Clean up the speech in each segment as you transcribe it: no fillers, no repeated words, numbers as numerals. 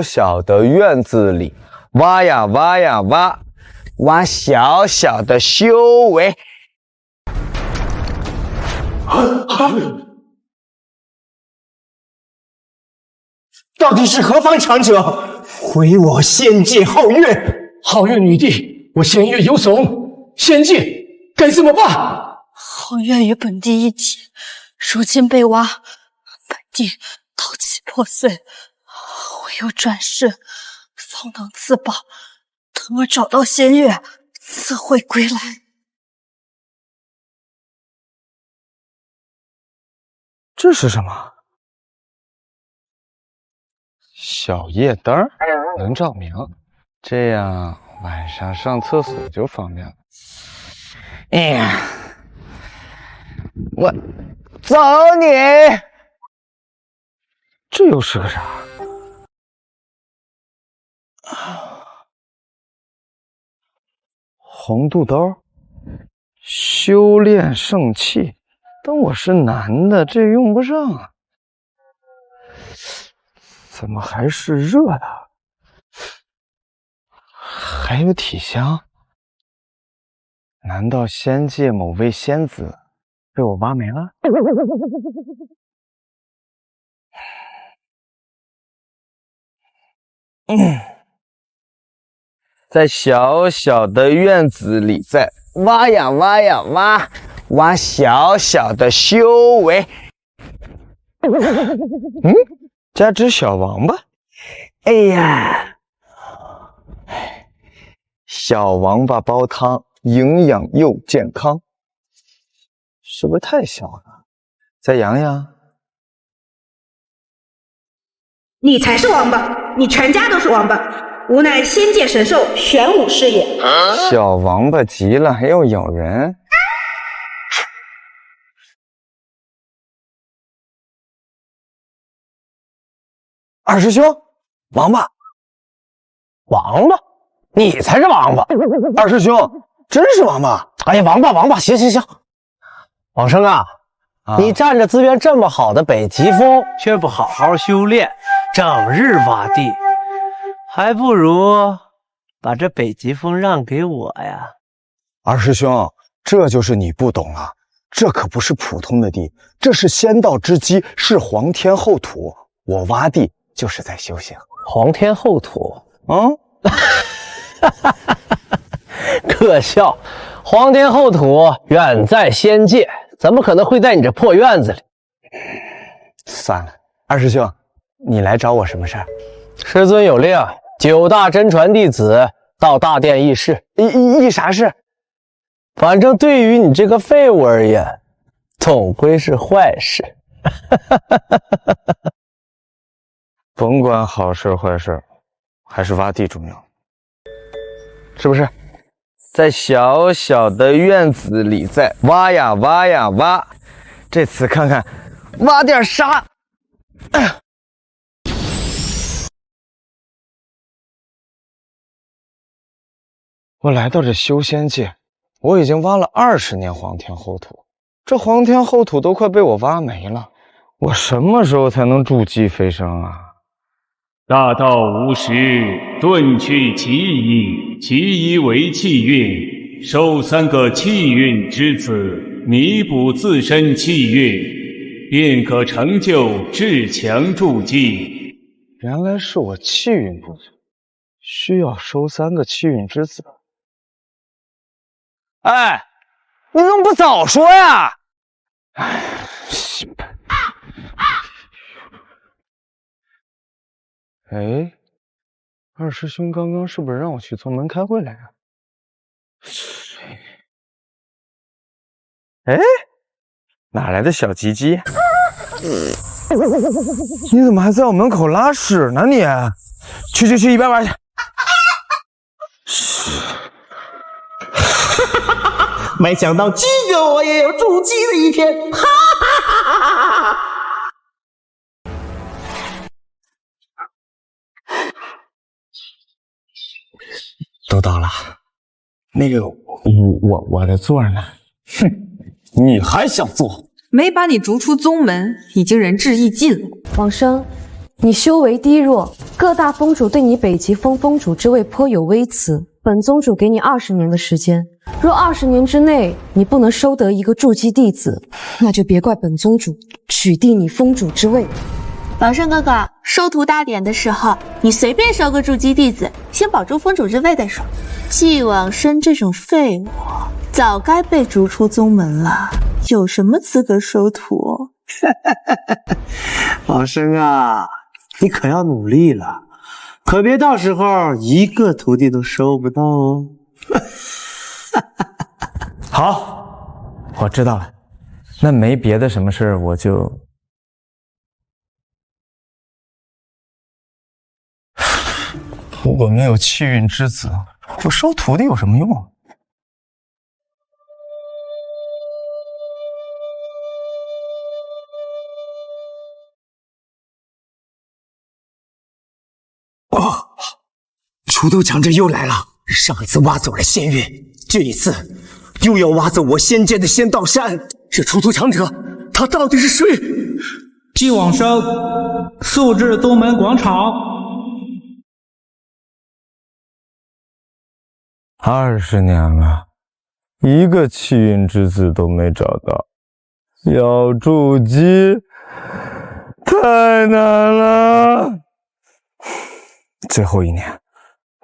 小的院子里挖呀挖呀挖，挖小小的修为。到底是何方强者，毁我仙界皓月？皓月女帝，我仙月有损，仙界该怎么办？皓月与本帝一起，如今被挖，本帝刀气破碎，唯有转世方能自保。等我找到仙月，自会归来。这是什么？小夜灯能照明，这样晚上上厕所就方便了。哎呀，我走你！这又是个啥？红肚兜，修炼圣器。但我是男的，这用不上啊。怎么还是热的？还有体香？难道仙界某位仙子被我挖没了？在小小的院子里，在挖呀挖呀挖，挖小小的修为。加只小王八。哎呀，小王八煲汤，营养又健康，是不是太小了？再养养。你才是王八，你全家都是王八，无奈仙界神兽玄武是也。小王八急了还要咬人。二师兄，王八，王八，你才是王八！二师兄，真是王八！哎呀，王八，行，往生啊，你占着资源这么好的北极峰，却不好好修炼，整日挖地，还不如把这北极峰让给我呀！二师兄，这就是你不懂了，这可不是普通的地，这是仙道之基，是皇天厚土。我挖地就是在修行。皇天厚土，可笑！皇天厚土远在仙界，怎么可能会在你这破院子里？算了，二师兄，你来找我什么事儿？师尊有令，9大真传弟子到大殿议事。议啥事？反正对于你这个废物而言，总归是坏事。甭管好事坏事，还是挖地重要，是不是？在小小的院子里，在挖呀挖呀挖，这次看看挖点啥。我来到这修仙界，我已经挖了20年皇天厚土，这皇天厚土都快被我挖没了，我什么时候才能筑基飞升啊？大道无时，顿去其意，其一为气运，收3个气运之子，弥补自身气运，便可成就至强筑基。原来是我气运不足，需要收3个气运之子。哎，你怎么不早说呀？哎，哎，二师兄刚刚是不是让我去宗门开会来着？哎，哪来的小鸡鸡？你怎么还在我门口拉屎呢你？去一边玩去。没想到今个我也有筑基的一天，哈哈哈哈哈！都到了，那个我的座呢？哼，你还想坐？没把你逐出宗门，已经仁至义尽了。往生，你修为低弱，各大宗主对你北极峰峰主之位颇有微词。本宗主给你20年的时间，若20年之内你不能收得一个筑基弟子，那就别怪本宗主取缔你峰主之位。王胜哥哥，收徒大典的时候，你随便收个筑基弟子，先保住峰主之位再说。季往生这种废物，早该被逐出宗门了，有什么资格收徒？往生啊，你可要努力了，可别到时候一个徒弟都收不到哦。好，我知道了。那没别的什么事，我就……如果没有气运之子，我收徒弟有什么用？出头强者又来了！上一次挖走了仙月，这一次又要挖走我仙界的仙道山。这出头强者，他到底是谁？季往生，速至宗门广场。20年了，一个气运之子都没找到，要筑基太难了。最后1年，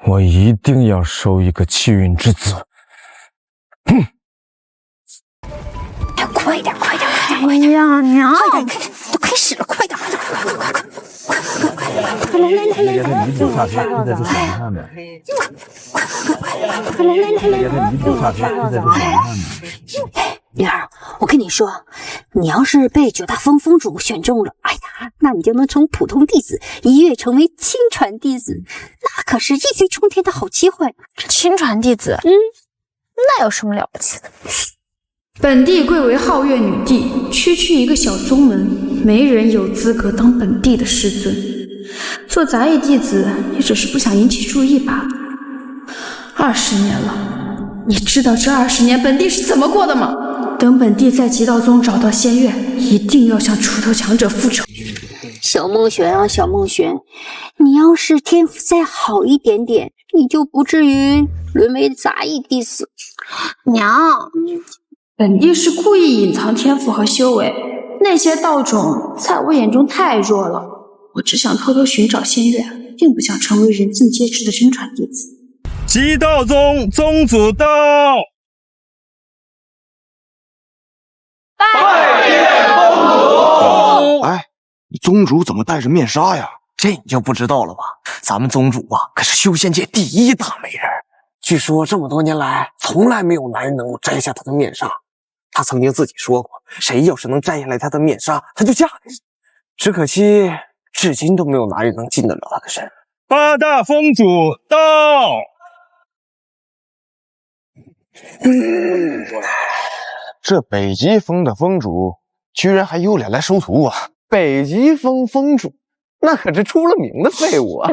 我一定要收一个气运之子。快点！哎呀，娘，快点，都开始了，快点！灵儿，我跟你说，你要是被9大峰峰主选中了，哎呀，那你就能从普通弟子一跃成为亲传弟子，那可是一飞冲天的好机会。亲传弟子，那有什么了不起的？本帝贵为皓月女帝，区区一个小宗门，没人有资格当本帝的师尊。做杂役弟子也只是不想引起注意罢了。20年了，你知道这20年本帝是怎么过的吗？等本帝在极道宗找到仙月，一定要向出头强者复仇。小梦璇啊，小梦璇，你要是天赋再好一点点，你就不至于沦为杂役弟子。娘，本帝是故意隐藏天赋和修为，那些道种在我眼中太弱了。我只想偷偷寻找仙月，并不想成为人尽皆知的真传弟子。极道宗宗主到！拜见宗主！哎，宗主怎么戴着面纱呀？这你就不知道了吧？咱们宗主啊，可是修仙界第1大美人。据说这么多年来，从来没有男人能够摘下她的面纱。她曾经自己说过，谁要是能摘下来她的面纱，她就嫁给谁。只可惜，至今都没有男人能近得了她的身。8大峰主到！这北极峰的峰主居然还有脸来收徒啊！北极峰峰主，那可是出了名的废物啊！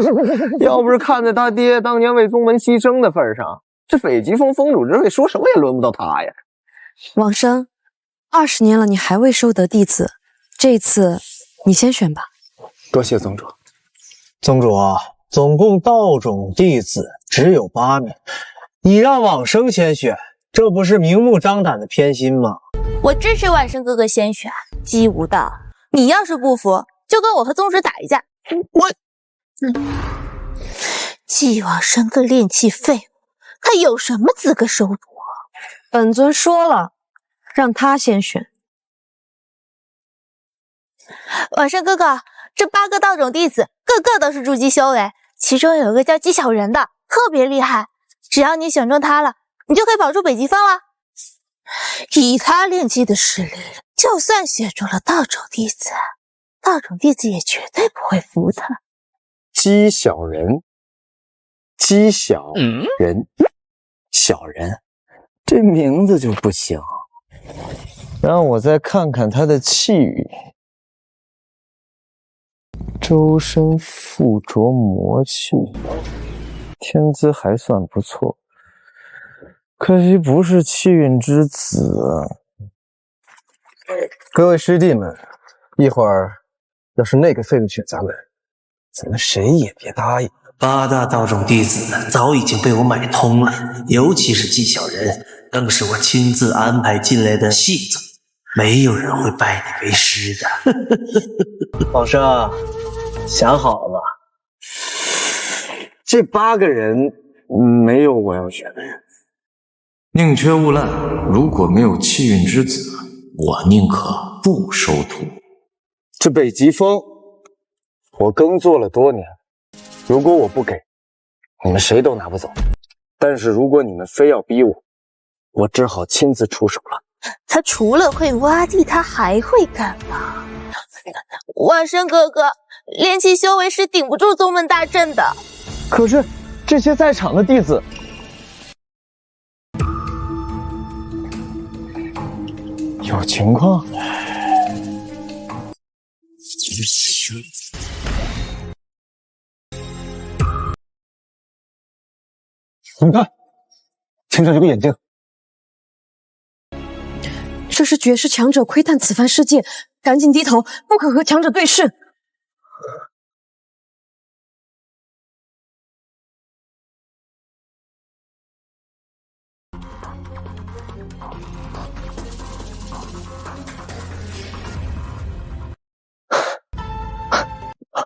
要不是看在他爹当年为宗门牺牲的份上，这北极峰峰主之位说什么也轮不到他呀。往生，20年了，你还未收得弟子，这次你先选吧。多谢宗主。宗主啊，总共道种弟子只有8名，你让往生先选，这不是明目张胆的偏心吗？我支持晚生哥哥先选。姬无道，你要是不服，就跟我和宗主打一架。姬往生个炼气废物，他有什么资格收徒？本尊说了，让他先选。晚生哥哥，这8个道种弟子，个个都是筑基修为，其中有一个叫姬小人的，特别厉害。只要你选中他了，你就可以保住北极峰了。以他炼气的实力，就算选中了道种弟子，道种弟子也绝对不会服他。姬小人，姬小人，小人，这名字就不行。让我再看看他的气运。周身附着魔气，天资还算不错，可惜不是气运之子。各位师弟们，一会儿要是那个废物选咱们，怎么谁也别答应。八大道种弟子早已经被我买通了，尤其是纪晓人，更是我亲自安排进来的细作，没有人会拜你为师的。老生，想好了吧？这8个人没有我要选的人。宁缺毋滥，如果没有气运之子，我宁可不收徒。这北极峰，我耕作了多年，如果我不给，你们谁都拿不走。但是如果你们非要逼我，我只好亲自出手了。他除了会挖地，他还会干嘛？万生哥哥，炼气修为是顶不住宗门大阵的。可是这些在场的弟子，有情况。你看，天上有个眼睛。这是绝世强者窥探此番世界，赶紧低头，不可和强者对视。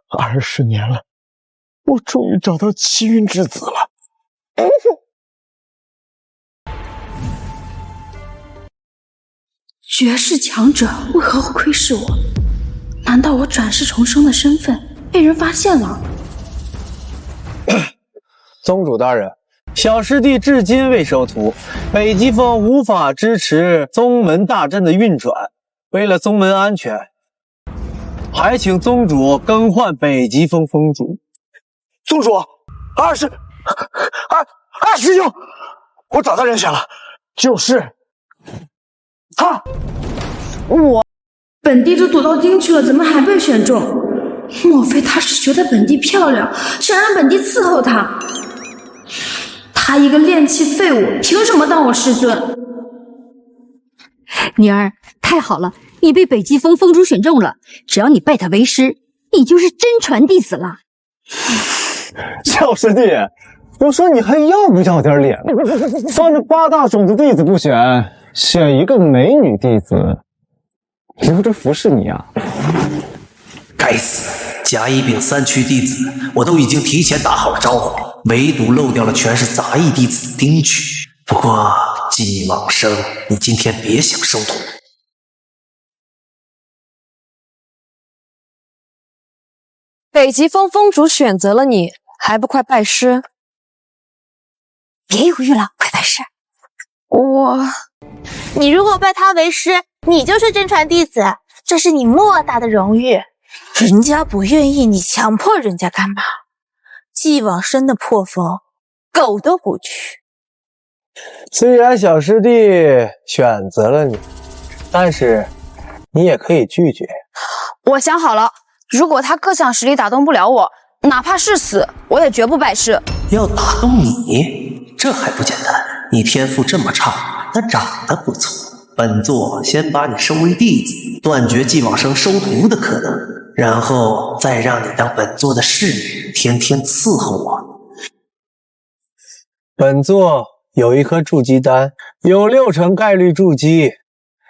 20年了，我终于找到气运之子了。绝世强者为何会窥视我？难道我转世重生的身份被人发现了？宗主大人，小师弟至今未收徒，北极峰无法支持宗门大阵的运转，为了宗门安全，还请宗主更换北极峰峰主。宗主，二师兄，我找到人选了，就是他。本地都躲到丁去了，怎么还被选中？莫非他是觉得本地漂亮，想让本地伺候他？他一个炼气废物，凭什么当我师尊？女儿，太好了，你被北极峰峰主选中了，只要你拜他为师，你就是真传弟子了。小师弟，我说你还要不要点脸？放着8大种子弟子不选，选一个美女弟子，留着服侍你啊！该死，甲乙丙3区弟子我都已经提前打好了招呼，唯独漏掉了全是杂役弟子丁区。不过季往生，你今天别想收徒。北极峰峰主选择了你，还不快拜师？别犹豫了，快拜师！你如果拜他为师，你就是真传弟子，这是你莫大的荣誉。人家不愿意，你强迫人家干嘛？季往生的破风，狗都不去。虽然小师弟选择了你，但是你也可以拒绝。我想好了，如果他各项实力打动不了我，哪怕是死，我也绝不拜师。要打动你，这还不简单？你天赋这么差，但长得不错。本座先把你收为弟子，断绝季往生收徒的可能，然后再让你当本座的侍女，天天伺候我。本座有一颗筑基丹，有60%概率筑基。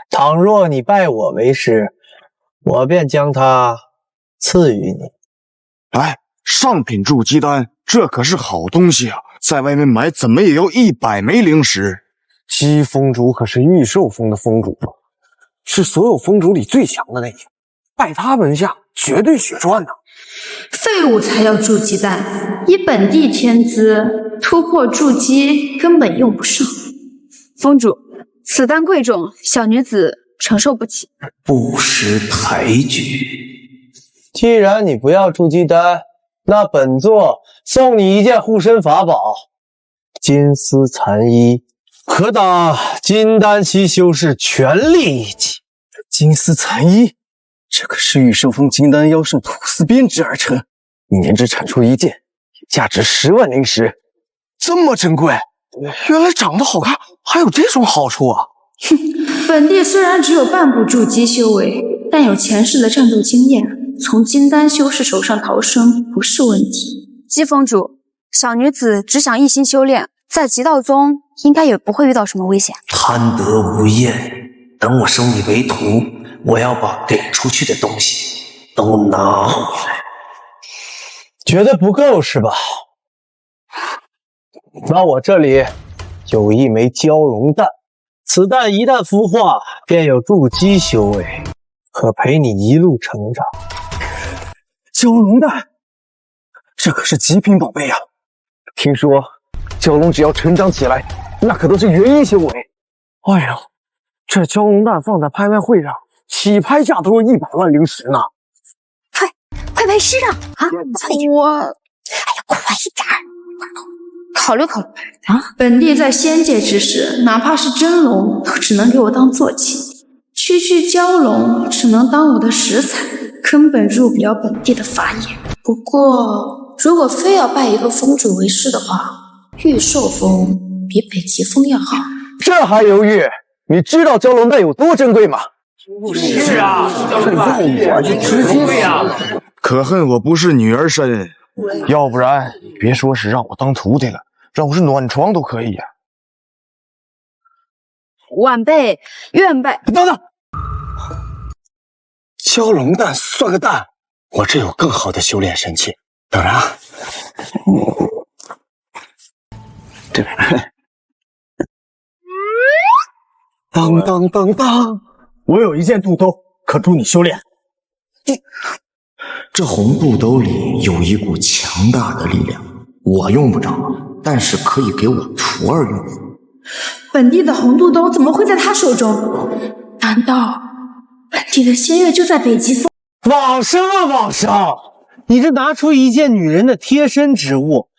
倘若你拜我为师，我便将它赐予你。哎，上品筑基丹，这可是好东西啊！在外面买怎么也要100枚灵石。姬峰主可是御兽峰的峰主，是所有峰主里最强的那个，拜他门下绝对血赚呐！废物才要筑基丹，以本地天资，突破筑基根本用不上。峰主，此丹贵重，小女子承受不起。不识抬举。既然你不要筑基丹，那本座送你一件护身法宝——金丝残衣，可挡金丹期修士全力一击。金丝残衣，这可是御兽峰金丹妖兽吐丝编织而成，一年只产出1件，价值10万灵石，这么珍贵。原来长得好看还有这种好处啊！本地虽然只有半步筑基修为，但有前世的战斗经验，从金丹修士手上逃生不是问题。姬峰主，小女子只想一心修炼，在极道宗应该也不会遇到什么危险。贪得无厌，等我收你为徒，我要把给出去的东西都拿回来。觉得不够是吧？那我这里有一枚蛟龙蛋，此蛋一旦孵化，便有筑基修为，可陪你一路成长。蛟龙蛋，这可是极品宝贝啊！听说蛟龙只要成长起来，那可都是元婴修为。哎呦，这蛟龙蛋放在拍卖会上，起拍价都要100万灵石呢！快拍师啊！啊，我，哎呀，快点儿！考虑考虑啊！本帝在仙界之时，哪怕是真龙，都只能给我当坐骑；区蛟龙只能当我的食材，根本入不了本帝的法眼。不过，如果非要拜一个峰主为师的话，玉兽峰比北极峰要好。这还犹豫？你知道蛟龙蛋有多珍贵吗？是啊，我就直接呀！可恨我不是女儿身，要不然别说是让我当徒弟了，让我是暖床都可以呀。晚辈愿拜。等等，蛟龙蛋算个蛋，我这有更好的修炼神器。等着啊，这边。当当当当，我有一件肚兜，可助你修炼。这红肚兜里有一股强大的力量，我用不着，但是可以给我徒儿用。本帝的红肚兜怎么会在他手中？难道本帝的仙月就在北极峰？往生啊，往生！你这拿出一件女人的贴身之物，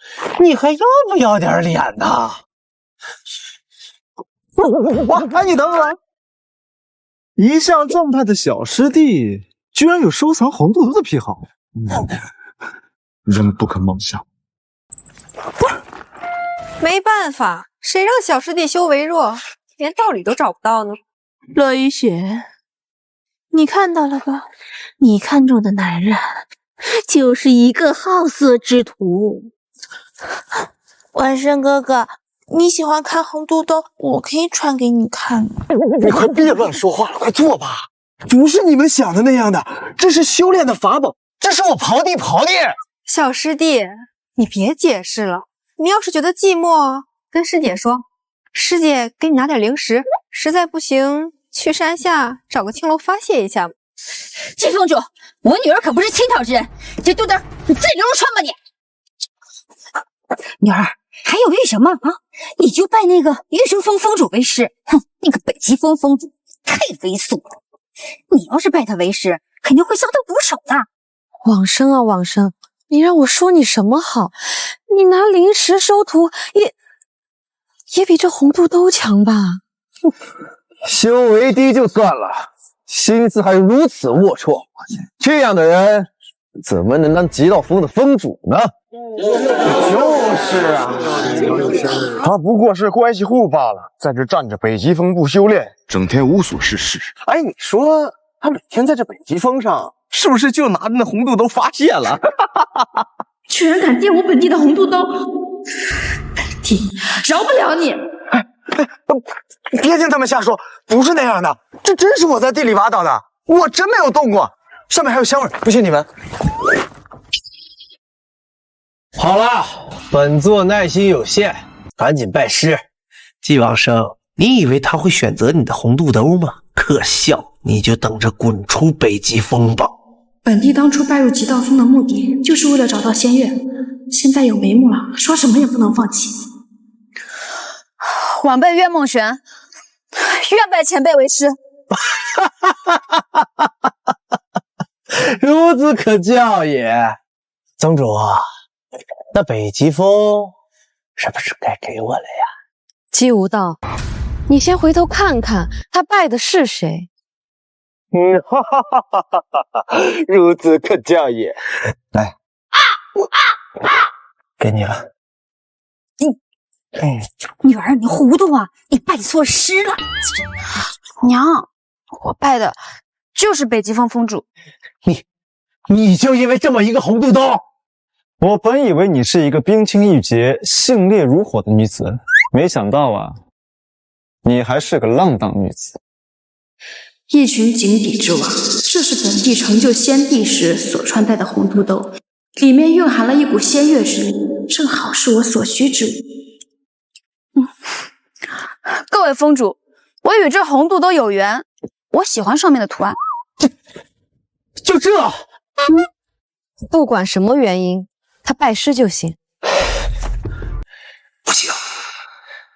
你还要不要点脸呐？哎，你等等！一向正派的小师弟，居然有收藏红肚兜的癖好，人不可貌相。没办法，谁让小师弟修为弱，连道理都找不到呢？乐雨雪，你看到了吧？你看中的男人就是一个好色之徒。晚生哥哥，你喜欢看红肚兜，我可以穿给你看。你快别乱说话了，快坐吧。不是你们想的那样的，这是修炼的法宝，这是我刨地刨炼。小师弟，你别解释了。你要是觉得寂寞，跟师姐说，师姐给你拿点零食，实在不行，去山下找个青楼发泄一下。季峰主，我女儿可不是轻佻之人，这肚兜你自己留着穿吧你。女儿，还犹豫什么啊？你就拜那个玉生峰峰主为师。哼，那个北极峰峰主太猥琐了，你要是拜他为师，肯定会遭他毒手的。往生啊往生，你让我说你什么好？你拿灵石收徒，也比这红肚兜强吧？修为低就算了，心思还如此龌龊，这样的人怎么能当极道峰的峰主呢？就是啊，他不过是关系户罢了，在这站着北极峰不修炼，整天无所事事。哎，你说他每天在这北极峰上，是不是就拿着那红肚兜发泄了？居然敢玷污本帝的红肚兜，本帝饶不了你！别听他们瞎说，不是那样的，这真是我在地里挖到的，我真没有动过，上面还有香味，不信你闻。好了，本座耐心有限，赶紧拜师。季往生，你以为他会选择你的红肚兜吗？可笑，你就等着滚出北极峰吧。本帝当初拜入极道峰的目的，就是为了找到仙月。现在有眉目了，说什么也不能放弃。晚辈岳梦璇，愿拜前辈为师。孺子可教也。宗主，那北极峰是不是该给我了呀？姬无道，你先回头看看，他拜的是谁？哈哈哈哈哈哈！孺子可教也。来，给你了。女儿，你糊涂啊！你拜错师了。娘，我拜的就是北极峰峰主。你就因为这么一个红肚兜？我本以为你是一个冰清玉洁、性烈如火的女子，没想到啊，你还是个浪荡女子。一群井底之蛙，这是本地成就先帝时所穿戴的红肚兜，里面蕴含了一股仙乐之力，正好是我所需之物。各位封主，我与这红肚兜有缘，我喜欢上面的图案。就这？不管什么原因，他拜师就行。不行，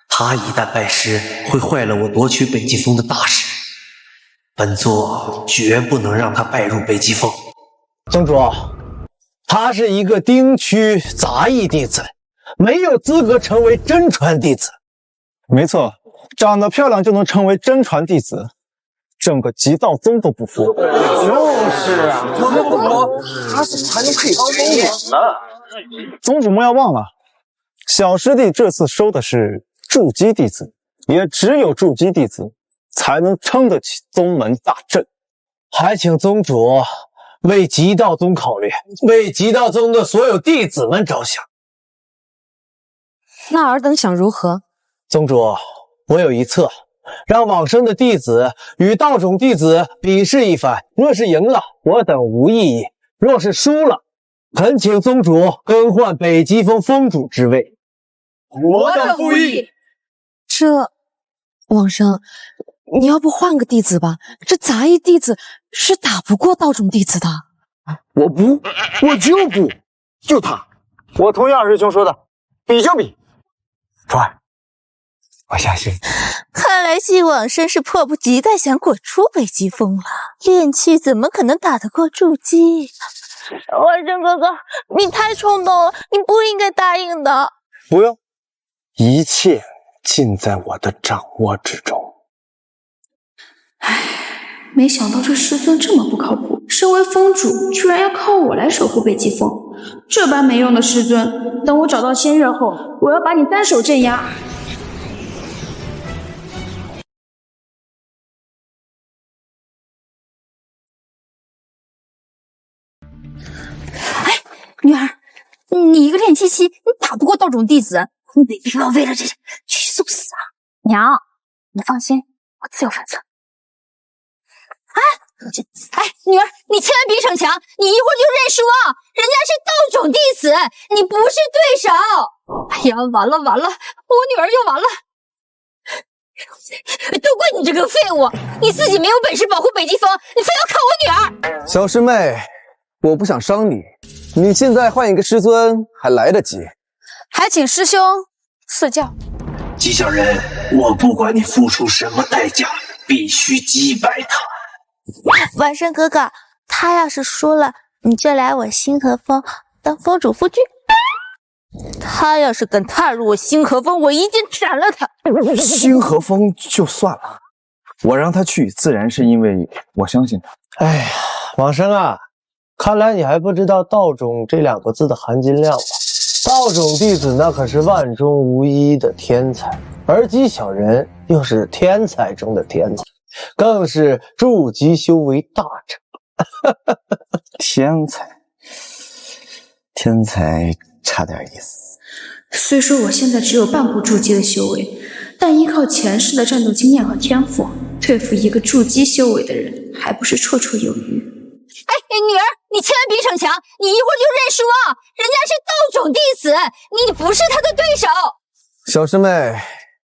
他一旦拜师，会坏了我夺取北极峰的大事。本座绝不能让他拜入北极峰。宗主，他是一个丁区杂役弟子，没有资格成为真传弟子。没错，长得漂亮就能成为真传弟子，整个极道宗都不服。就是啊，我们不服，他才能配当宗主呢。宗主们要忘了，小师弟这次收的是筑基弟子，也只有筑基弟子才能撑得起宗门大阵。还请宗主为极道宗考虑，为极道宗的所有弟子们着想。那尔等想如何？宗主，我有一策，让往生的弟子与道种弟子比试一番，若是赢了，我等无异议；若是输了，恳请宗主更换北极峰峰主之位。我等不义。这，往生，你要不换个弟子吧？这杂役弟子是打不过道种弟子的。我不，我就不，就他。我同意二师兄说的，比就比。传，我相信。看来季往生是迫不及待想滚出北极峰了。炼气怎么可能打得过筑基？万生哥哥，你太冲动了，你不应该答应的。不用，一切尽在我的掌握之中。唉，没想到这师尊这么不靠谱，身为峰主居然要靠我来守护北极峰。这般没用的师尊，等我找到仙刃后，我要把你单手镇压。哎，女儿，你一个炼气期，你打不过道种弟子，你没必要为了这去送死啊！娘，你放心，我自有分寸。哎，女儿，你千万别逞强，你一会儿就认输啊！人家是道种弟子，你不是对手。哎呀，完了完了，我女儿又完了！都怪你这个废物，你自己没有本事保护北极峰，你非要靠我女儿。小师妹，我不想伤你，你现在换一个师尊还来得及。还请师兄赐教。纪晓人，我不管你付出什么代价，必须击败他。晚生哥哥，他要是输了，你就来我星河峰当峰主夫君。他要是敢踏入我星河峰，我一剑斩了他。星河峰就算了，我让他去，自然是因为我相信他。哎呀，往生啊，看来你还不知道道种这2个字的含金量吧？道种弟子那可是万中无一的天才，而纪晓人又是天才中的天才，更是筑基修为大成。天才差点意思。虽说我现在只有半步筑基的修为，但依靠前世的战斗经验和天赋，对付一个筑基修为的人，还不是绰绰有余。哎，女儿，你千万别逞强，你一会儿就认输啊！人家是道种弟子，你不是他的对手。小师妹，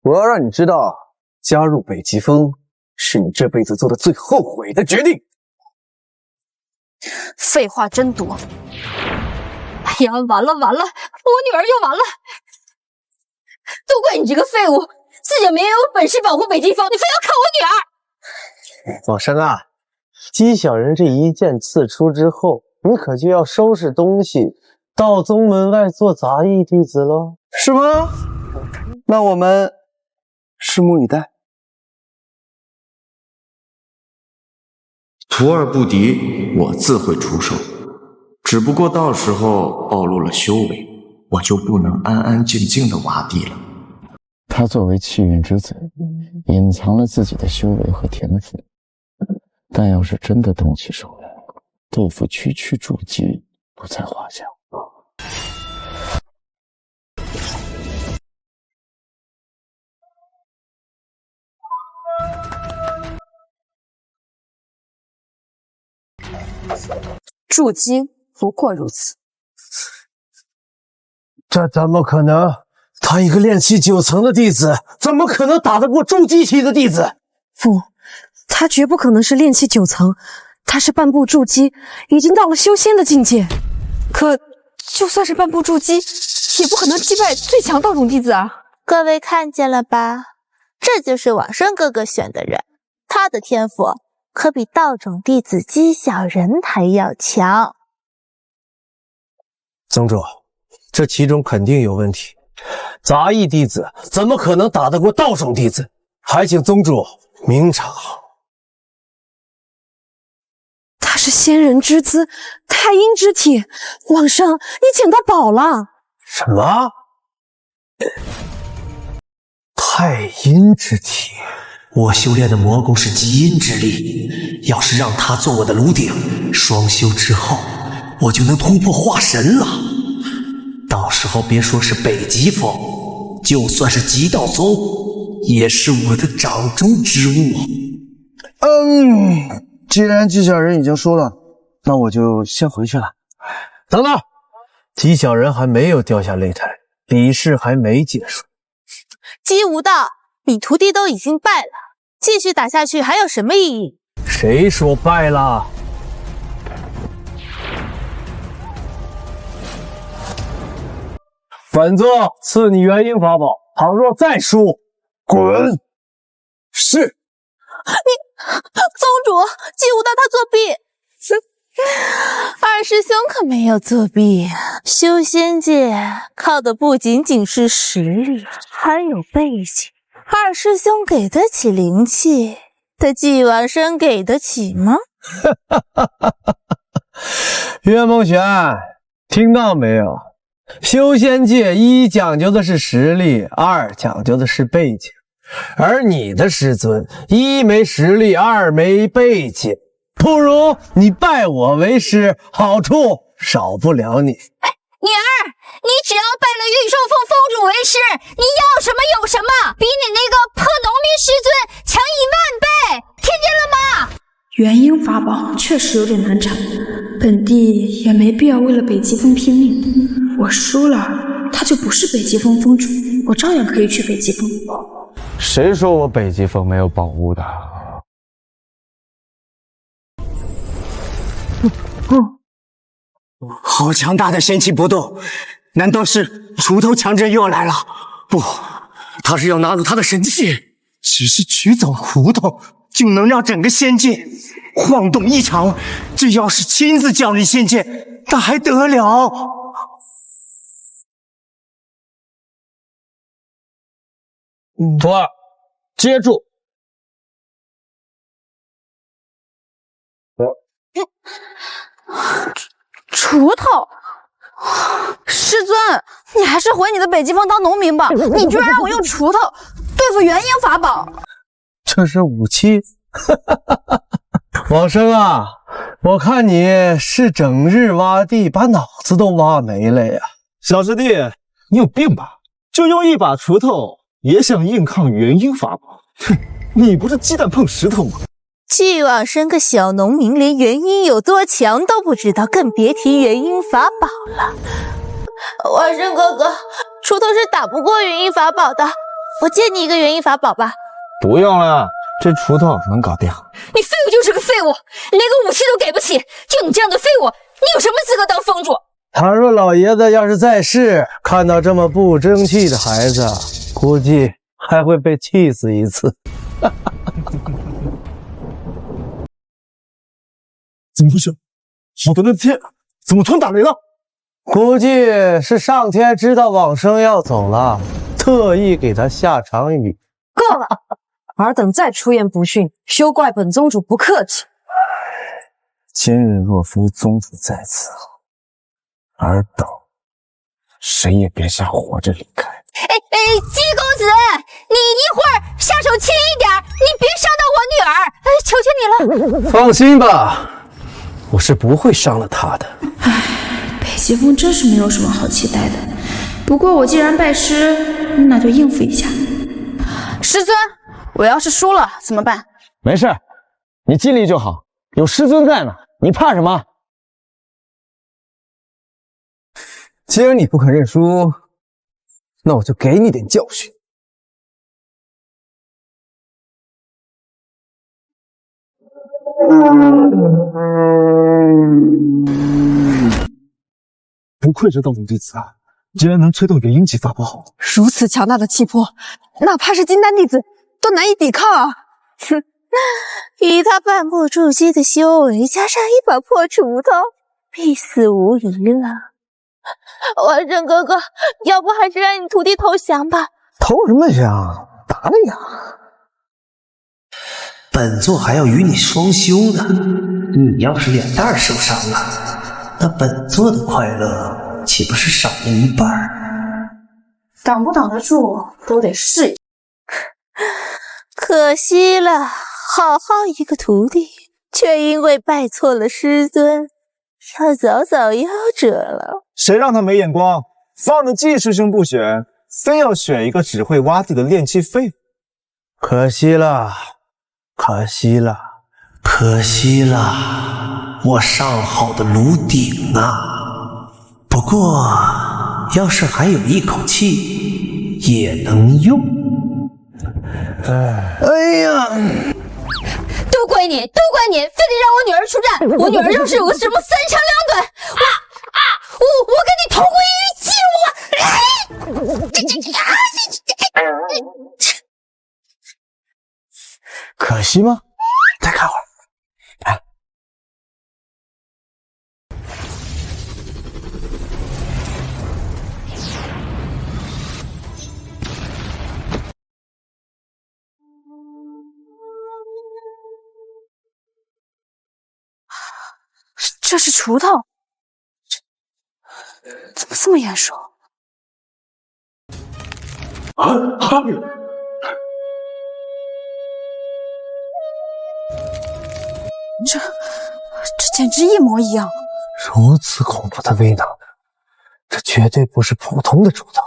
我要让你知道，加入北极峰是你这辈子做的最后悔的决定。废话真多。哎呀，完了完了，我女儿又完了！都怪你这个废物，自己没有本事保护北极峰，你非要靠我女儿。往生啊，纪晓人这一剑刺出之后，你可就要收拾东西，到宗门外做杂役弟子了，是吗？那我们拭目以待。徒儿不敌，我自会出手。只不过到时候暴露了修为，我就不能安安静静的挖地了。他作为气运之子，隐藏了自己的修为和天赋，但要是真的动起手来，豆腐区区筑基不在话下。筑基不过如此。这怎么可能？他一个炼气9层的弟子，怎么可能打得过筑基期的弟子？不，他绝不可能是炼气9层，他是半步筑基，已经到了修仙的境界。可就算是半步筑基，也不可能击败最强道种弟子啊！各位看见了吧？这就是往生哥哥选的人，他的天赋可比道种弟子姬小人还要强。宗主，这其中肯定有问题。杂役弟子怎么可能打得过道种弟子？还请宗主明察。他是仙人之姿，太阴之体，往生，你请他保了。什么？太阴之体？我修炼的魔功是极阴之力，要是让他做我的炉鼎，双修之后，我就能突破化神了。到时候别说是北极峰，就算是极道宗，也是我的掌中之物。既然纪小人已经说了，那我就先回去了。等等，纪小人还没有掉下擂台，比试还没结束。姬无道，你徒弟都已经败了，继续打下去还有什么意义？谁说败了？本座赐你元婴法宝，倘若再输，滚！是。宗主，姬无道他作弊。二师兄可没有作弊，修仙界靠的不仅仅是实力，还有背景。二师兄给得起灵气，他季往生给得起吗？岳梦玄，听到没有？修仙界1讲究的是实力，2讲究的是背景，而你的师尊1没实力，2没背景，不如你拜我为师，好处少不了你。女儿，你只要拜了玉兽峰峰主为师，你要什么有什么，比你那个破农民师尊强10000倍，听见了吗？元婴法宝确实有点难产，本帝也没必要为了北极峰拼命。我输了，他就不是北极峰峰主，我照样可以去北极峰。谁说我北极峰没有宝物的？好强大的仙气波动，难道是锄头强者又来了？不，他是要拿走他的神器。只是取走锄头，就能让整个仙界晃动异常。这要是亲自降临仙界，那还得了？徒儿，接住！锄头，师尊，你还是回你的北极峰当农民吧！你居然让我用锄头对付元婴法宝，这是武器？往生啊，我看你是整日挖地，把脑子都挖没了呀！小师弟，你有病吧？就用一把锄头也想硬抗元婴法宝？哼，你不是鸡蛋碰石头吗？季往生个小农民，连元婴有多强都不知道，更别提元婴法宝了。往生哥哥，锄头是打不过元婴法宝的，我借你一个元婴法宝吧。不用了，这锄头能搞定。你废物就是个废物，连个武器都给不起，就你这样的废物，你有什么资格当峰主？倘若老爷子要是在世，看到这么不争气的孩子，估计还会被气死一次。怎么回事？好端端的天，怎么突然打雷了？估计是上天知道往生要走了，特意给他下场雨。够了！尔等再出言不逊，休怪本宗主不客气。今日若非宗主在此，尔等谁也别想活着离开。姬公子，你一会儿下手轻一点，你别伤到我女儿，求求你了。放心吧，我是不会伤了他的。北极风真是没有什么好期待的。不过我既然拜师，那就应付一下。师尊，我要是输了怎么办？没事，你尽力就好，有师尊在呢，你怕什么？既然你不肯认输，那我就给你点教训。不愧是道宗弟子啊，竟然能催动元婴级法宝，如此强大的气魄，哪怕是金丹弟子都难以抵抗啊！哼，以他半步筑基的修为，加上一把破锄头，必死无疑了。王生哥哥，要不还是让你徒弟投降吧？投什么降？打你呀！本座还要与你双修呢。你要是脸蛋受伤了，那本座的快乐岂不是少了一半？挡不挡得住都得试一试。可惜了，好好一个徒弟，却因为拜错了师尊，要早早夭折了。谁让他没眼光，放着季师兄不选，非要选一个只会挖地的炼气废？可惜了，可惜了，可惜了，我上好的炉鼎啊！不过，要是还有一口气，也能用。哎呀！都怪你，都怪你，非得让我女儿出战。我女儿要是有个什么3长2短，我跟你同归于尽！可惜吗？再看会儿。哎，这是锄头，怎么这么眼熟？这简直一模一样。如此恐怖的威能，这绝对不是普通的锄头。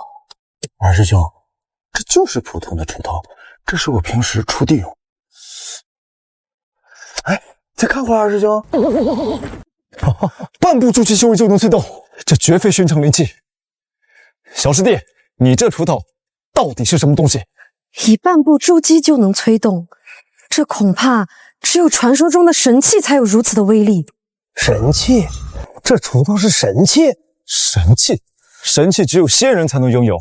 二师兄，这就是普通的锄头，这是我平时锄地用。哎，再看会儿，二师兄。半步筑基修为就能催动，这绝非寻常灵气。小师弟，你这锄头到底是什么东西？以半步筑基就能催动，这恐怕只有传说中的神器才有如此的威力。神器？这锄头是神器？神器？神器只有仙人才能拥有。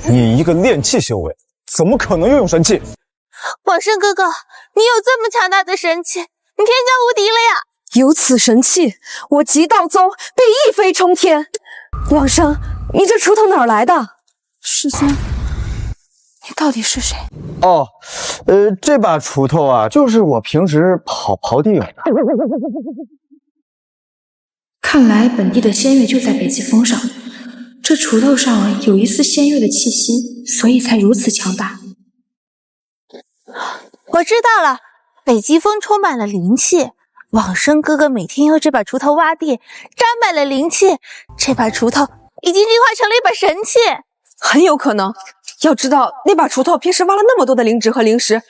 你一个炼气修为，怎么可能拥有神器？王生哥哥，你有这么强大的神器，你天下无敌了呀！有此神器，我极道宗必一飞冲天。王生，你这锄头哪儿来的？师尊，你到底是谁？哦，这把锄头啊，就是我平时刨地用的。看来本地的仙月就在北极峰上，这锄头上有一丝仙月的气息，所以才如此强大。我知道了，北极峰充满了灵气。往生哥哥每天用这把锄头挖地，沾满了灵气，这把锄头已经进化成了一把神器。很有可能，要知道那把锄头平时挖了那么多的灵芝和灵石，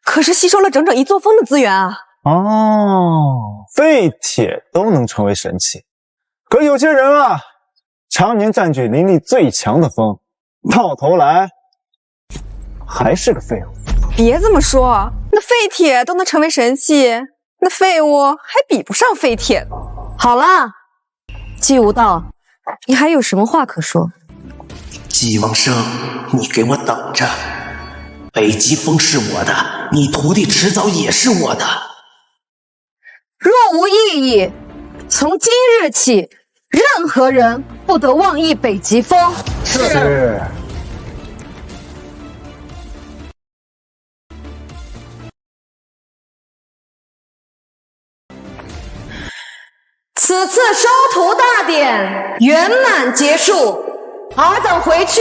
可是吸收了整整一座峰的资源啊！哦，废铁都能成为神器，可有些人啊，常年占据灵力最强的峰，到头来还是个废物。别这么说，那废铁都能成为神器，那废物还比不上废铁呢。好了，季无道，你还有什么话可说？季王生，你给我等着！北极峰是我的，你徒弟迟早也是我的。若无异议，从今日起，任何人不得妄议北极峰。是。此次收徒大典圆满结束，尔等回去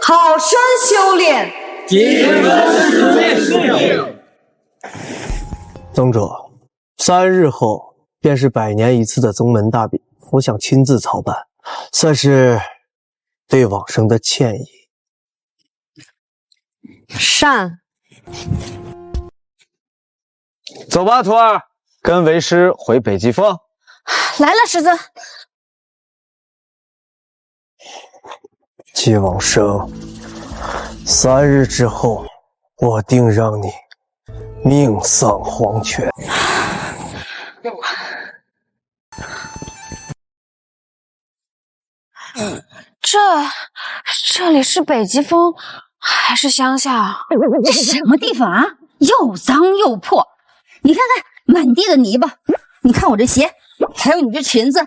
好生修炼。宗主，3日后便是100年一次的宗门大比，我想亲自操办，算是对往生的歉意。善，走吧，徒儿，跟为师回北极峰。来了，师尊。季往生，3日之后，我定让你命丧黄泉。这里是北极峰还是乡下？这什么地方啊？又脏又破，你看看满地的泥巴，你看我这鞋，还有你这裙子。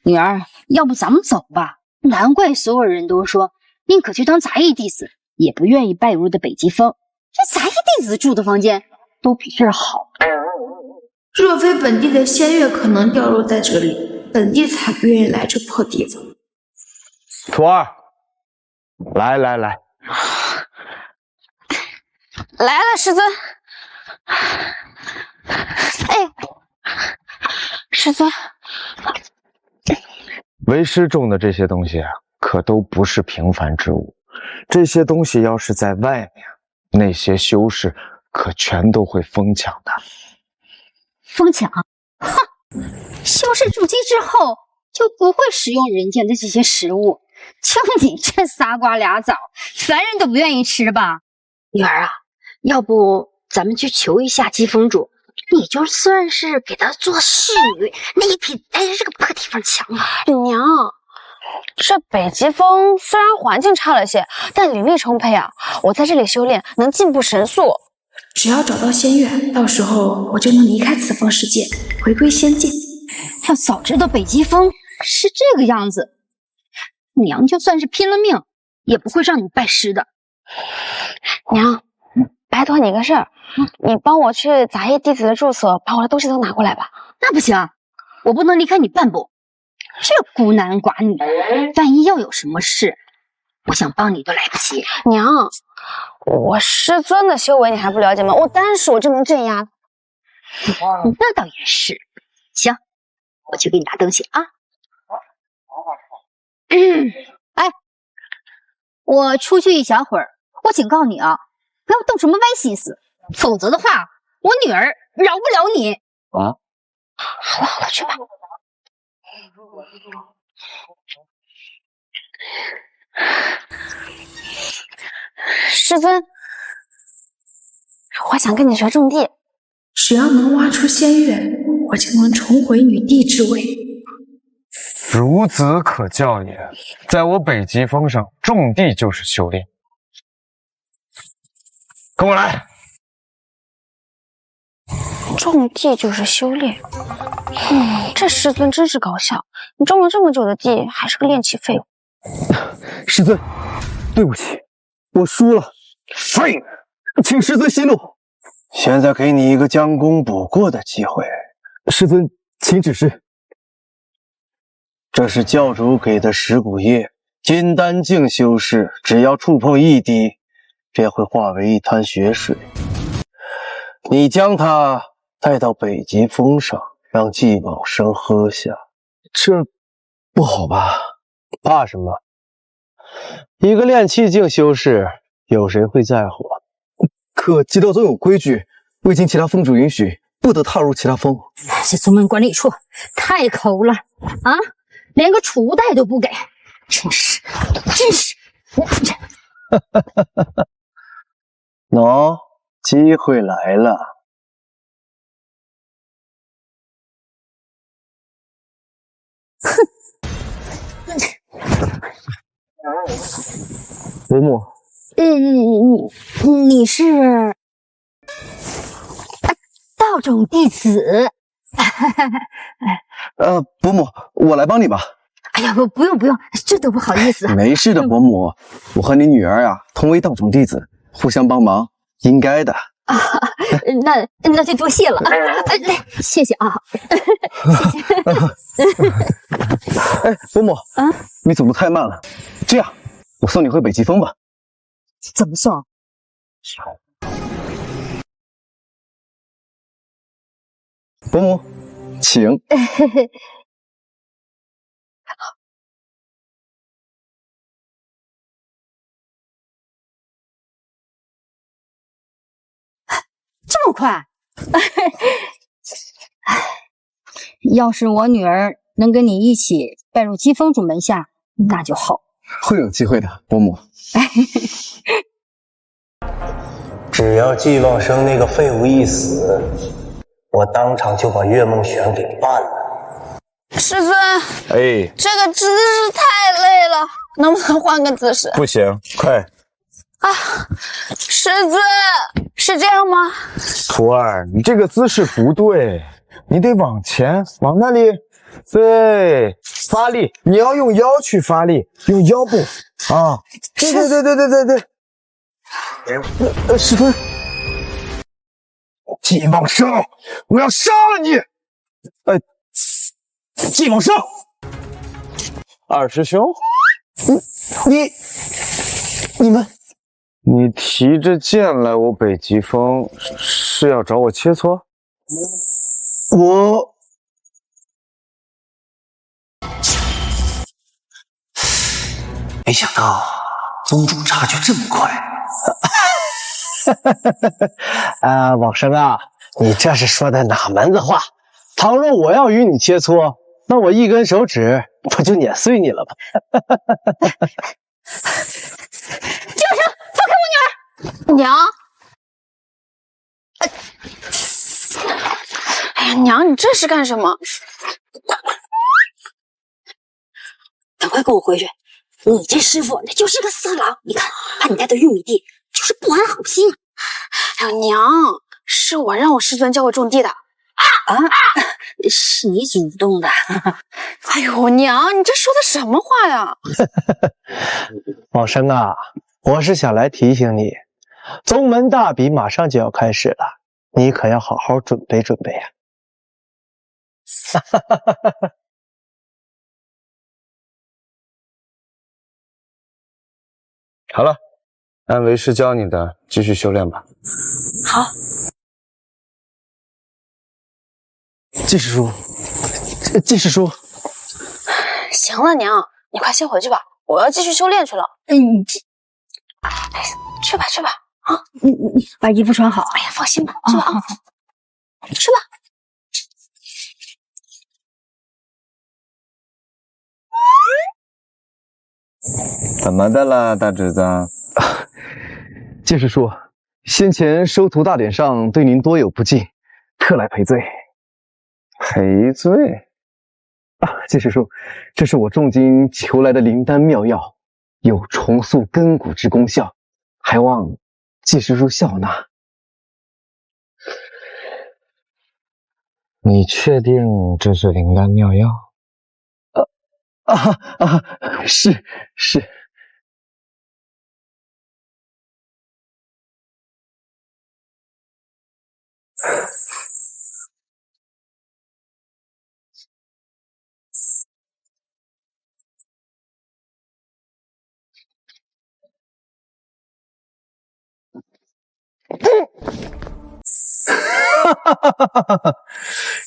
女儿，要不咱们走吧？难怪所有人都说宁可去当杂役弟子，也不愿意拜入的北极峰。这杂役弟子住的房间都比这儿好。若非本地的仙月可能掉落在这里，本地才不愿意来这破地方。徒儿，来，来了，师尊。哎，师尊，为师种的这些东西可都不是平凡之物，这些东西要是在外面，那些修士可全都会疯抢的。疯抢？哼！修士筑基之后就不会食用人间的这些食物，就你这仨瓜俩枣，凡人都不愿意吃吧？女儿啊，要不咱们去求一下季风主，你就算是给他做侍女，那也比待在这个破地方强啊！娘，这北极峰虽然环境差了些，但灵力充沛啊！我在这里修炼能进步神速。只要找到仙月，到时候我就能离开此方世界，回归仙界。要早知道北极峰是这个样子，娘就算是拼了命，也不会让你拜师的。娘，拜托你个事儿，你帮我去杂役弟子的住所，把我的东西都拿过来吧。那不行，我不能离开你半步。这孤男寡女，万一要有什么事，我想帮你都来不及。娘，我师尊的修为你还不了解吗？我单手就能镇压。那倒也是。行，我去给你拿东西啊。哎，我出去一小会儿，我警告你啊，不要动什么歪心思，否则的话，我女儿饶不了你。啊！好了，去吧。师尊，我想跟你学种地。只要能挖出仙月，我就能重回女帝之位。孺子可教也，在我北极峰上种地就是修炼。跟我来。种地就是修炼。这师尊真是搞笑，你种了这么久的地，还是个练气废物。师尊，对不起，我输了。废物，请师尊息怒。现在给你一个将功补过的机会，师尊，请指示。这是教主给的蚀骨液，金丹境修士只要触碰一滴，便会化为一滩血水。你将它带到北极峰上，让季往生喝下。这不好吧？怕什么？一个炼气境修士，有谁会在乎？可极道宗有规矩，未经其他峰主允许，不得踏入其他峰。这宗门管理处太抠了啊！连个储物袋都不给，真是。喏，机会来了。伯母，你是道种弟子。伯母，我来帮你吧。哎呀，不用，这都不好意思。没事的，伯母，我和你女儿呀，同为道种弟子，互相帮忙，应该的。啊，那就多谢了。来，谢谢啊，谢谢。哎，伯母，你走得太慢了，这样，我送你回北极峰吧。怎么送？伯母，请。这么快？要是我女儿能跟你一起拜入姬封主门下，那就好。会有机会的，伯母。只要季望生那个废物一死，我当场就把月梦玄给办了。师尊，哎，这个姿势太累了，能不能换个姿势？不行，快！啊，师尊，是这样吗？徒儿，你这个姿势不对，你得往前，往那里。对，发力，你要用腰去发力，用腰部啊！对，师尊，季望生，我要杀了你！季望生，二师兄，你们，你提着剑来我北极峰，是要找我切磋？我。没想到宗主察觉这么快。往生啊，你这是说的哪门子话？倘若我要与你切磋，那我一根手指不就碾碎你了吗？季望生，放开我女儿！娘，哎呀，娘，你这是干什么？赶快跟我回去！你这师傅那就是个色狼，你看把你带到玉米地，就是不安好心啊！哎呦，娘，是我让我师尊教我种地的。是你主动的。哎呦，娘，你这说的什么话呀？往生啊，我是想来提醒你，宗门大比马上就要开始了，你可要好好准备准备啊！好了，按为师教你的，继续修炼吧。好。季师叔，季师叔，行了，娘，你快先回去吧，我要继续修炼去了。去吧去吧啊！你把衣服穿好。哎呀，放心吧，去吧啊，去吧。怎么的了，大侄子？季师叔，先前收徒大典上对您多有不敬，特来赔罪。赔罪？季师叔，这是我重金求来的灵丹妙药，有重塑根骨之功效，还望季师叔笑纳。你确定这是灵丹妙药？是。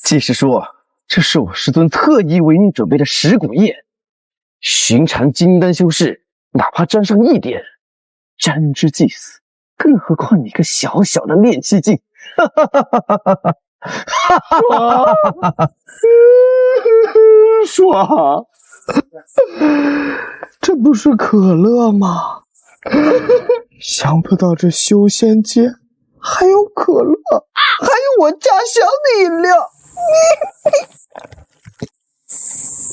季师叔，这是我师尊特意为你准备的蚀骨液，寻常金丹修士哪怕沾上一点，沾之即死，更何况你个小小的炼气境。爽，这不是可乐吗？想不到这修仙界还有可乐，还有我家乡的饮料。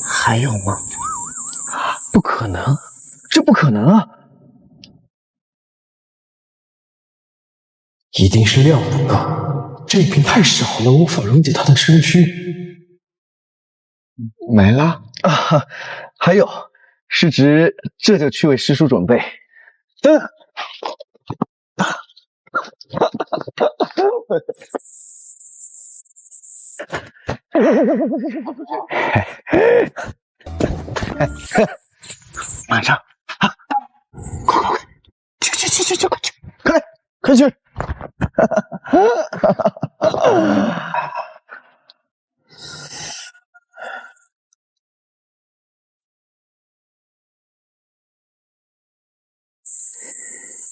还有吗？不可能，这不可能啊！一定是量不够，这瓶太少了，无法溶解他的身躯。没了啊！还有，师侄这就去为师叔准备。马上啊！快，去，快去！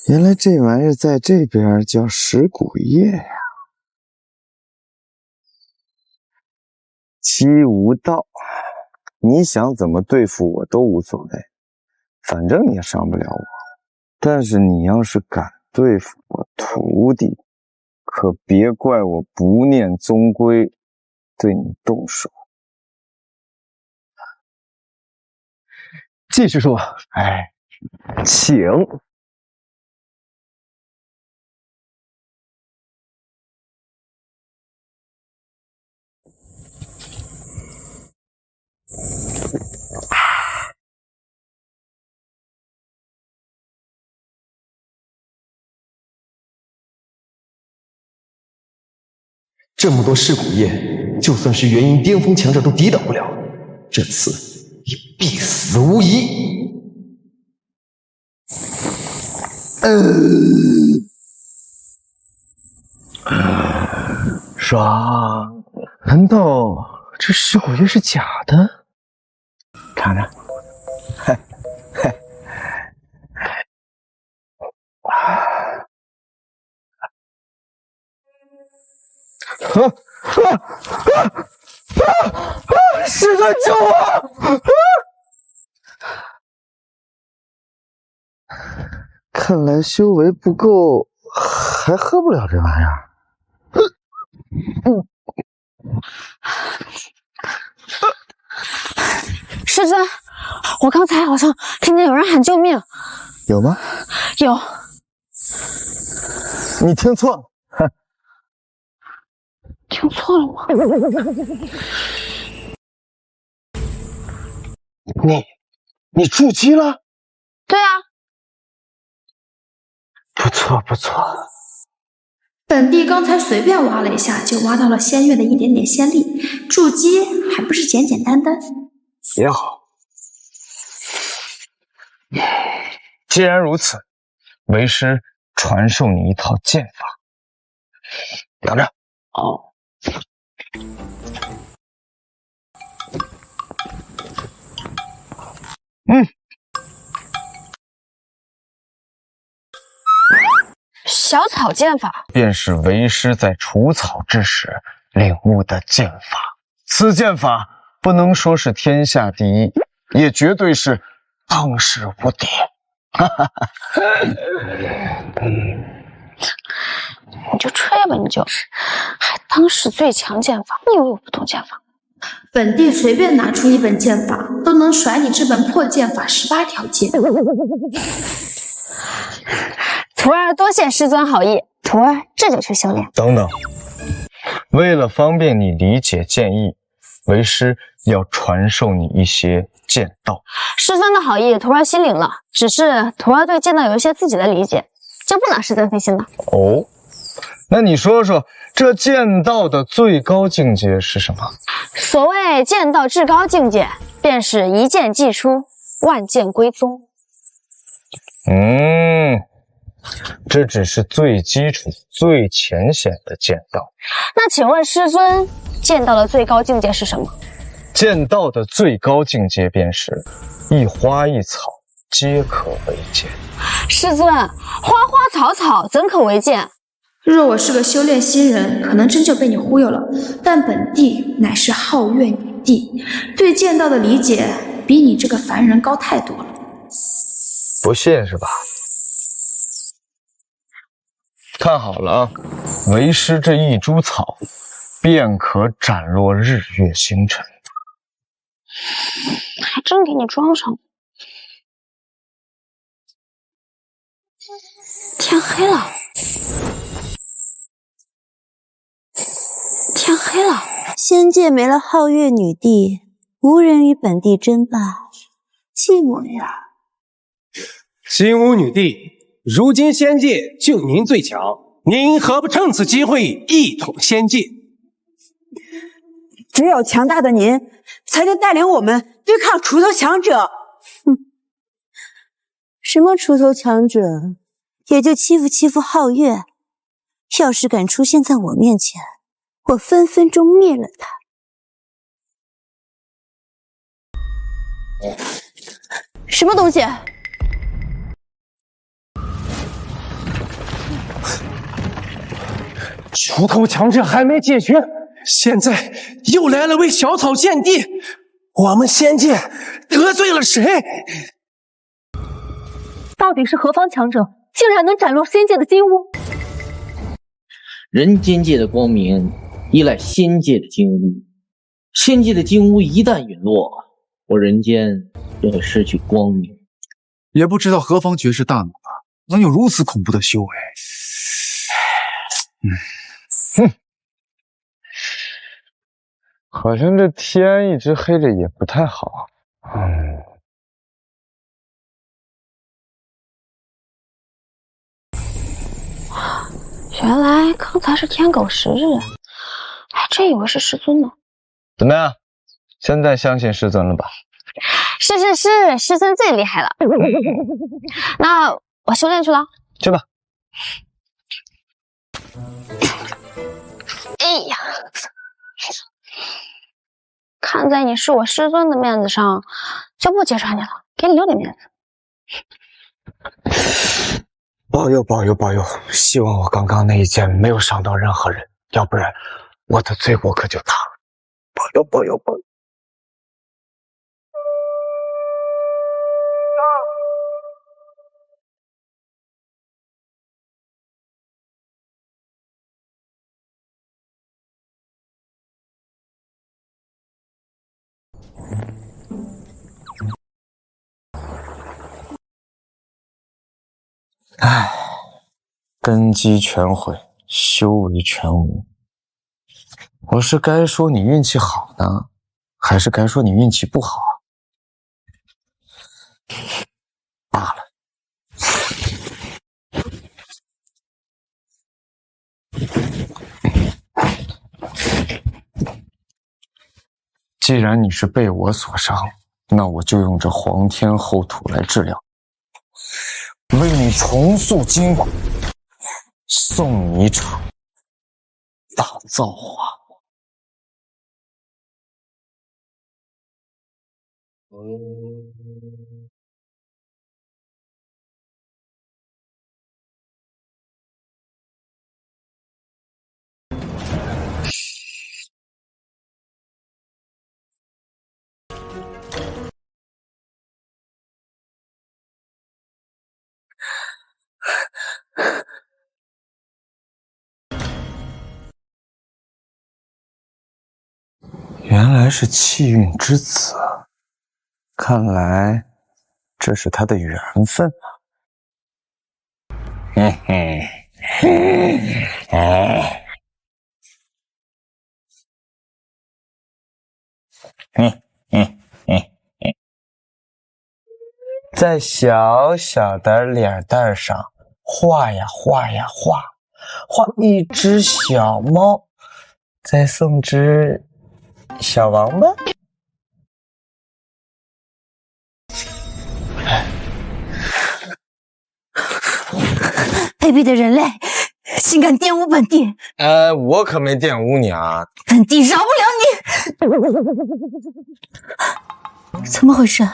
原来这玩意儿在这边叫石骨叶呀。七无道，你想怎么对付我都无所谓，反正你也伤不了我。但是你要是敢对付我徒弟，可别怪我不念宗规，对你动手。继续说。哎，请。这么多噬骨叶，就算是元婴巅峰强者都抵挡不了，这次也必死无疑。爽！难道这噬骨叶是假的？看看，嘿，嘿，师尊救我！看来修为不够，还喝不了这玩意儿。师尊，我刚才好像听见有人喊救命。有吗？有。你听错了。听错了吗？你筑基了？对啊。不错不错。本帝刚才随便挖了一下，就挖到了仙月的一点点仙力，筑基还不是简简单单。也好。既然如此，为师传授你一套剑法。等着。哦。小草剑法便是为师在除草之时领悟的剑法。此剑法不能说是天下第一，也绝对是当世无敌。你就吹吧，你就是还当世最强剑法，你以为我不懂剑法？本帝随便拿出一本剑法，都能甩你这本破剑法18条街。徒儿多谢师尊好意，徒儿这就去修炼。等等，为了方便你理解剑意，为师要传授你一些剑道。师尊的好意，徒儿心领了。只是徒儿对剑道有一些自己的理解，就不拿师尊费心了。哦，那你说说，这剑道的最高境界是什么？所谓剑道至高境界，便是一剑既出，万剑归宗。这只是最基础、最浅显的剑道。那请问师尊，剑道的最高境界是什么？剑道的最高境界便是一花一草皆可为剑。师尊，花花草草怎可为剑？若我是个修炼新人，可能真就被你忽悠了。但本帝乃是皓月女帝，对剑道的理解比你这个凡人高太多了。不信是吧？看好了啊，为师这一株草，便可斩落日月星辰。还真给你装上了。天黑了，天黑了。仙界没了皓月女帝，无人与本帝争霸，寂寞呀。新武女帝，如今仙界就您最强，您何不趁此机会一统仙界？只有强大的您，才能带领我们对抗锄头强者。什么锄头强者，也就欺负欺负皓月。要是敢出现在我面前，我分分钟灭了他。什么东西？锄头强者还没解决，现在又来了位小草献帝，我们仙界得罪了谁？到底是何方强者，竟然能斩落仙界的金乌？人间界的光明依赖仙界的金乌，仙界的金乌一旦陨落，我人间就会失去光明。也不知道何方绝世大能啊，能有如此恐怖的修为。好像这天一直黑着也不太好。原来刚才是天狗食日，还真以为是师尊呢。怎么样？现在相信师尊了吧？是，师尊最厉害了。那我修炼去了。去吧。哎呀，看在你是我师尊的面子上，就不揭穿你了，给你留点面子。保佑保佑保佑！希望我刚刚那一剑没有伤到任何人，要不然我的罪过可就大了。保佑保佑保佑！唉，根基全毁，修为全无。我是该说你运气好呢，还是该说你运气不好啊？罢了。既然你是被我所伤，那我就用这黄天厚土来治疗，为你重塑筋骨，送你一场大造化。原来是气运之子，看来这是他的缘分啊。在小小的脸蛋上画呀画呀画，画一只小猫，再送只小王八。卑鄙的人类，竟敢玷污本帝！我可没玷污你啊！本帝饶不了你！怎么回事？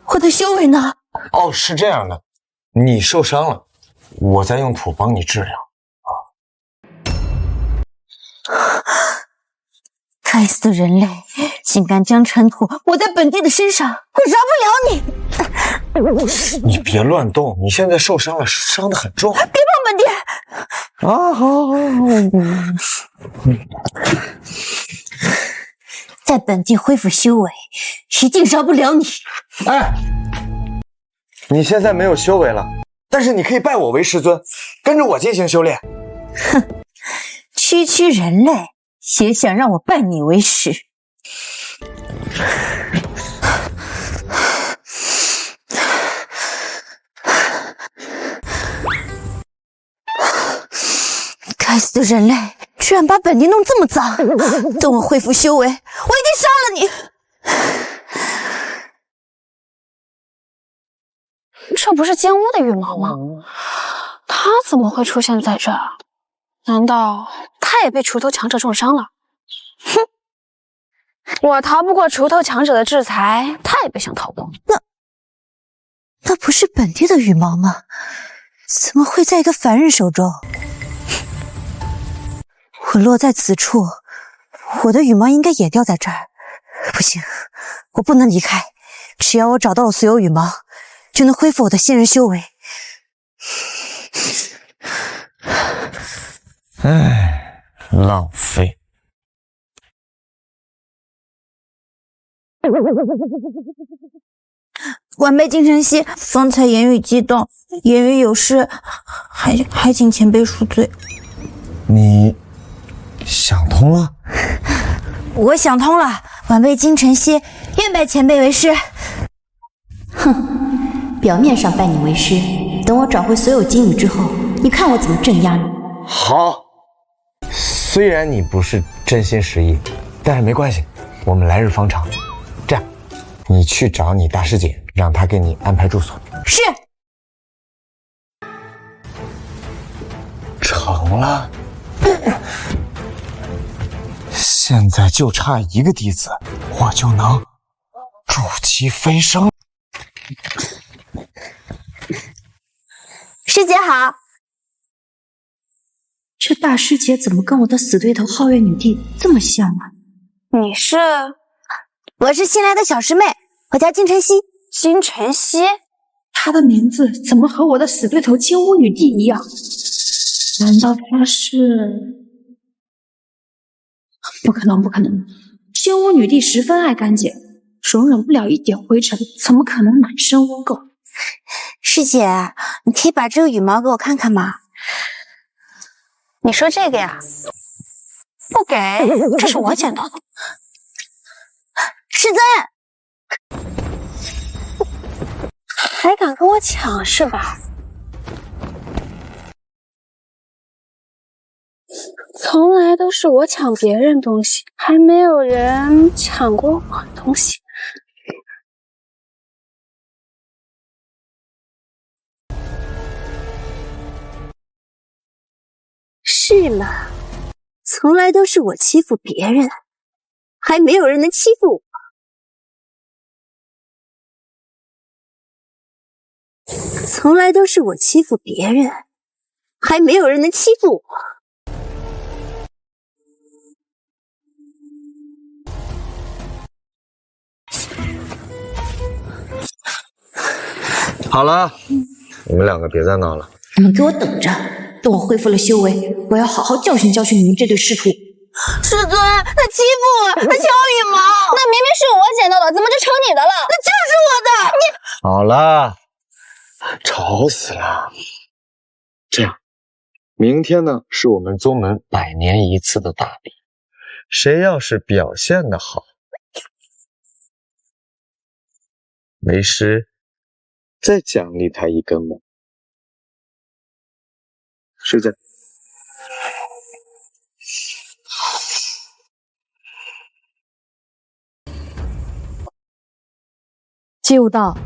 我的修为呢？哦，是这样的，你受伤了，我在用土帮你治疗。该死的人类，竟敢将尘土抹在本帝的身上，我饶不了你！你别乱动，你现在受伤了，伤得很重。别碰本帝！啊，好。在本帝恢复修为，一定饶不了你。哎，你现在没有修为了，但是你可以拜我为师尊，跟着我进行修炼。哼，区区人类也想让我拜你为师？该死的人类，居然把本帝弄这么脏！等我恢复修为，我一定杀了你！这不是奸污的羽毛吗？他怎么会出现在这儿？难道他也被锄头强者重伤了？哼！我逃不过锄头强者的制裁，他也别想逃过。那不是本帝的羽毛吗？怎么会在一个凡人手中？我落在此处，我的羽毛应该也掉在这儿。不行，我不能离开。只要我找到了所有羽毛，就能恢复我的仙人修为。唉，浪费。晚辈金晨曦方才言语激动，言语有失，还请前辈恕罪。你想通了？我想通了，晚辈金晨曦愿拜前辈为师。哼，表面上拜你为师，等我找回所有金羽之后，你看我怎么镇压你。好，虽然你不是真心实意，但是没关系，我们来日方长。这样，你去找你大师姐，让她给你安排住所。是。成了。现在就差一个弟子，我就能筑基飞升。师姐好。这大师姐怎么跟我的死对头皓月女帝这么像啊？你是？我是新来的小师妹，我叫金晨曦。金晨曦？她的名字怎么和我的死对头金乌女帝一样？难道她是？不可能，不可能！金乌女帝十分爱干净，容忍不了一点灰尘，怎么可能满身污垢？师姐，你可以把这个羽毛给我看看吗？你说这个呀？不给，这是我捡到的。师尊，还敢跟我抢是吧？从来都是我抢别人东西，还没有人抢过我东西。是吗？从来都是我欺负别人，还没有人能欺负我。从来都是我欺负别人，还没有人能欺负我。好了，你们两个别再闹了。你们给我等着，等我恢复了修为，我要好好教训教训你们这对师徒。师尊，他欺负我，他抢我羽毛，那明明是我捡到的，怎么就成你的了？那就是我的。你好了，吵死了。这样，明天呢是我们宗门100年一次的大比，谁要是表现得好，为师再奖励他一根毛。是这样。姬无道，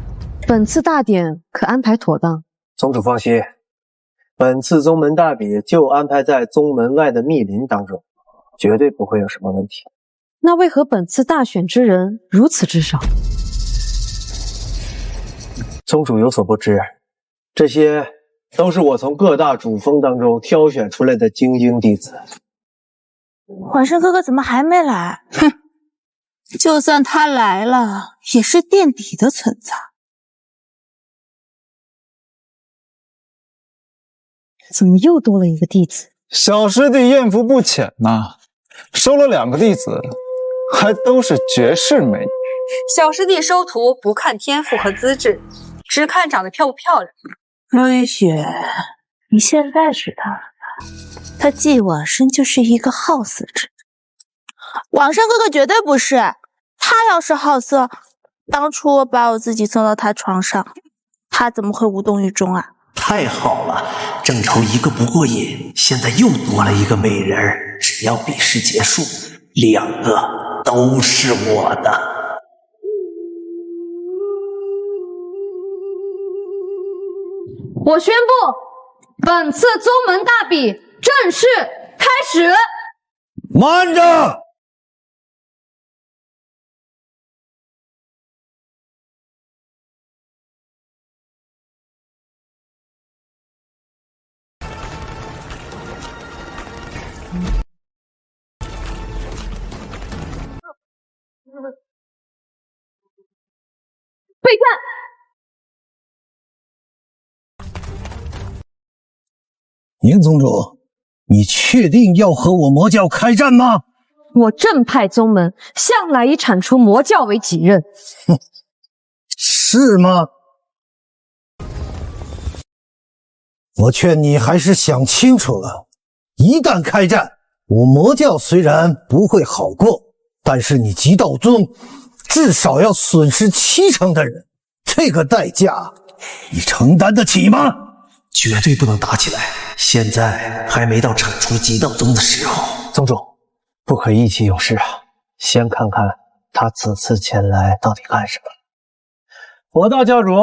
本次大典可安排妥当？宗主放心，本次宗门大比就安排在宗门外的密林当中，绝对不会有什么问题。那为何本次大选之人如此之少？宗主有所不知，这些都是我从各大主峰当中挑选出来的精英弟子。晚生哥哥怎么还没来？哼，就算他来了，也是垫底的存在。怎么又多了一个弟子？小师弟艳福不浅呐，收了2个弟子，还都是绝世美女。小师弟收徒不看天赋和资质，只看长得漂不漂亮。陆雨雪，你现在知道了吧？他继往生就是一个好色之人。往生哥哥绝对不是，他要是好色，当初我把我自己送到他床上，他怎么会无动于衷啊？太好了，正愁一个不过瘾，现在又多了一个美人儿。只要比试结束，2个都是我的。我宣布，本次宗门大比正式开始。慢着！战！宁宗主，你确定要和我魔教开战吗？我正派宗门向来以铲除魔教为己任。哼，是吗？我劝你还是想清楚了。一旦开战，我魔教虽然不会好过，但是你极道宗至少要损失70%的人，这个代价你承担得起吗？绝对不能打起来，现在还没到铲除极道宗的时候。宗主，不可意气用事啊！先看看他此次前来到底干什么。佛道教主，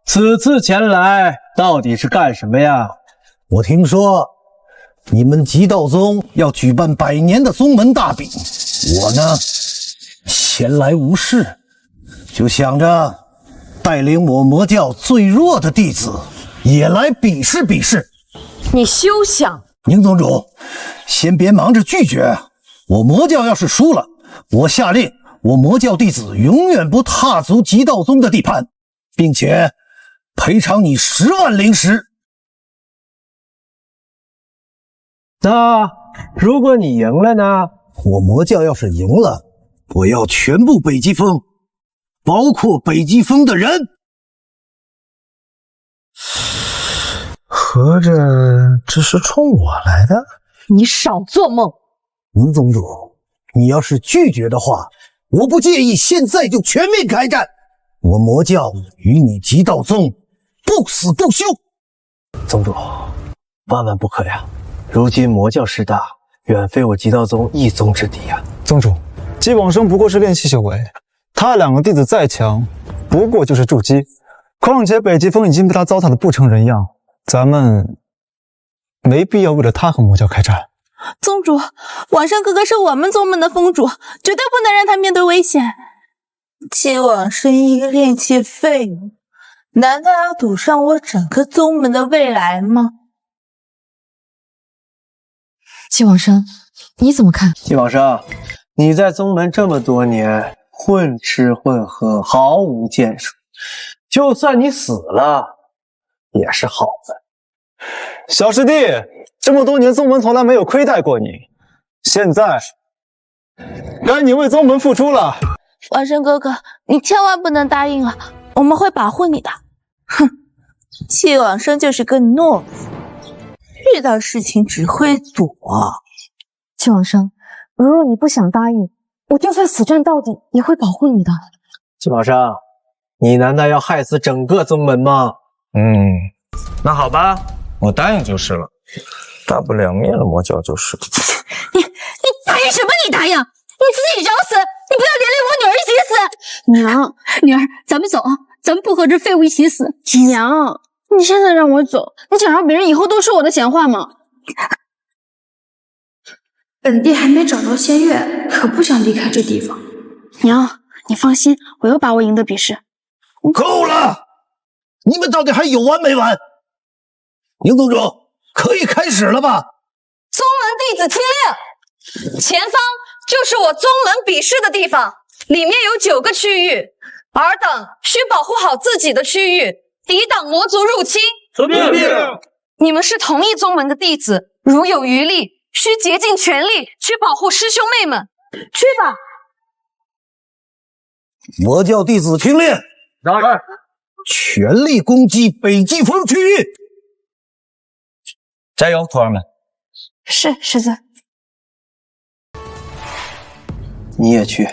此次前来到底是干什么呀？我听说你们极道宗要举办100年的宗门大比，我呢闲来无事，就想着带领我魔教最弱的弟子也来比试比试。你休想！宁宗主，先别忙着拒绝。我魔教要是输了，我下令我魔教弟子永远不踏足极道宗的地盘，并且赔偿你10万灵石。那如果你赢了呢？我魔教要是赢了，我要全部北极峰，包括北极峰的人。合着这是冲我来的？你少做梦！宁宗主，你要是拒绝的话，我不介意现在就全面开战。我魔教与你极道宗不死不休。宗主，万万不可呀！如今魔教势大，远非我极道宗一宗之敌呀。宗主，姬往生不过是练气修为，他2个弟子再强，不过就是筑基。况且北极峰已经被他糟蹋的不成人样，咱们没必要为了他和魔教开战。宗主，往生哥哥是我们宗门的宗主，绝对不能让他面对危险。姬往生一个练气废物，难道要赌上我整个宗门的未来吗？姬往生，你怎么看？姬往生，你在宗门这么多年，混吃混喝，毫无建树，就算你死了，也是好的。小师弟，这么多年宗门从来没有亏待过你，现在该你为宗门付出了。往生哥哥，你千万不能答应了，我们会保护你的。哼，姬往生就是个懦夫，遇到事情只会躲。姬往生，如若你不想答应，我就算死战到底，也会保护你的。姬往生，你难道要害死整个宗门吗？那好吧，我答应就是了，大不了灭了魔教就是。你答应什么？你答应？你自己找死！你不要连累我女儿一起死！娘，女儿，咱们走啊，咱们不和这废物一起死。娘，你现在让我走，你想让别人以后都说我的闲话吗？本帝还没找到仙月，可不想离开这地方。娘，你放心，我有把握赢得比试。够了！你们到底还有完没完？宁宗主，可以开始了吧？宗门弟子听令，前方就是我宗门比试的地方，里面有9个区域，尔等需保护好自己的区域，抵挡魔族入侵。遵命。你们是同一宗门的弟子，如有余力，需竭尽全力去保护师兄妹们。去吧！魔教弟子听令，全力攻击北极峰区域。加油，徒儿们！是，师尊。你也去。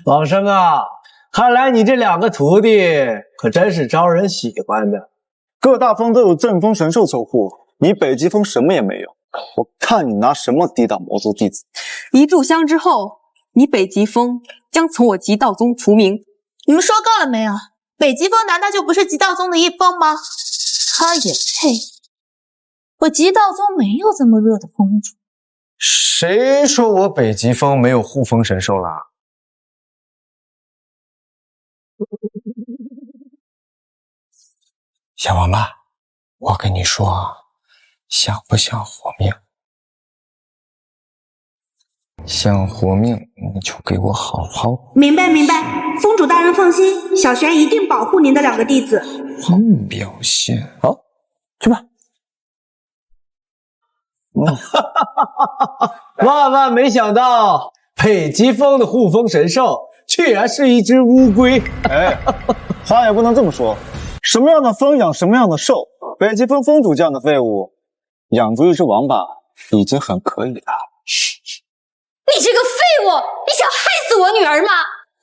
往生啊，看来你这2个徒弟可真是招人喜欢的。各大峰都有阵风神兽守护，你北极峰什么也没有，我看你拿什么抵挡魔族弟子？一炷香之后，你北极峰将从我极道宗除名。你们说够了没有？北极峰难道就不是极道宗的一峰吗？他也配？我极道宗没有这么热的峰主。谁说我北极峰没有护风神兽了？想玩吧？我跟你说，想不想活命？想活命，你就给我好好。明白明白，宗主大人放心，小玄一定保护您的2个弟子。表现好，去吧。万万没想到，北极峰的护风神兽居然是一只乌龟。哎，话也不能这么说。什么样的风养什么样的兽，北极峰峰主这样的废物，养出一只王八已经很可以了。你这个废物，你想害死我女儿吗？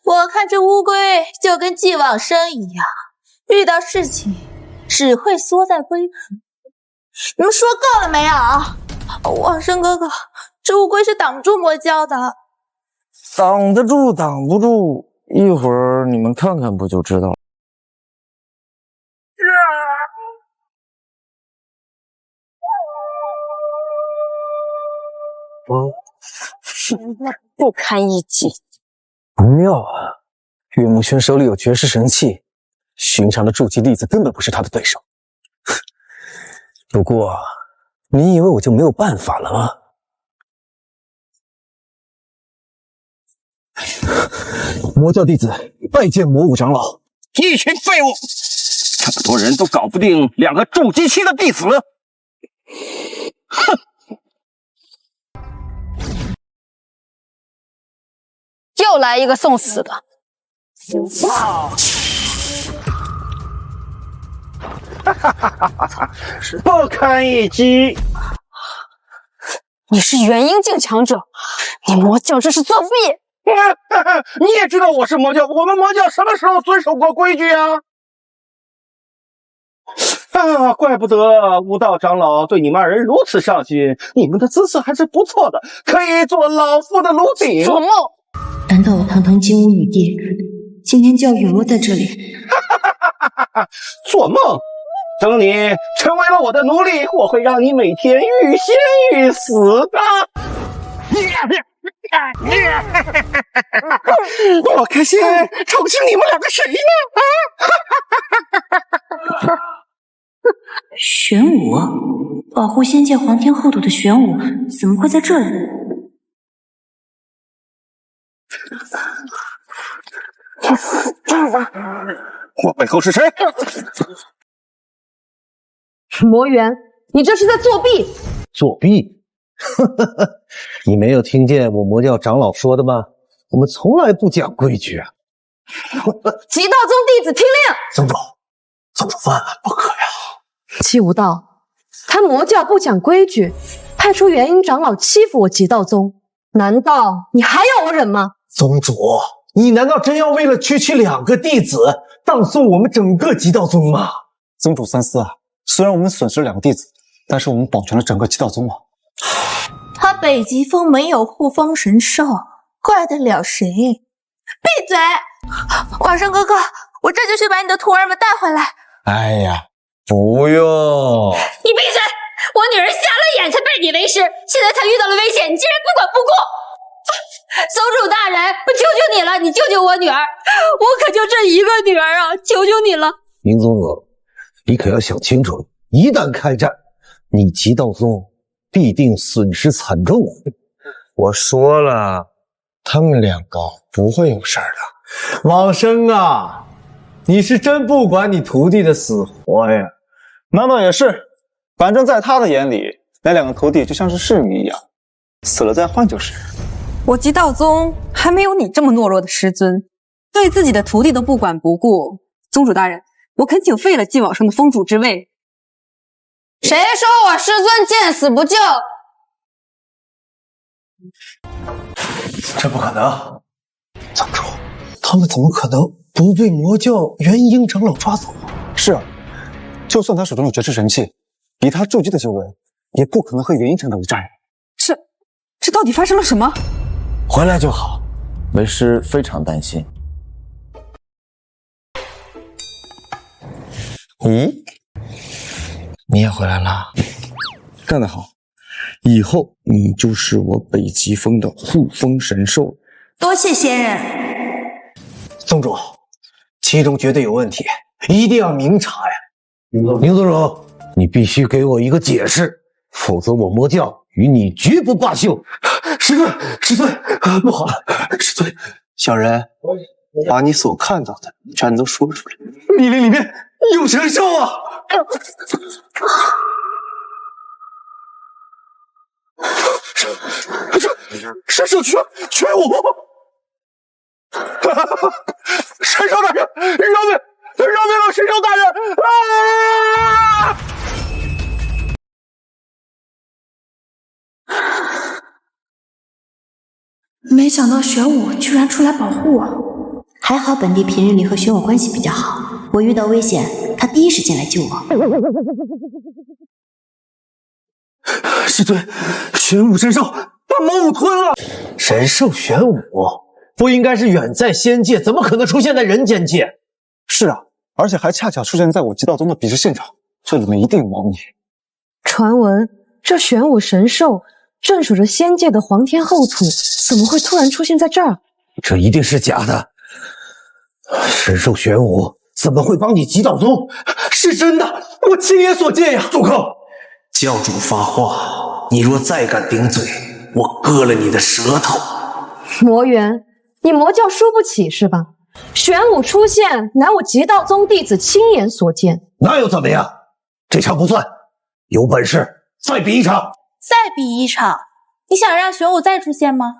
我看这乌龟就跟季往生一样，遇到事情只会缩在龟壳。你们说够了没有？往生哥哥，这乌龟是挡不住魔教的。挡得住，挡不住，一会儿你们看看不就知道了。不堪一击。不妙啊！岳梦轩手里有绝世神器，寻常的筑基弟子根本不是他的对手。不过，你以为我就没有办法了吗？魔教弟子拜见魔武长老。一群废物，这么多人都搞不定2个筑基期的弟子，哼！又来一个送死的！不堪一击！你是元婴境强者，你魔教这是作弊！你也知道我是魔教，我们魔教什么时候遵守过规矩啊？怪不得悟道长老对你们2人如此上心，你们的姿色还是不错的，可以做老夫的炉鼎。做梦！难道我堂堂金乌女帝今天就要陨落在这里？做梦！等你成为了我的奴隶，我会让你每天欲仙欲死的。我可是宠幸你们2个谁呢？玄武，保护仙界皇天后土的玄武，怎么会在这里？你死定了！我背后是谁？魔元，你这是在作弊！作弊？你没有听见我魔教长老说的吗？我们从来不讲规矩啊！极道宗弟子听令！宗主万万不可呀！季无道，他魔教不讲规矩，派出元婴长老欺负我极道宗，难道你还要我忍吗？宗主，你难道真要为了区区2个弟子，葬送我们整个极道宗吗？宗主三思啊！虽然我们损失了2个弟子，但是我们保全了整个极道宗啊！他北极峰没有护风神兽，怪得了谁？闭嘴！往生哥哥，我这就去把你的徒儿们带回来。哎呀，不用！你闭嘴！我女儿瞎了眼才拜你为师，现在她遇到了危险，你竟然不管不顾！宗主大人，我求求你了，你救救我女儿！我可就这一个女儿啊，求求你了！宁宗主，你可要想清楚，一旦开战，你极道宗必定损失惨重。我说了，他们2个不会有事儿的。往生啊，你是真不管你徒弟的死活呀？那倒也是，反正在他的眼里，那2个徒弟就像是侍女一样，死了再换就是。我极道宗还没有你这么懦弱的师尊，对自己的徒弟都不管不顾。宗主大人，我恳请废了季往生的峰主之位。谁说我师尊见死不救？这不可能！宗主，他们怎么可能不被魔教元婴长老抓走？是啊，就算他手中有绝世神器，以他筑基的修为，也不可能和元婴长老一战。这到底发生了什么？回来就好，为师非常担心。咦，你也回来了，干得好！以后你就是我北极峰的护风神兽。多谢仙人。宗主，其中绝对有问题，一定要明查呀！宁宗主，你必须给我一个解释，否则我魔教与你绝不罢休。师尊，不好了，师尊，小人把你所看到的全都说出来。密林里面有神兽啊！神兽全无！神兽大人，饶命！了，神兽大人！啊！没想到玄武居然出来保护我，还好本地平日里和玄武关系比较好，我遇到危险，他第一时间来救我。师尊，玄武神兽把魔武吞了。神兽玄武不应该是远在仙界，怎么可能出现在人间界？是啊，而且还恰巧出现在我极道宗的比试现场，这里面一定有猫腻。传闻这玄武神兽镇守着仙界的黄天厚土，怎么会突然出现在这儿？这一定是假的。神兽玄武怎么会帮你极道宗？是真的，我亲眼所见呀！住口！教主发话，你若再敢顶嘴，我割了你的舌头。魔元，你魔教输不起是吧？玄武出现，乃我极道宗弟子亲眼所见。那又怎么样？这场不算，有本事再比一场。再比一场，你想让玄武再出现吗？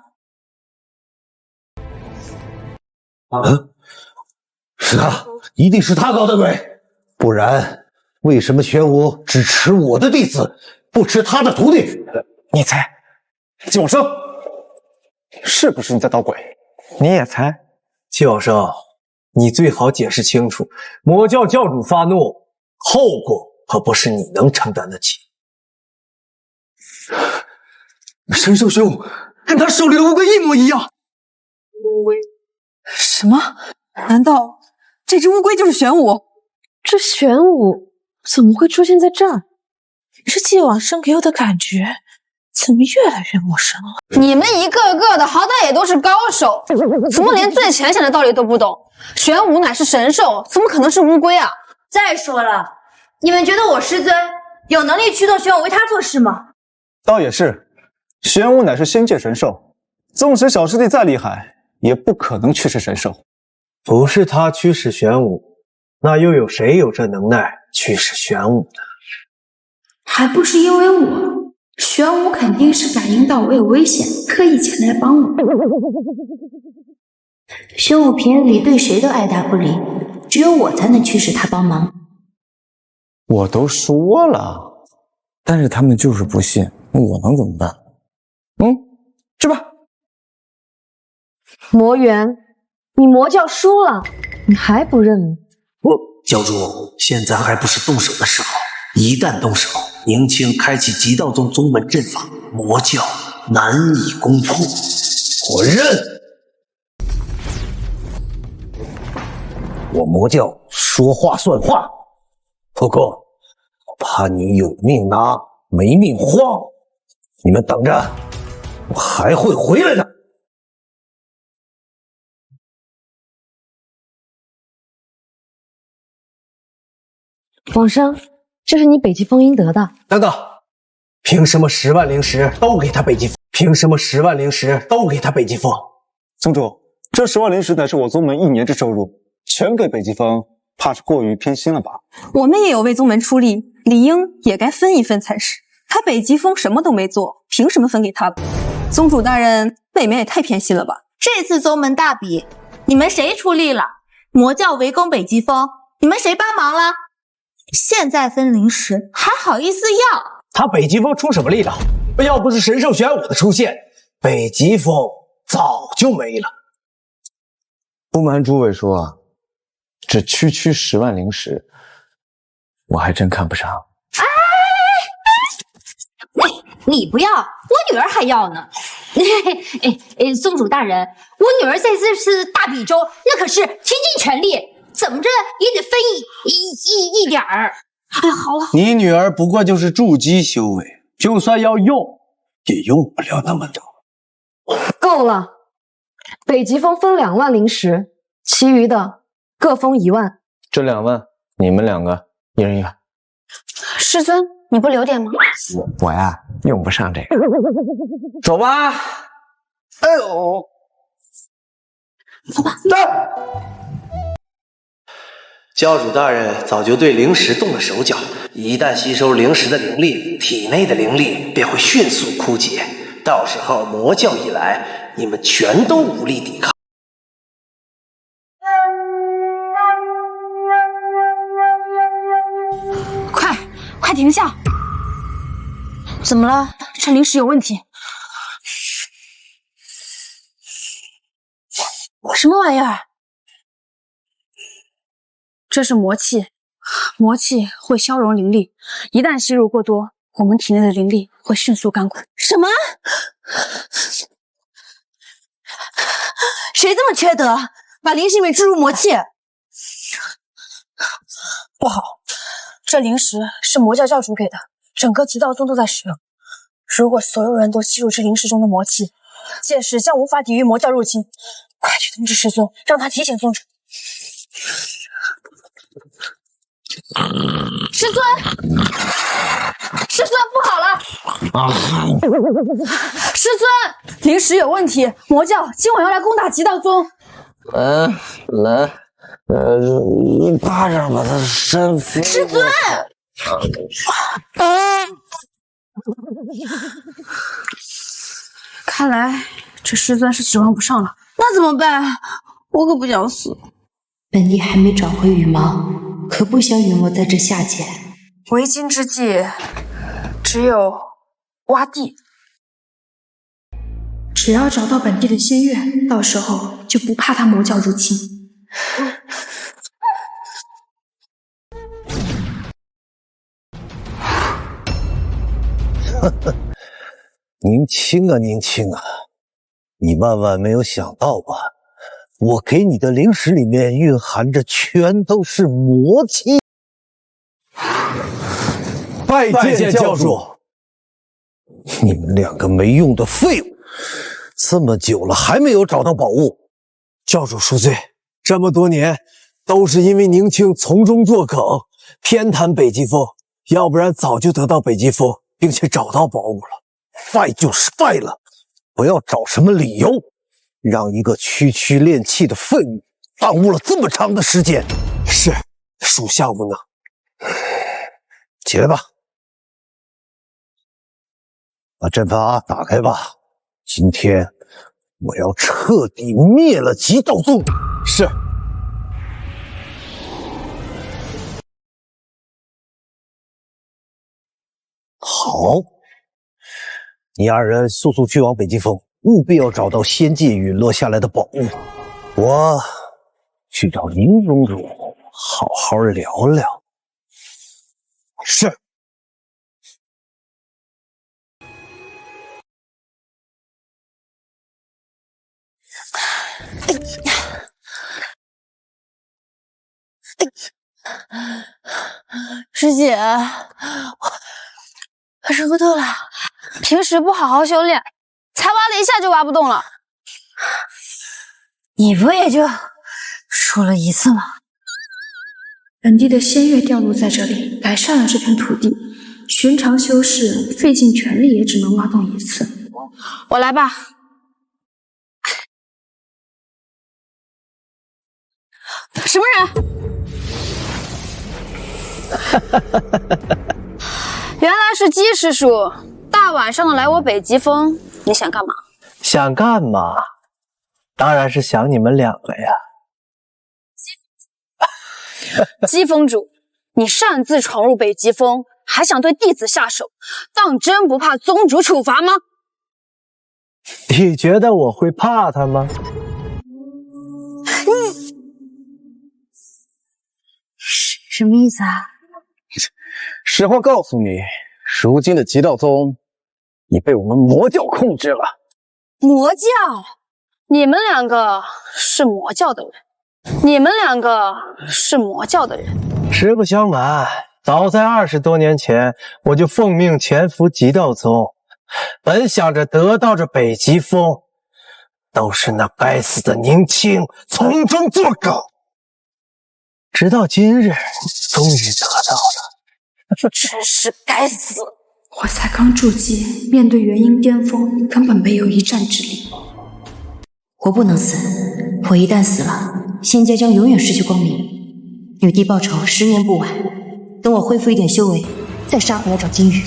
是他，一定是他搞的鬼，不然为什么玄武只吃我的弟子，不吃他的徒弟？你猜，季往生，是不是你在捣鬼？你也猜？季往生，你最好解释清楚，魔教教主发怒，后果可不是你能承担得起。神兽玄武跟他手里的乌龟一模一样。乌龟？什么？难道这只乌龟就是玄武？这玄武怎么会出现在这儿？这季往生给我的感觉怎么越来越陌生了？你们一个个的好歹也都是高手，怎么连最浅显的道理都不懂？玄武乃是神兽，怎么可能是乌龟啊？再说了，你们觉得我师尊有能力驱动玄武为他做事吗？倒也是，玄武乃是仙界神兽，纵使小师弟再厉害，也不可能驱使神兽。不是他驱使玄武，那又有谁有这能耐驱使玄武呢？还不是因为我，玄武肯定是感应到我有危险，特意前来帮我。玄武平日里对谁都爱答不理，只有我才能驱使他帮忙。我都说了，但是他们就是不信，我能怎么办？去吧。魔元，你魔教输了，你还不认？教主，现在还不是动手的时候，一旦动手，宁青开启极道宗宗门阵法，魔教难以攻破。我认。我魔教说话算话，不过我怕你有命拿没命花，你们等着，我还会回来的。往生，这是你北极风应得的。等等，凭什么10万灵石都给他北极风？凭什么10万灵石都给他北极风？宗主，这10万灵石乃是我宗门1年之收入，全给北极风，怕是过于偏心了吧？我们也有为宗门出力，理应也该分一分才是。他北极风什么都没做，凭什么分给他？宗主大人未免也太偏心了吧？这次宗门大比，你们谁出力了？魔教围攻北极风，你们谁帮忙了？现在分灵石，还好意思要？他北极风出什么力了？要不是神兽玄武的出现，北极风早就没了。不瞒诸位说啊，这区10万灵石，我还真看不上。你不要，我女儿还要呢。宗主大人，我女儿在这次大比中，那可是倾尽全力，怎么着也得分一点儿。哎，好了，你女儿不过就是筑基修为，就算要用，也用不了那么多。够了，北极风分2万灵石，其余的各封1万。这2万，你们2个一人1万。师师尊，你不留点吗？我呀，用不上这个。走吧。哎呦，走吧。教主大人早就对灵石动了手脚，一旦吸收灵石的灵力，体内的灵力便会迅速枯竭，到时候魔教一来，你们全都无力抵抗。快停下！怎么了？这灵石有问题。什么玩意儿？这是魔气，魔气会消融灵力，一旦吸入过多，我们体内的灵力会迅速干枯。什么？谁这么缺德，把灵石里面注入魔气？不好，这灵石是魔教教主给的，整个极道宗都在使用。如果所有人都吸入这灵石中的魔气，届时将无法抵御魔教入侵。快去通知师尊，让他提醒宗主。师尊，师尊，不好了！师尊，灵石有问题，魔教今晚要来攻打极道宗。来，一巴掌把他扇飞。师尊，看来这师尊是指望不上了。那怎么办？我可不想死。本帝还没找回羽毛，可不想陨落在这下界。为今之计，只有挖地。只要找到本地的仙月，到时候就不怕他魔教入侵。宁青啊，宁青啊，你万万没有想到吧？我给你的灵石里面蕴含着全都是魔气。拜见教主！你们两个没用的废物，这么久了还没有找到宝物。教主恕罪，这么多年都是因为宁青从中作梗，偏袒北极风，要不然早就得到北极风，并且找到宝物了。败就是败了，不要找什么理由，让一个区区练气的废物耽误了这么长的时间。是，属下无能。起来吧，把阵法打开吧。今天我要彻底灭了极道宗。是。好，你二人速速去往北极峰，务必要找到仙界陨落下来的宝物。我去找宁宗主好好聊聊。是。师姐，我忍不动了。平时不好好修炼，才挖了一下就挖不动了。你不也就说了一次吗？本地的仙月掉落在这里，改善了这片土地。寻常修士费尽全力也只能挖动一次。我来吧。什么人？原来是姬师叔，大晚上的来我北极峰，你想干嘛？想干嘛？当然是想你们两个呀。姬峰主，你擅自闯入北极峰，还想对弟子下手，当真不怕宗主处罚吗？你觉得我会怕他吗？什么意思啊？实话告诉你，如今的极道宗已被我们魔教控制了。魔教？你们两个是魔教的人，你们两个是魔教的人。实不相瞒，早在20多年前，我就奉命潜伏极道宗，本想着得到这北极峰，都是那该死的宁青从中作梗。直到今日，终于得到了，真是该死！我才刚筑基，面对元婴巅峰，根本没有一战之力。我不能死，我一旦死了，仙家将永远失去光明。女帝报仇10年不晚，等我恢复一点修为，再杀回来找金玉。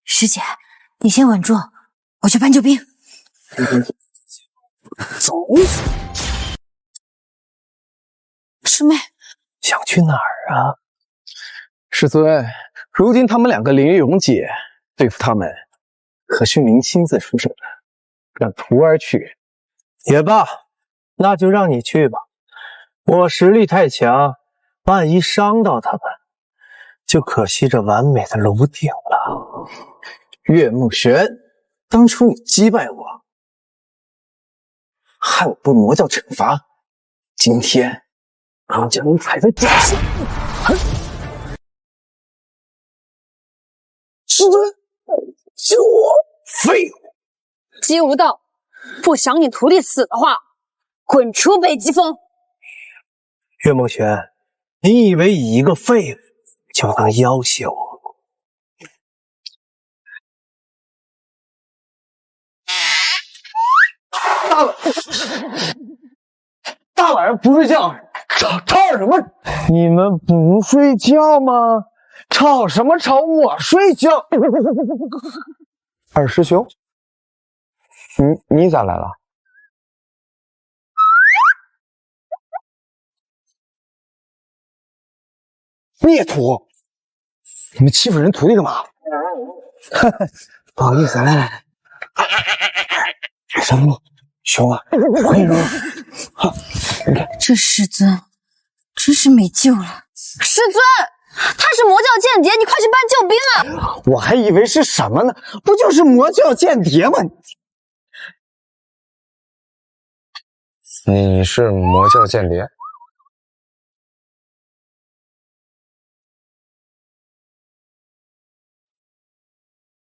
师姐，你先稳住，我去搬救兵。走。师妹，想去哪儿啊？师尊，如今他们2个灵勇解，对付他们，可需您亲自出手了。让徒儿去也罢，那就让你去吧。我实力太强，万一伤到他们，就可惜这完美的炉鼎了。岳梦玄，当初你击败我，害我被魔教惩罚，今天我将你踩在脚下。师尊，救我！废物！姬无道，不想你徒弟死的话，滚出北极峰！岳梦玄，你以为以一个废物就能要挟我？大晚上不睡觉，吵什么？你们不睡觉吗？吵什么吵？我睡觉。二师兄，你咋来了？孽徒，你们欺负人徒弟干嘛？不好意思，来，什么熊啊？我跟你说，你看这师尊真是没救了。师尊，他是魔教间谍，你快去搬救兵啊！我还以为是什么呢？不就是魔教间谍吗？你是魔教间谍？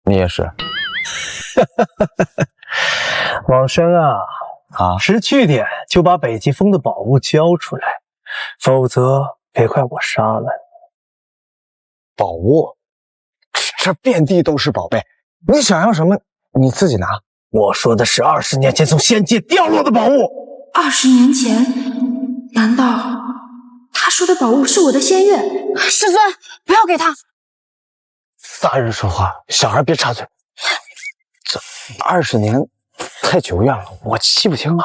你也是？往生啊，识趣点就把北极峰的宝物交出来，否则别怪我杀了你。宝物？这遍地都是宝贝，你想要什么你自己拿。我说的是20年前从仙界掉落的宝物。20年前？难道他说的宝物是我的仙月？师尊，不要给他！大人说话，小孩别插嘴。这20年太久远了，我记不清了。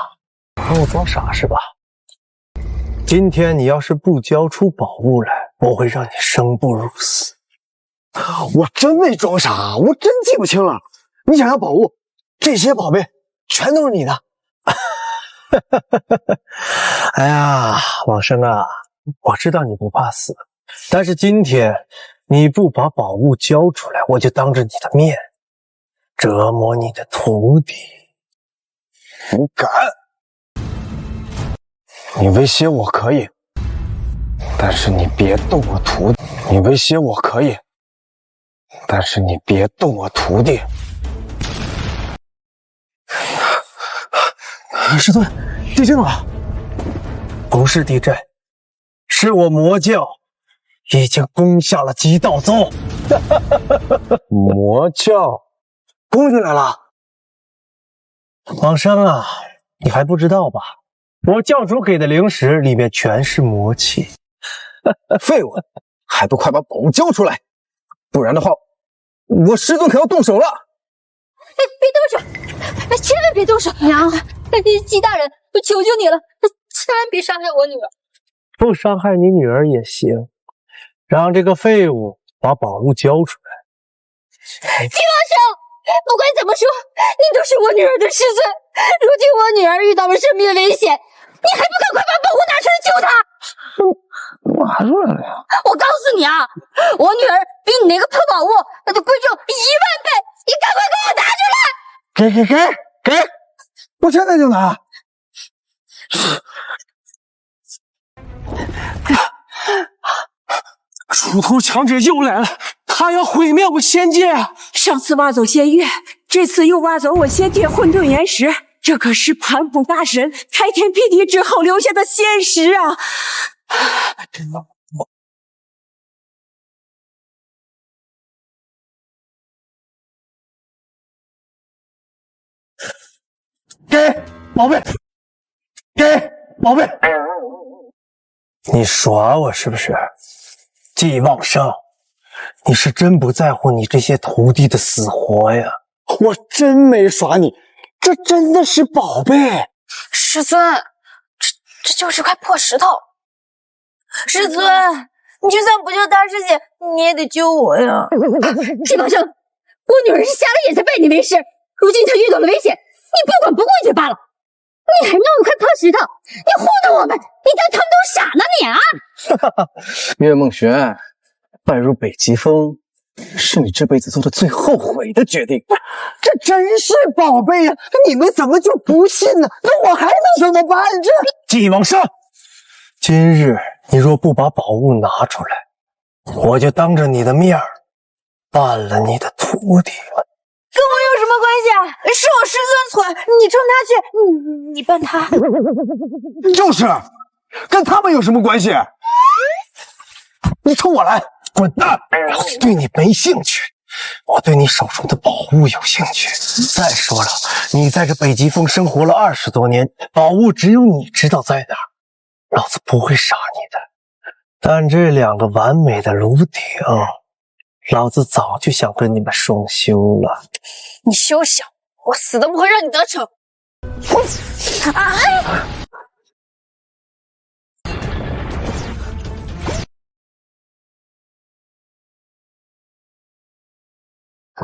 让我装傻是吧？今天你要是不交出宝物来，我会让你生不如死。我真没装傻，我真记不清了。你想要宝物，这些宝贝全都是你的。哎呀，往生啊，我知道你不怕死，但是今天你不把宝物交出来，我就当着你的面折磨你的徒弟。你敢？你威胁我可以，但是你别动我徒弟。你威胁我可以，但是你别动我徒弟。师尊，地震了！不是地震，是我魔教已经攻下了极道宗。魔教攻进来了？往生啊，你还不知道吧？我教主给的灵石里面全是魔气。废物，还不快把宝物交出来，不然的话，我师尊可要动手了。别动手！千万别动手！娘，姬大人，我求求你了，千万别伤害我女儿。不伤害你女儿也行，让这个废物把宝物交出来。姬王生，不管怎么说，你都是我女儿的师尊。如今我女儿遇到了生命危险，你还不赶快把宝物拿出来救她？拿出来了呀！我告诉你啊，我女儿比你那个破宝物那就贵重10000倍，你赶快给我拿出来！给！我现在就拿。鼠头强者又来了，他要毁灭我仙界啊！上次挖走仙月，这次又挖走我仙界混沌岩石，这可是盘古大神开天辟地之后留下的仙石啊！给宝贝，给宝贝。你耍我是不是？季望生，你是真不在乎你这些徒弟的死活呀？我真没耍你，这真的是宝贝。师尊，这就是块破石头。师尊，你就算不救大师姐，你也得救我呀！季望生，我女儿是瞎了眼才拜你为师，如今她遇到了危险，你不管不顾就罢了，你还弄一块破石头，你糊弄我们，你当他们都傻呢你啊！岳梦璇，拜入北极峰是你这辈子做的最后悔的决定。这真是宝贝呀！你们怎么就不信呢？那我还能怎么办？季望生，今日你若不把宝物拿出来，我就当着你的面办了你的徒弟了。跟我有什么关系啊？是我师尊错，你冲他去，你办他。就是，跟他们有什么关系？你冲我来，滚蛋！老子对你没兴趣，我对你手中的宝物有兴趣。再说了，你在这北极峰生活了20多年，宝物只有你知道在哪儿，老子不会杀你的。但这2个完美的炉鼎，老子早就想跟你们双修了。你休想！我死都不会让你得逞。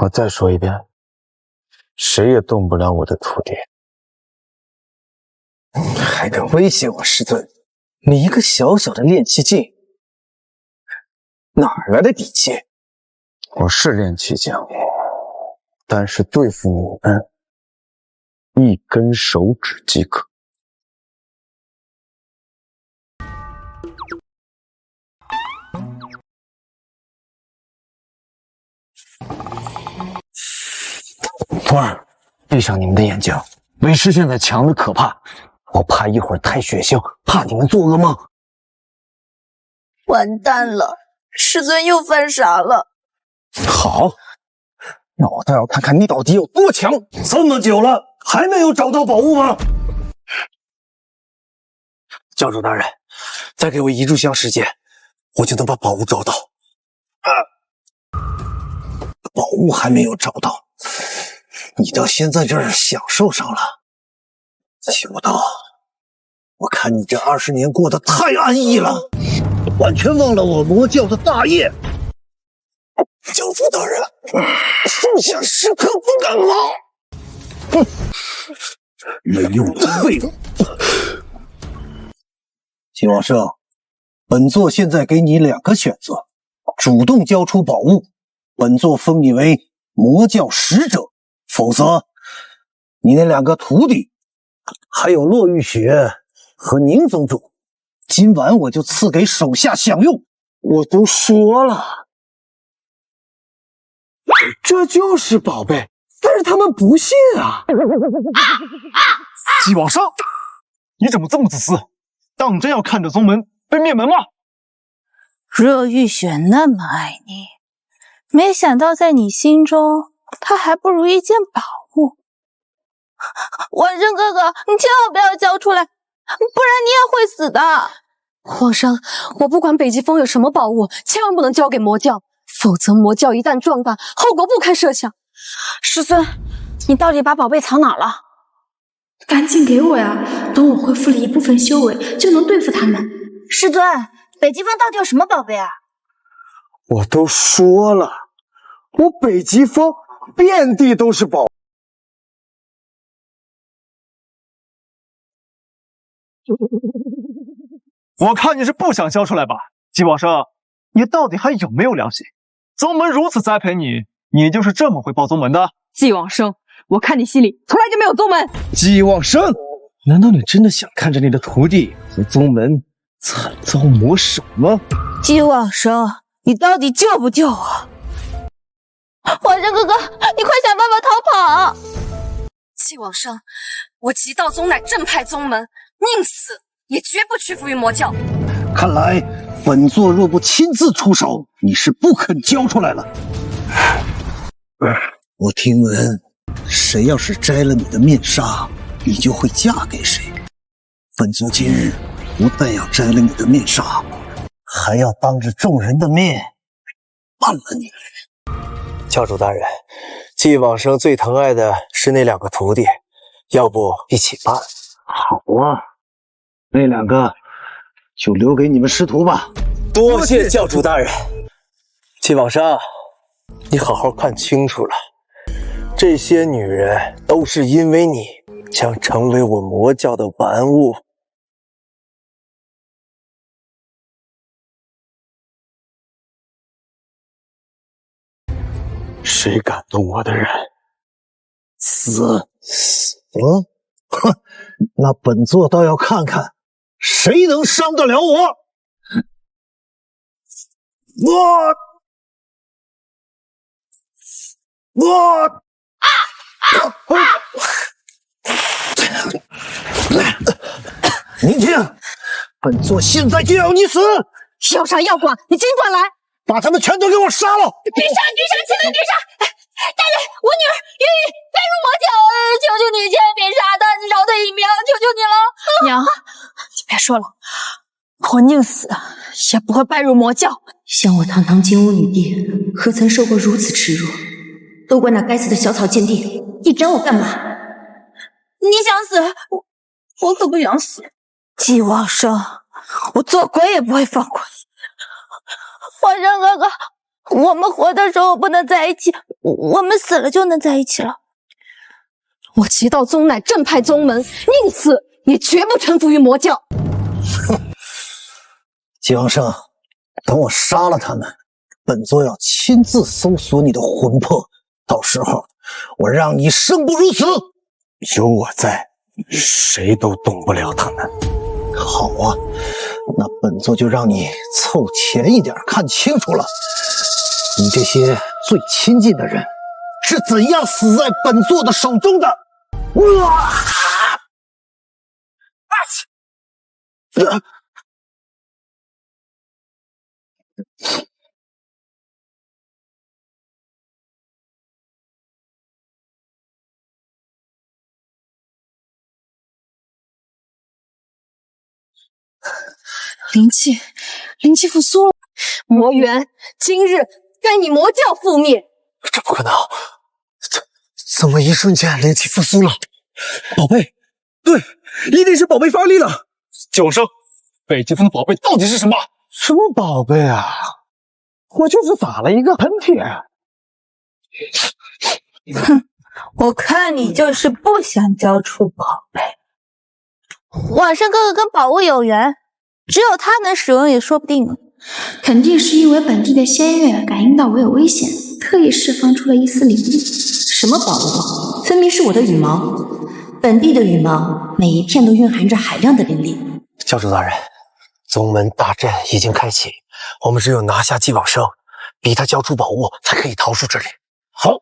我再说一遍，谁也动不了我的徒弟。还敢威胁我师尊？你一个小小的炼气境，哪来的底气？我是炼气境，但是对付你们，一根手指即可。徒儿，闭上你们的眼睛。为师现在强的可怕，我怕一会儿太血腥，怕你们做噩梦。完蛋了，师尊又犯傻了。好，那我倒要看看你到底有多强！这么久了，还没有找到宝物吗？教主大人，再给我1炷香时间，我就能把宝物找到。宝物还没有找到，你倒先在这儿享受上了。想不到，我看你这20年过得太安逸了，完全忘了我魔教的大业。教主大人，属下时刻不敢忘。哼，没用的废物！季望生，本座现在给你2个选择：主动交出宝物，本座封你为魔教使者；否则，你那2个徒弟，还有骆玉雪和宁宗主，今晚我就赐给手下享用。我都说了，这就是宝贝，但是他们不信啊！季望生，你怎么这么自私？当真要看着宗门被灭门吗？若玉雪那么爱你，没想到在你心中，她还不如一件宝物。晚生哥哥，你千万不要交出来，不然你也会死的。皇上，我不管北极峰有什么宝物，千万不能交给魔教，否则魔教一旦壮大，后果不堪设想。师尊，你到底把宝贝藏哪了？赶紧给我呀！等我恢复了一部分修为，就能对付他们。师尊，北极峰到底有什么宝贝啊？我都说了，我北极峰遍地都是宝。我看你是不想交出来吧，季望生，你到底还有没有良心？宗门如此栽培你，你就是这么会报宗门的？季望生，我看你心里从来就没有宗门。季望生，难道你真的想看着你的徒弟和宗门惨遭魔手吗？季望生，你到底救不救我？晚生哥哥，你快想办法逃跑！季望生，我极道宗乃正派宗门，宁死也绝不屈服于魔教。看来本座若不亲自出手，你是不肯交出来了。我听闻，谁要是摘了你的面纱，你就会嫁给谁。本座今日不但要摘了你的面纱，还要当着众人的面办了你。教主大人，继往生最疼爱的是那2个徒弟，要不一起办？好啊，那2个就留给你们师徒吧。多谢教主大人。继往生，你好好看清楚了，这些女人都是因为你将成为我魔教的玩物。谁敢动我的人，死！哼，那本座倒要看看谁能伤得了我。宁静，本座现在就要你死！要杀要剐，你尽管来，把他们全都给我杀了！别杀，千万别杀！大人，我女儿愿意拜入魔教，求求你千万别杀她，饶她一命，求求你了！娘，你别说了，我宁死也不会拜入魔教。像我堂堂金乌女帝，何曾受过如此耻辱？都怪那该死的小草贱婢，你整我干嘛？你想死，我可不想死。继往生，我做鬼也不会放过你。皇上哥哥，我们活的时候不能在一起，我们死了就能在一起了。我齐道宗乃正派宗门，宁死也绝不臣服于魔教。哼，继往生，等我杀了他们，本座要亲自搜索你的魂魄，到时候我让你生不如死。有我在，谁都动不了他们。好啊，那本座就让你凑前一点看清楚了，你这些最亲近的人是怎样死在本座的手中的。灵气复苏了，魔元今日该你魔教覆灭。这不可能，怎么一瞬间灵气复苏了？宝贝，对，一定是宝贝发力了。九生，北极风的宝贝到底是什么？什么宝贝啊？我就是打了一个喷嚏。哼，我看你就是不想交出宝贝。往生哥哥跟宝物有缘，只有他能使用也说不定呢。肯定是因为本地的仙月感应到我有危险，特意释放出了一丝灵力。什么宝物？分明是我的羽毛。本地的羽毛每一片都蕴含着海量的灵力。教主大人，宗门大阵已经开启，我们只有拿下继往生，逼他交出宝物，才可以逃出这里。好。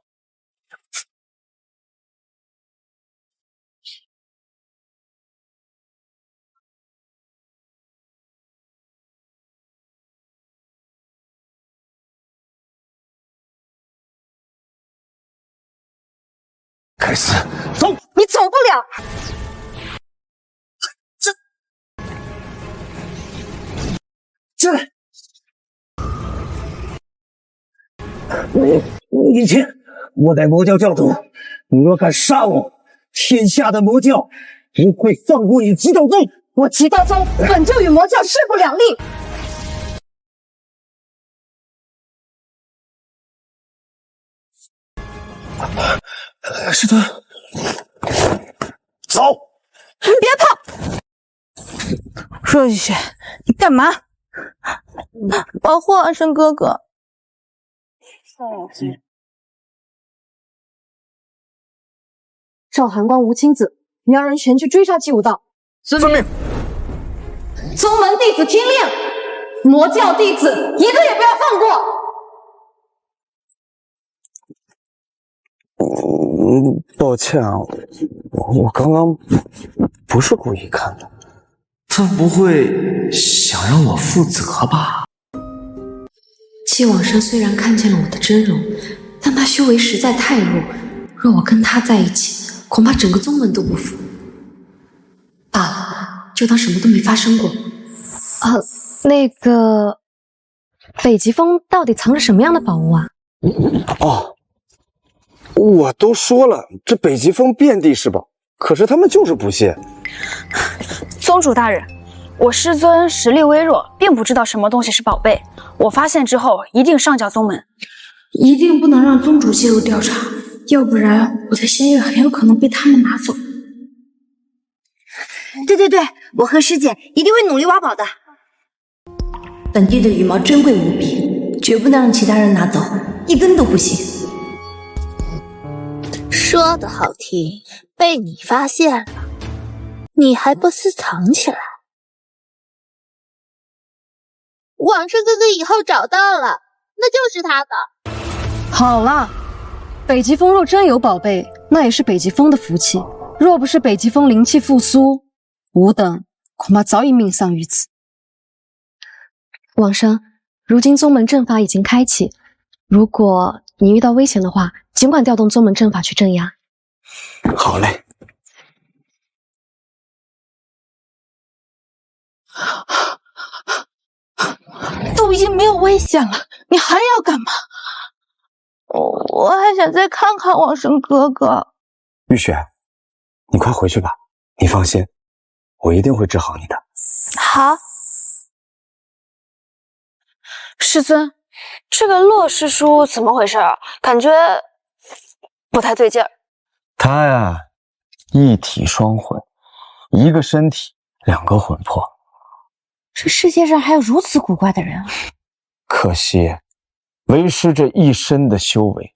该死，走！你走不了。进来！宁倩，我乃魔教教主，你若敢杀我，天下的魔教不会放过你齐道宗。我齐道宗本就与魔教势不两立。是他。走！别跑！若雨雪，你干嘛？保护往生哥哥。赵寒光、吴青子2人全去追杀季武道。遵命。宗门弟子听令，魔教弟子一个也不要放过。抱歉啊，我刚刚不是故意看的。他不会想让我负责吧？季往生虽然看见了我的真容，但他修为实在太弱，若我跟他在一起，恐怕整个宗门都不服。就当什么都没发生过。那个北极峰到底藏着什么样的宝物啊？哦，我都说了，这北极峰遍地是宝，可是他们就是不信。宗主大人，我师尊实力微弱，并不知道什么东西是宝贝。我发现之后，一定上缴宗门，一定不能让宗主介入调查，要不然我的仙月很有可能被他们拿走。对，我和师姐一定会努力挖宝的。本地的羽毛珍贵无比，绝不能让其他人拿走，一根都不行。说的好听，被你发现了，你还不私藏起来？往生哥哥以后找到了，那就是他的。好了，北极峰若真有宝贝，那也是北极峰的福气。若不是北极峰灵气复苏，吾等恐怕早已命丧于此。王生，如今宗门阵法已经开启，如果你遇到危险的话，尽管调动宗门阵法去镇压。好嘞。都已经没有危险了，你还要干嘛？我还想再看看往生哥哥。玉雪，你快回去吧，你放心，我一定会治好你的。好。师尊，这个洛师叔怎么回事啊？感觉不太对劲儿。他呀，一体双魂，一个身体，两个魂魄。这世界上还有如此古怪的人啊！可惜，为师这一身的修为，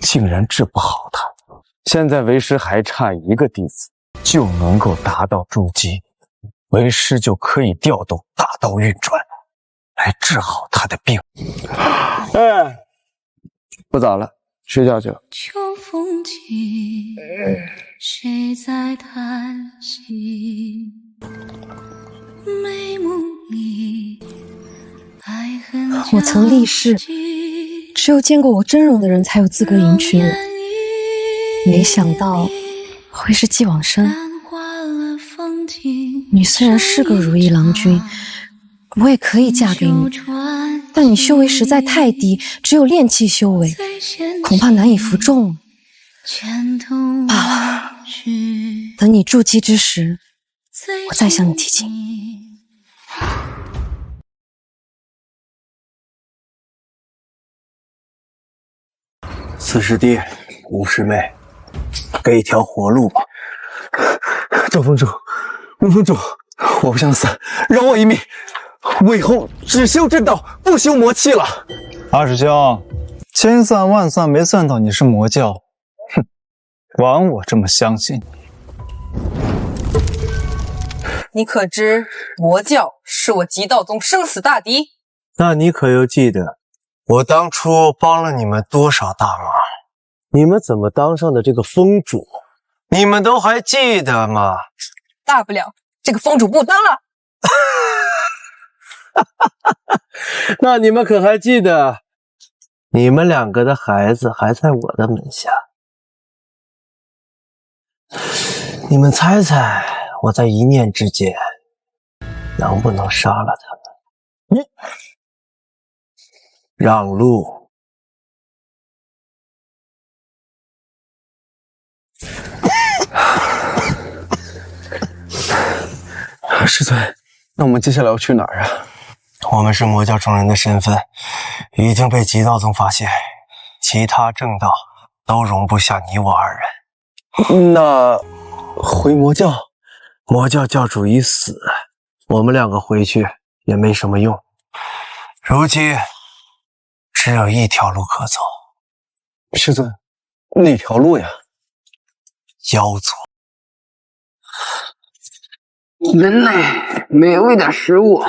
竟然治不好他。现在为师还差一个弟子，就能够达到筑基，为师就可以调动大道运转，来治好他的病。哎，不早了，睡觉去了。秋风起，谁在叹息？眉目里，爱恨我曾立誓，只有见过我真容的人才有资格迎娶我，没想到会是季往生。你虽然是个如意郎君，我也可以嫁给你，但你修为实在太低，只有炼气修为，恐怕难以服众。罢了，等你筑基之时，我再向你提亲。四师弟，五师妹，给一条活路吧。赵峰主，吴峰主，我不想死，饶我一命。我以后只修正道，不修魔气了。二师兄，千算万算没算到你是魔教，哼，枉我这么相信你。你可知魔教是我极道宗生死大敌？那你可又记得我当初帮了你们多少大忙？你们怎么当上的这个峰主？你们都还记得吗？大不了这个峰主不当了。那你们可还记得，你们两个的孩子还在我的门下？你们猜猜，我在一念之间能不能杀了他们？你让路！师尊，那我们接下来要去哪儿啊？我们是魔教中人的身份已经被极道宗发现，其他正道都容不下你我二人。那回魔教？魔教教主已死，我们两个回去也没什么用。如今只有一条路可走。师尊，哪条路呀？妖族。人类没有一点食物。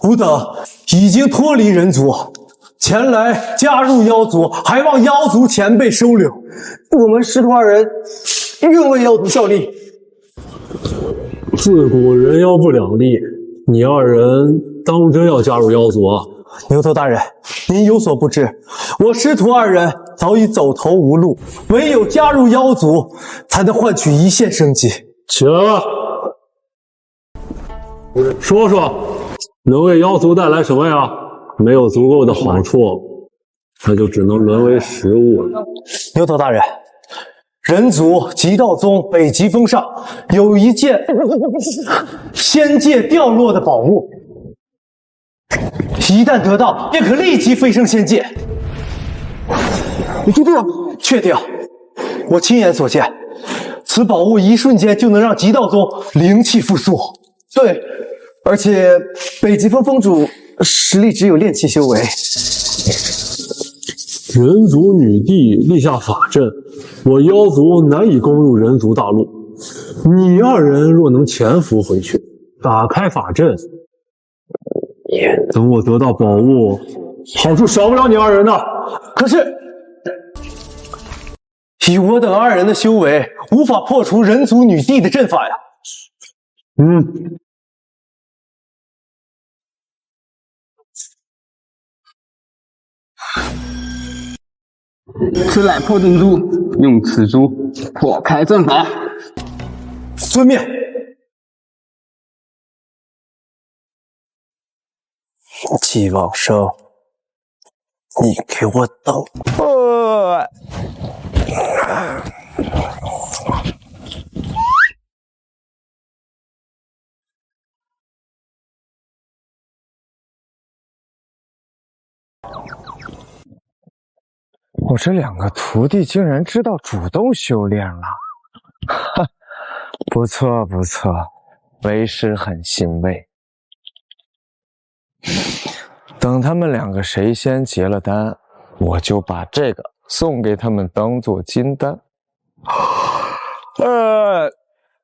吾等已经脱离人族，前来加入妖族，还望妖族前辈收留。我们师徒二人愿为妖族效力。自古人妖不两立，你二人当真要加入妖族啊？牛头大人，您有所不知，我师徒二人早已走投无路，唯有加入妖族，才能换取一线生机。起来了，说说，能为妖族带来什么呀？没有足够的好处，那就只能沦为食物了。牛头大人，人族极道宗北极峰上有一件仙界掉落的宝物，一旦得到，便可立即飞升仙界。你确定？确定。我亲眼所见，此宝物一瞬间就能让极道宗灵气复苏。对，而且北极峰峰主实力只有炼气修为。人族女帝立下法阵，我妖族难以攻入人族大陆。你二人若能潜伏回去，打开法阵，等我得到宝物，好处少不了你二人的。可是，以我等二人的修为，无法破除人族女帝的阵法呀。此乃破阵珠，用此珠破开阵法。遵命。季往生，你给我等！我这两个徒弟竟然知道主动修炼了，哈，不错不错，为师很欣慰。等他们两个谁先结了丹，我就把这个送给他们当做金丹。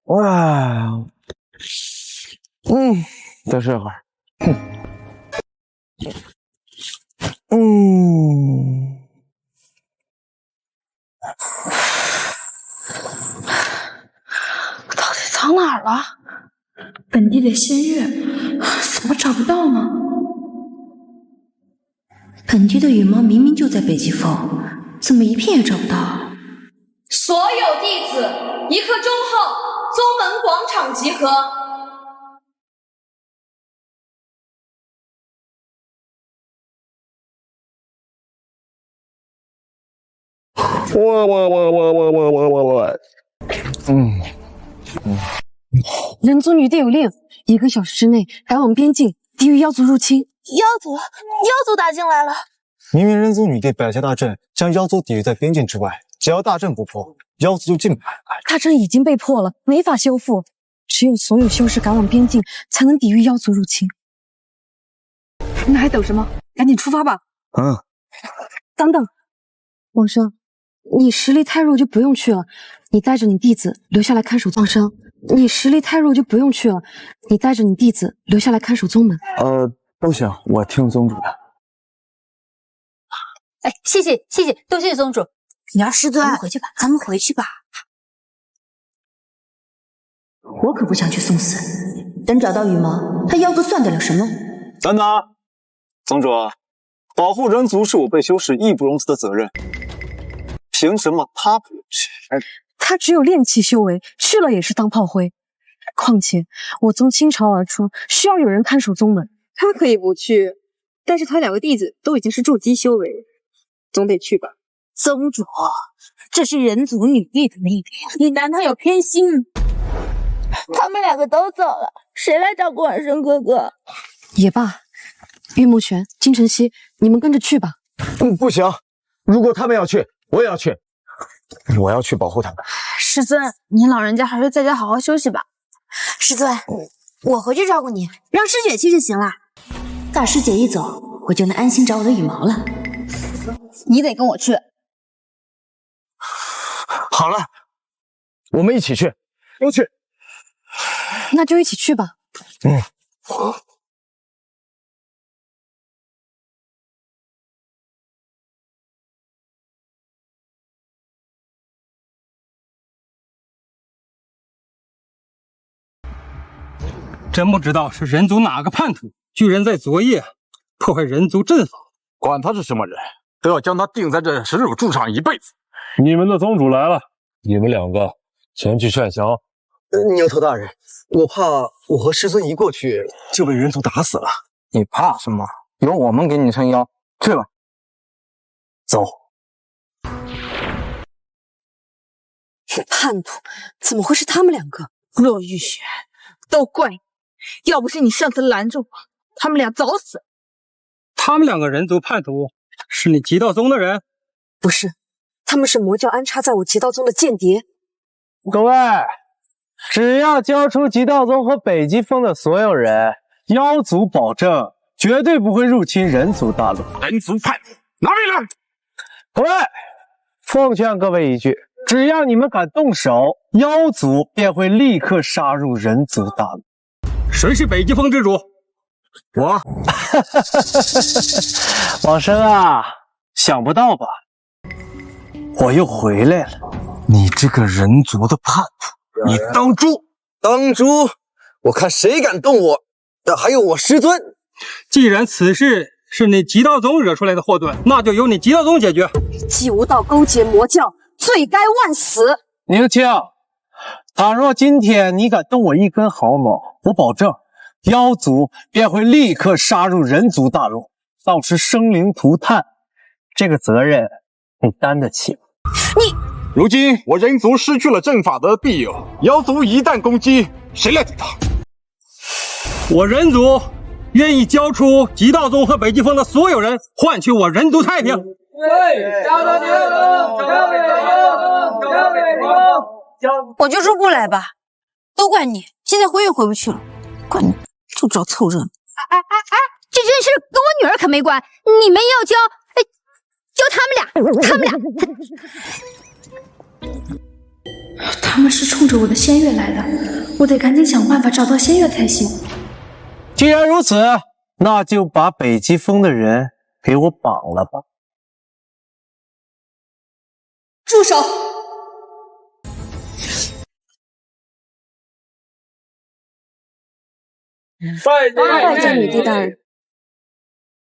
哇，再睡会儿。到底藏哪儿了？本地的仙月怎么找不到呢？本地的羽毛明明就在北极峰，怎么一片也找不到？所有弟子1刻钟后宗门广场集合。人族女帝有令，1个小时之内赶往边境，抵御妖族入侵。妖族打进来了！明明人族女帝摆下大阵，将妖族抵御在边境之外，只要大阵不破，妖族就进不来。大阵已经被破了，没法修复，只有所有修士赶往边境，才能抵御妖族入侵。那还等什么？赶紧出发吧！等等，王生，你实力太弱就不用去了，你带着你弟子留下来看守。王生，你实力太弱就不用去了，你带着你弟子留下来看守宗门。都行，我听宗主的。哎，谢谢，多谢宗主。女儿师尊，咱们回去吧。我可不想去送死。等找到羽毛，他妖族算得了什么？等等，宗主，保护人族是我辈修士义不容辞的责任，凭什么他不用去？他只有炼气修为，去了也是当炮灰。况且我宗倾巢而出，需要有人看守宗门。他可以不去，但是他2个弟子都已经是筑基修为，总得去吧。宗主，这是人族女帝的命令，你难道有偏心？他们2个都走了，谁来照顾晚生哥哥？也罢，玉木玄、金晨曦，你们跟着去吧。不行，如果他们要去，我也要去。我要去保护他们。师尊，您老人家还是在家好好休息吧。师尊，我回去照顾你，让师姐去就行了。大师姐一走，我就能安心找我的羽毛了。你得跟我去。好了，我们一起去。我去。那就一起去吧。真不知道是人族哪个叛徒，居然在昨夜破坏人族阵法。管他是什么人，都要将他钉在这耻辱柱上一辈子。你们的宗主来了，你们2个前去劝降。牛头大人，我怕我和师尊一过去就被人族打死了。你怕什么？有我们给你撑腰。去吧，走。叛徒，怎么会是他们两个？骆玉雪，都怪你！要不是你上次拦住我，他们俩早死。他们两个人族叛徒是你极道宗的人？不是，他们是魔教安插在我极道宗的间谍。各位，只要交出极道宗和北极峰的所有人，妖族保证绝对不会入侵人族大陆。人族叛徒，哪里来？各位，奉劝各位一句，只要你们敢动手，妖族便会立刻杀入人族大陆。谁是北极峰之主？我。往生啊，想不到吧？我又回来了。你这个人族的叛徒，你当猪！当猪！我看谁敢动我！还有我师尊！既然此事是你极道宗惹出来的祸端，那就由你极道宗解决。季无道勾结魔教，罪该万死！宁青，倘若今天你敢动我一根毫毛，我保证妖族便会立刻杀入人族大陆，到时生灵涂炭。这个责任你担得起吗？如今我人族失去了阵法的庇佑，妖族一旦攻击，谁来抵挡？我人族愿意交出极道宗和北极峰的所有人，换取我人族太平。我就说不来吧，都怪你，现在回也回不去了，怪你就知道凑热闹。哎，这件事跟我女儿可没关，你们要教他们俩。他们是冲着我的仙月来的，我得赶紧想办法找到仙月才行。既然如此，那就把北极峰的人给我绑了吧。住手！拜见女帝大人。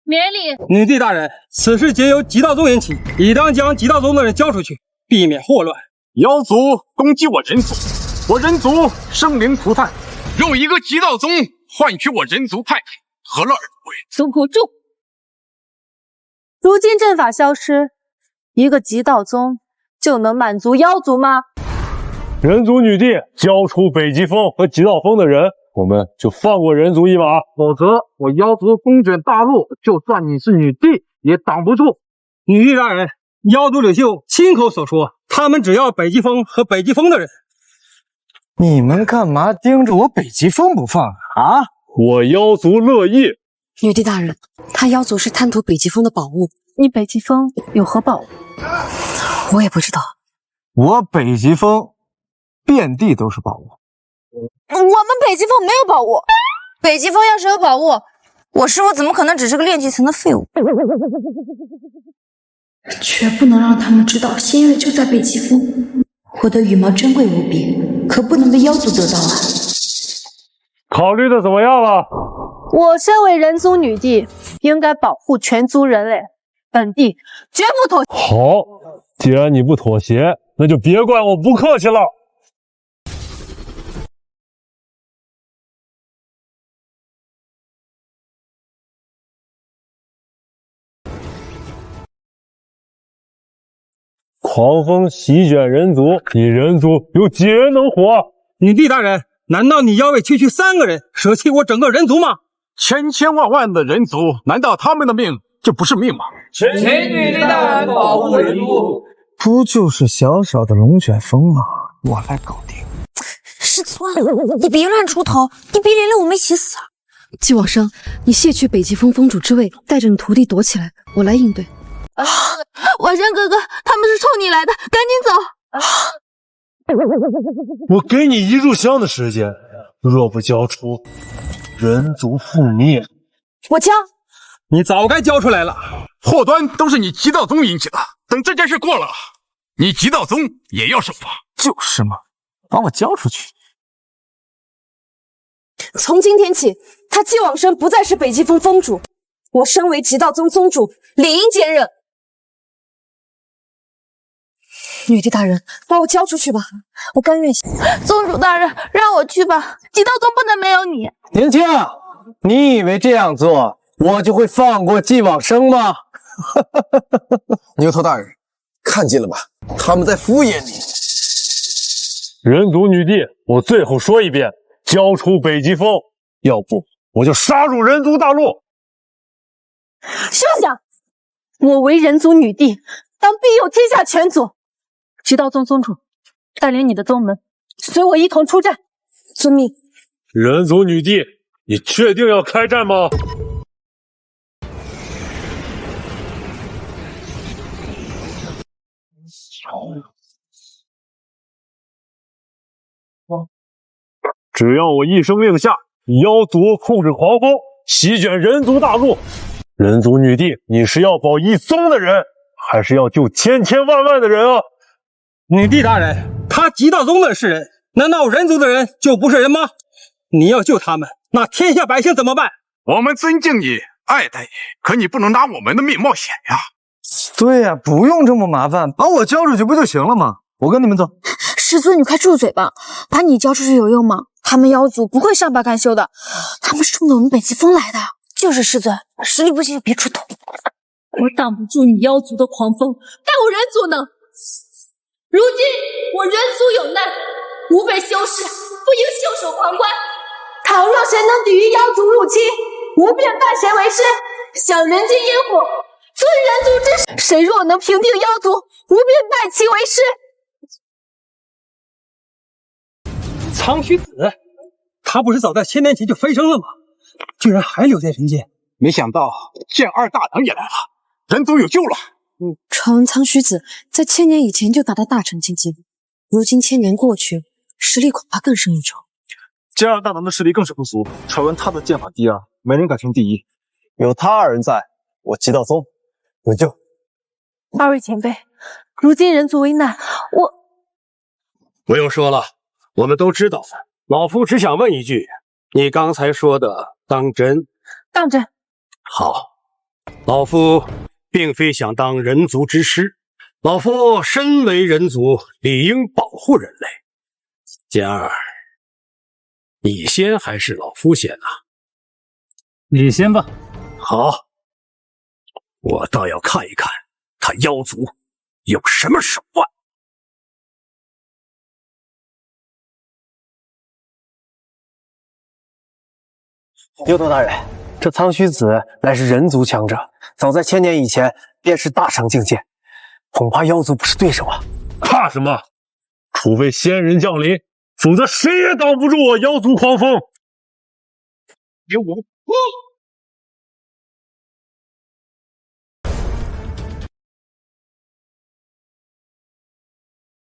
免礼。女帝大人，此事皆由极道宗引起，理当将极道宗的人交出去，避免祸乱。妖族攻击我人族，我人族生灵涂炭，用一个极道宗换取我人族太平，何乐而不为？松口住！如今阵法消失，一个极道宗就能满足妖族吗？人族女帝交出北极峰和极道峰的人，我们就放过人族一马，否则我妖族攻卷大陆，就算你是女帝也挡不住。女帝大人，妖族领袖亲口所说，他们只要北极峰和北极峰的人。你们干嘛盯着我北极峰不放啊？我妖族乐意。女帝大人，他妖族是贪图北极峰的宝物，你北极峰有何宝物？我也不知道。我北极峰遍地都是宝物。我们北极峰没有宝物，北极峰要是有宝物，我师父怎么可能只是个炼气层的废物？绝不能让他们知道仙月就在北极峰。我的羽毛珍贵无比，可不能被妖族得到啊！考虑的怎么样了？我身为人族女帝，应该保护全族人类，本帝绝不妥协。好，既然你不妥协，那就别怪我不客气了。狂风席卷人族，你人族有几人能活？女帝大人，难道你要为区3个人舍弃我整个人族吗？千千万万的人族，难道他们的命就不是命吗？请女帝大人保护人族。不就是小小的龙卷风吗？我来搞定。师尊，你别乱出头，你别连累我们一起死啊！季往生，你卸去北极峰峰主之位，带着你徒弟躲起来，我来应对。晚生哥哥，他们是冲你来的，赶紧走！我给你一炷香的时间，若不交出，人族覆灭。我交。你早该交出来了，祸端都是你极道宗引起的。等这件事过了，你极道宗也要受罚。就是嘛，把我交出去。从今天起，他季往生不再是北极峰峰主，我身为极道宗宗主，理应兼任。女帝大人，把我交出去吧，我甘愿。宗主大人，让我去吧，极道宗不能没有你。年轻，你以为这样做我就会放过季往生吗？牛头大人，看见了吧？他们在敷衍你。人族女帝，我最后说一遍，交出北极风，要不我就杀入人族大陆。休想！我为人族女帝，当必有天下全族。极道宗宗主，带领你的宗门，随我一同出战。遵命。人族女帝，你确定要开战吗？只要我一声令下，妖族控制狂风，席卷人族大陆。人族女帝，你是要保一宗的人，还是要救千千万万的人啊？女帝大人，他极道宗的是人，难道人族的人就不是人吗？你要救他们，那天下百姓怎么办？我们尊敬你，爱戴你，可你不能拿我们的命冒险呀！对呀，不用这么麻烦，把我交出去不就行了吗？我跟你们走。师尊，你快住嘴吧！把你交出去有用吗？他们妖族不会善罢甘休的，他们是冲着我们北极风来的。就是师尊，实力不行就别出头。我挡不住你妖族的狂风，但我人族能。如今我人族有难，吾辈修士不应袖手旁观。倘若谁能抵御妖族入侵，吾便拜谁为师，享人间烟火，尊人族之师。谁若能平定妖族，吾便拜其为师。苍须子，他不是早在1000年前就飞升了吗？居然还留在人间。没想到剑二大人也来了，人族有救了。传闻苍须子在1000年以前就达到大成境界，如今1000年过去，实力恐怕更胜一筹。剑二大能的实力更是不俗，传闻他的剑法第二，没人敢称第一。有他二人在，我极道宗有救。二位前辈，如今人族危难，不用说了，我们都知道。老夫只想问一句，你刚才说的当真？当真。好，老夫并非想当人族之师，老夫身为人族，理应保护人类。剑二，你先还是老夫先啊？你先吧。好，我倒要看一看他妖族有什么手段。牛头大人，这苍须子乃是人族强者，早在1000年以前便是大成境界，恐怕妖族不是对手啊！怕什么？除非仙人降临，否则谁也挡不住我妖族狂风。给我！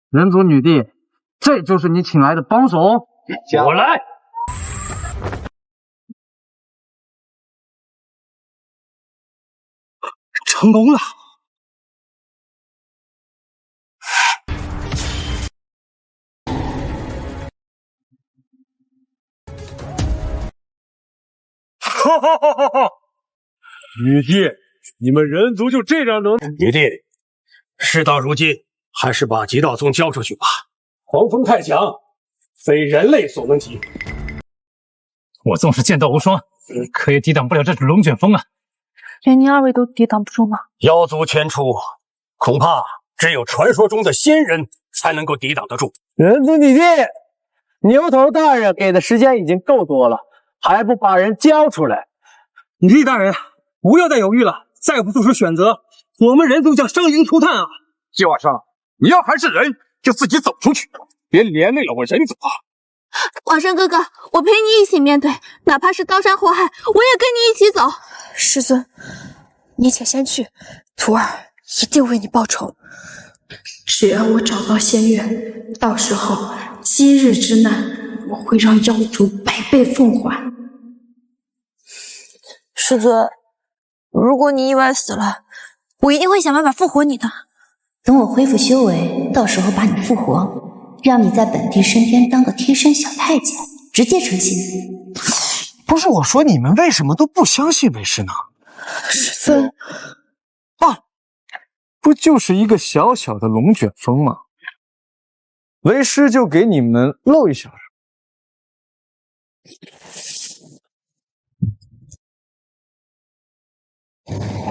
人族女帝，这就是你请来的帮手？我来。成功了！哈哈哈哈哈！女帝，你们人族就这样能？女帝，事到如今，还是把极道宗交出去吧。狂风太强，非人类所能及。我纵使剑道无双，可也抵挡不了这种龙卷风啊！连您二位都抵挡不住吗？妖族全出，恐怕只有传说中的仙人才能够抵挡得住。人族女帝，牛头大人给的时间已经够多了，还不把人交出来？女帝大人，不要再犹豫了，再不做出选择，我们人族将生灵涂炭啊！季晚上，你要还是人，就自己走出去，别连累了我人族啊！晚生哥哥，我陪你一起面对，哪怕是刀山火海，我也跟你一起走。师尊，你且先去，徒儿一定为你报仇。只要我找到仙月，到时候今日之难，我会让妖族100倍奉还。师尊，如果你意外死了，我一定会想办法复活你的。等我恢复修为，到时候把你复活，让你在本帝身边当个贴身小太监，直接成仙。不是我说，你们为什么都不相信为师呢？师尊，不就是一个小小的龙卷风吗？为师就给你们露一小手。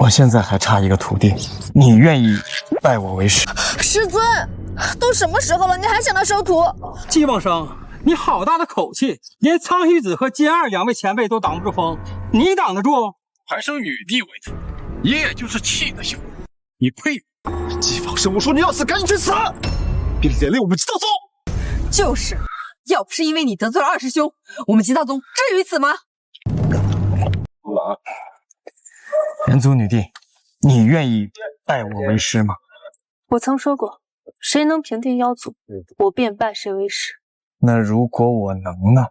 我现在还差一个徒弟，你愿意拜我为师？师尊，都什么时候了，你还想他收徒？季望生，你好大的口气，连苍虚子和剑二两位前辈都挡不住风，你挡得住？还升女帝为徒，也就是气的小人，你配？季望生，我说你要死赶紧去死，别连累我们极道宗。就是，要不是因为你得罪了二师兄，我们极道宗至于此吗？人族女帝，你愿意拜我为师吗？我曾说过，谁能平定妖族，我便拜谁为师。那如果我能呢？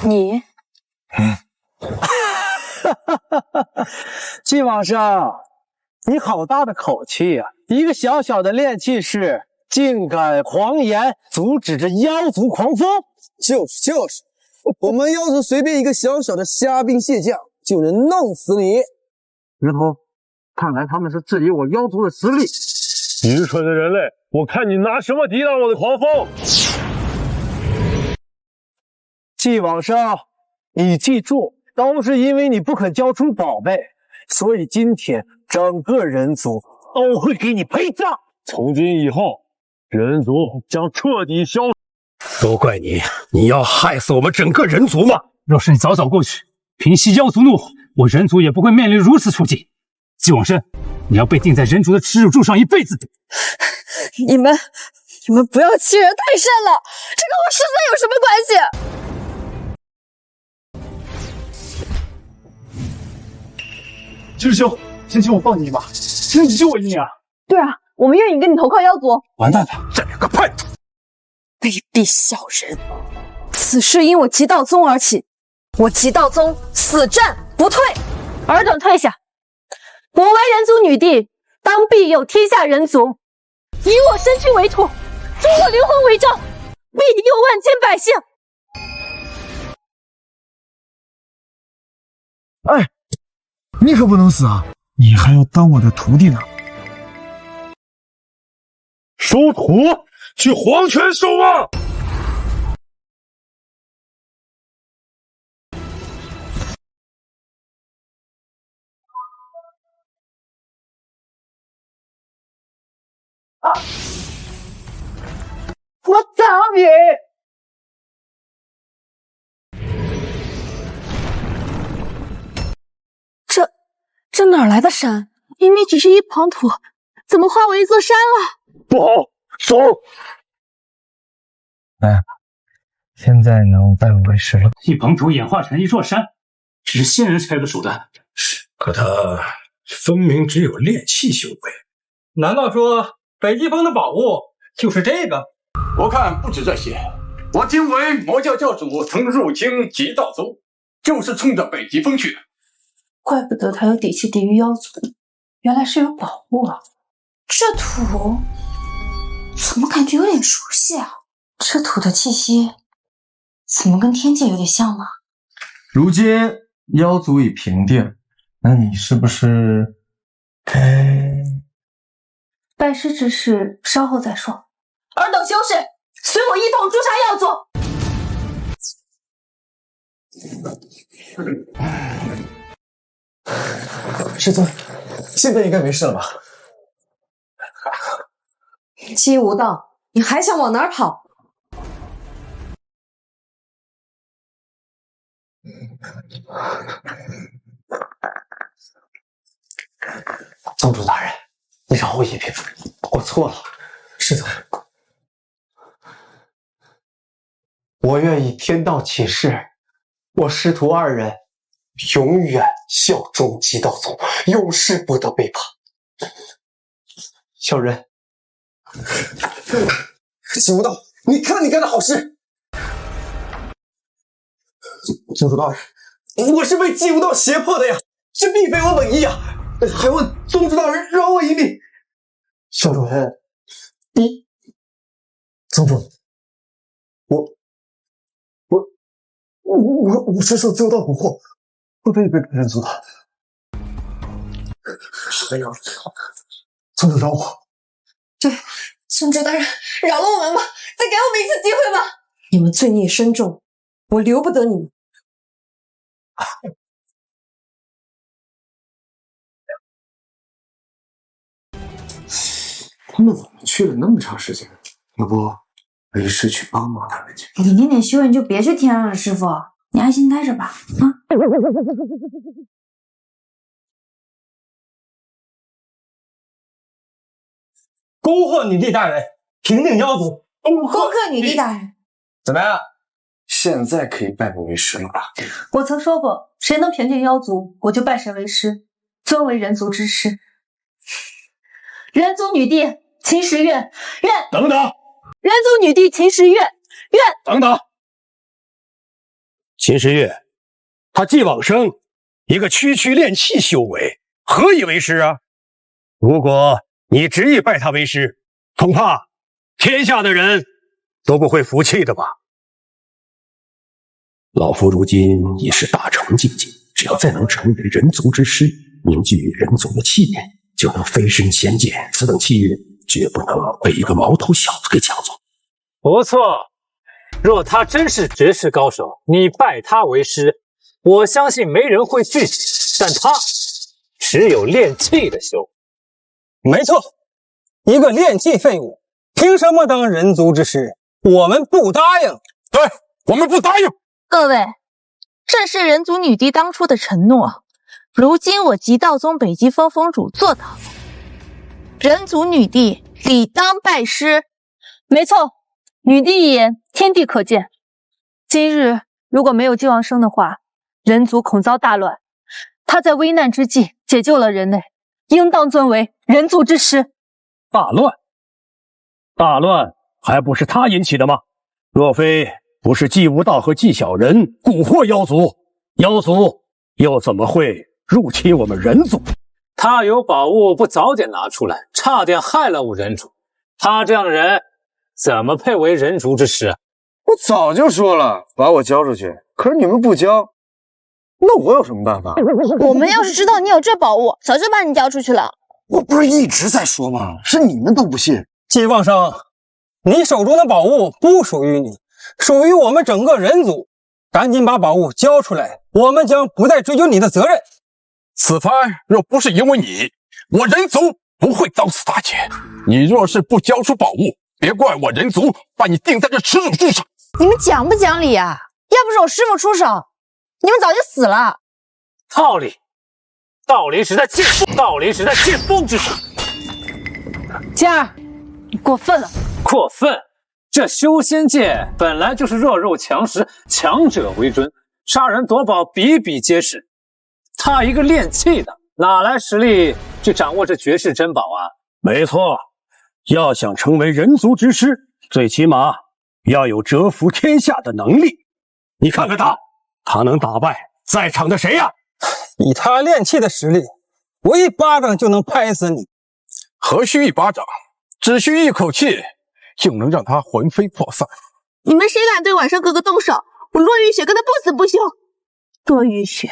你，季望生，你好大的口气呀！一个小小的炼气士，竟敢狂言阻止这妖族狂风？就是，我们要是随便一个小小的虾兵蟹将，就能弄死你。鱼头，看来他们是质疑我妖族的实力。愚蠢的人类，我看你拿什么抵挡我的狂风！季望生，你记住，都是因为你不肯交出宝贝，所以今天整个人族都会给你陪葬。从今以后，人族将彻底消失。都怪你，你要害死我们整个人族吗？若是你早早过去，平息妖族怒火，我人族也不会面临如此处境。季望生，你要被钉在人族的耻辱柱上一辈子。你们不要欺人太甚了，这跟我师尊有什么关系？师兄，先请我放你一马，请你救我一命啊！对啊，我们愿意跟你投靠妖族。完蛋了，这两个叛徒！卑鄙小人！此事因我极道宗而起，我极道宗死战不退。尔等退下！我为人族女帝，当庇佑天下人族，以我身躯为土，助我灵魂为证，庇佑万千百姓。哎，你可不能死啊！你还要当我的徒弟呢。收徒，去黄泉收啊！我找你！这哪来的山？明明只是一滂土，怎么化为一座山了？不好，走！哎，现在能拜我为师了。一滂土演化成一座山，只是仙人才有的手段。可他分明只有炼气修为。难道说北极峰的宝物就是这个？我看不止这些。我听闻魔教教主曾入侵极道宗，就是冲着北极峰去的。怪不得他有底气抵御妖族，原来是有宝物啊！这土怎么感觉有点熟悉啊？这土的气息怎么跟天界有点像呢？如今妖族已平定，那你是不是该……拜师之事稍后再说。尔等修士，随我一同诛杀妖族！师尊，现在应该没事了吧？姬无道，你还想往哪儿跑？宗主大人，你饶我一命，我错了。师尊，我愿以天道起誓，我师徒二人永远效忠极道宗，永世不得背叛。小人，季无道，你看你干的好事！宗主大人，我是被季无道胁迫的呀，这并非我本意呀，还望宗主大人饶我一命。小主人，宗主，我是受旧道蛊惑，不配背叛人族的。这个样子，村主饶我。对，村主大人，饶了我们吧，再给我们一次机会吧。你们罪孽深重，我留不得你们。他们怎么去了那么长时间？要不为师去帮帮他们去？你念点修，你就别去天上了，师傅，你安心待着吧。啊！恭贺女帝大人平定妖族。恭贺女帝大人。怎么样？现在可以拜我为师了吧？我曾说过，谁能平定妖族，我就拜谁为师，尊为人族之师。人族女帝秦时月，愿等等，人族女帝秦时月，愿等等。秦时月，他既往生，一个区区炼气修为，何以为师啊？如果你执意拜他为师，恐怕天下的人都不会服气的吧？老夫如今已是大成境界，只要再能成为人族之师，凝聚人族的气运，就能飞升仙界。此等气运绝不能被一个毛头小子给抢走。不错，若他真是绝世高手，你拜他为师，我相信没人会拒绝。但他只有炼气的修。没错，一个炼气废物，凭什么当人族之师？我们不答应。对，我们不答应。各位，这是人族女帝当初的承诺，如今我极道宗北极峰峰主做到了，人族女帝理当拜师。没错，女帝一言，天地可见。今日如果没有晋王生的话，人族恐遭大乱。他在危难之际解救了人类，应当尊为人族之师。大乱？大乱还不是他引起的吗？若非不是季无道和季小人蛊惑妖族，妖族又怎么会入侵我们人族？他有宝物不早点拿出来，差点害了我人族。他这样的人怎么配为人族之师？我早就说了，把我交出去，可是你们不交，那我有什么办法？我们要是知道你有这宝物，早就把你交出去了。我不是一直在说吗？是你们都不信。季望生，你手中的宝物不属于你，属于我们整个人族。赶紧把宝物交出来，我们将不再追究你的责任。此番若不是因为你，我人族不会遭此大劫。你若是不交出宝物，别怪我人族把你钉在这耻辱柱上。你们讲不讲理啊？要不是我师父出手，你们早就死了。道理是在剑锋之上。嘉儿，你过分了！过分！这修仙界本来就是弱肉强食，强者为尊，杀人夺宝比比皆是。他一个炼气的，哪来实力去掌握这绝世珍宝啊？没错，要想成为人族之师，最起码要有折服天下的能力。你看看他能打败在场的谁呀？以他炼气的实力，我一巴掌就能拍死你。何须一巴掌，只需一口气就能让他魂飞魄散。你们谁敢对晚生哥哥动手，我骆玉雪跟他不死不休。骆玉雪，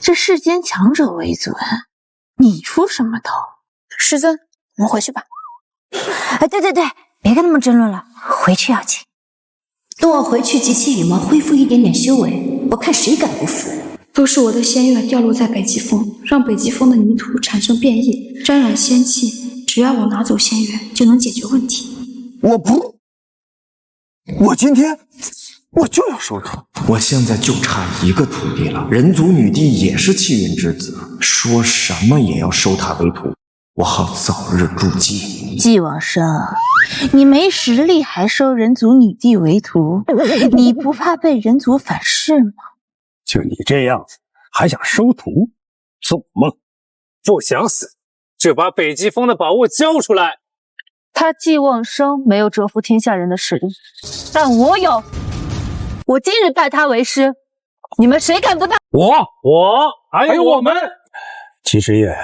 这世间强者为尊，你出什么头？师尊，我们回去吧。哎，对，别跟他们争论了，回去要紧。等我回去集气羽毛，恢复一点点修为，我看谁敢不服。都是我的仙月掉落在北极峰，让北极峰的泥土产生变异，沾染仙气。只要我拿走仙月，就能解决问题。我今天我就要收徒。我现在就差一个徒弟了，人族女帝也是气运之子，说什么也要收他为徒，我好早日筑基。季往生，你没实力还收人族女帝为徒，你不怕被人族反噬吗？就你这样子，还想收徒？做梦！不想死，就把北极峰的宝物交出来。他季望生没有折服天下人的实力，但我有。我今日拜他为师，你们谁敢不拜？我还有我们。秦时月，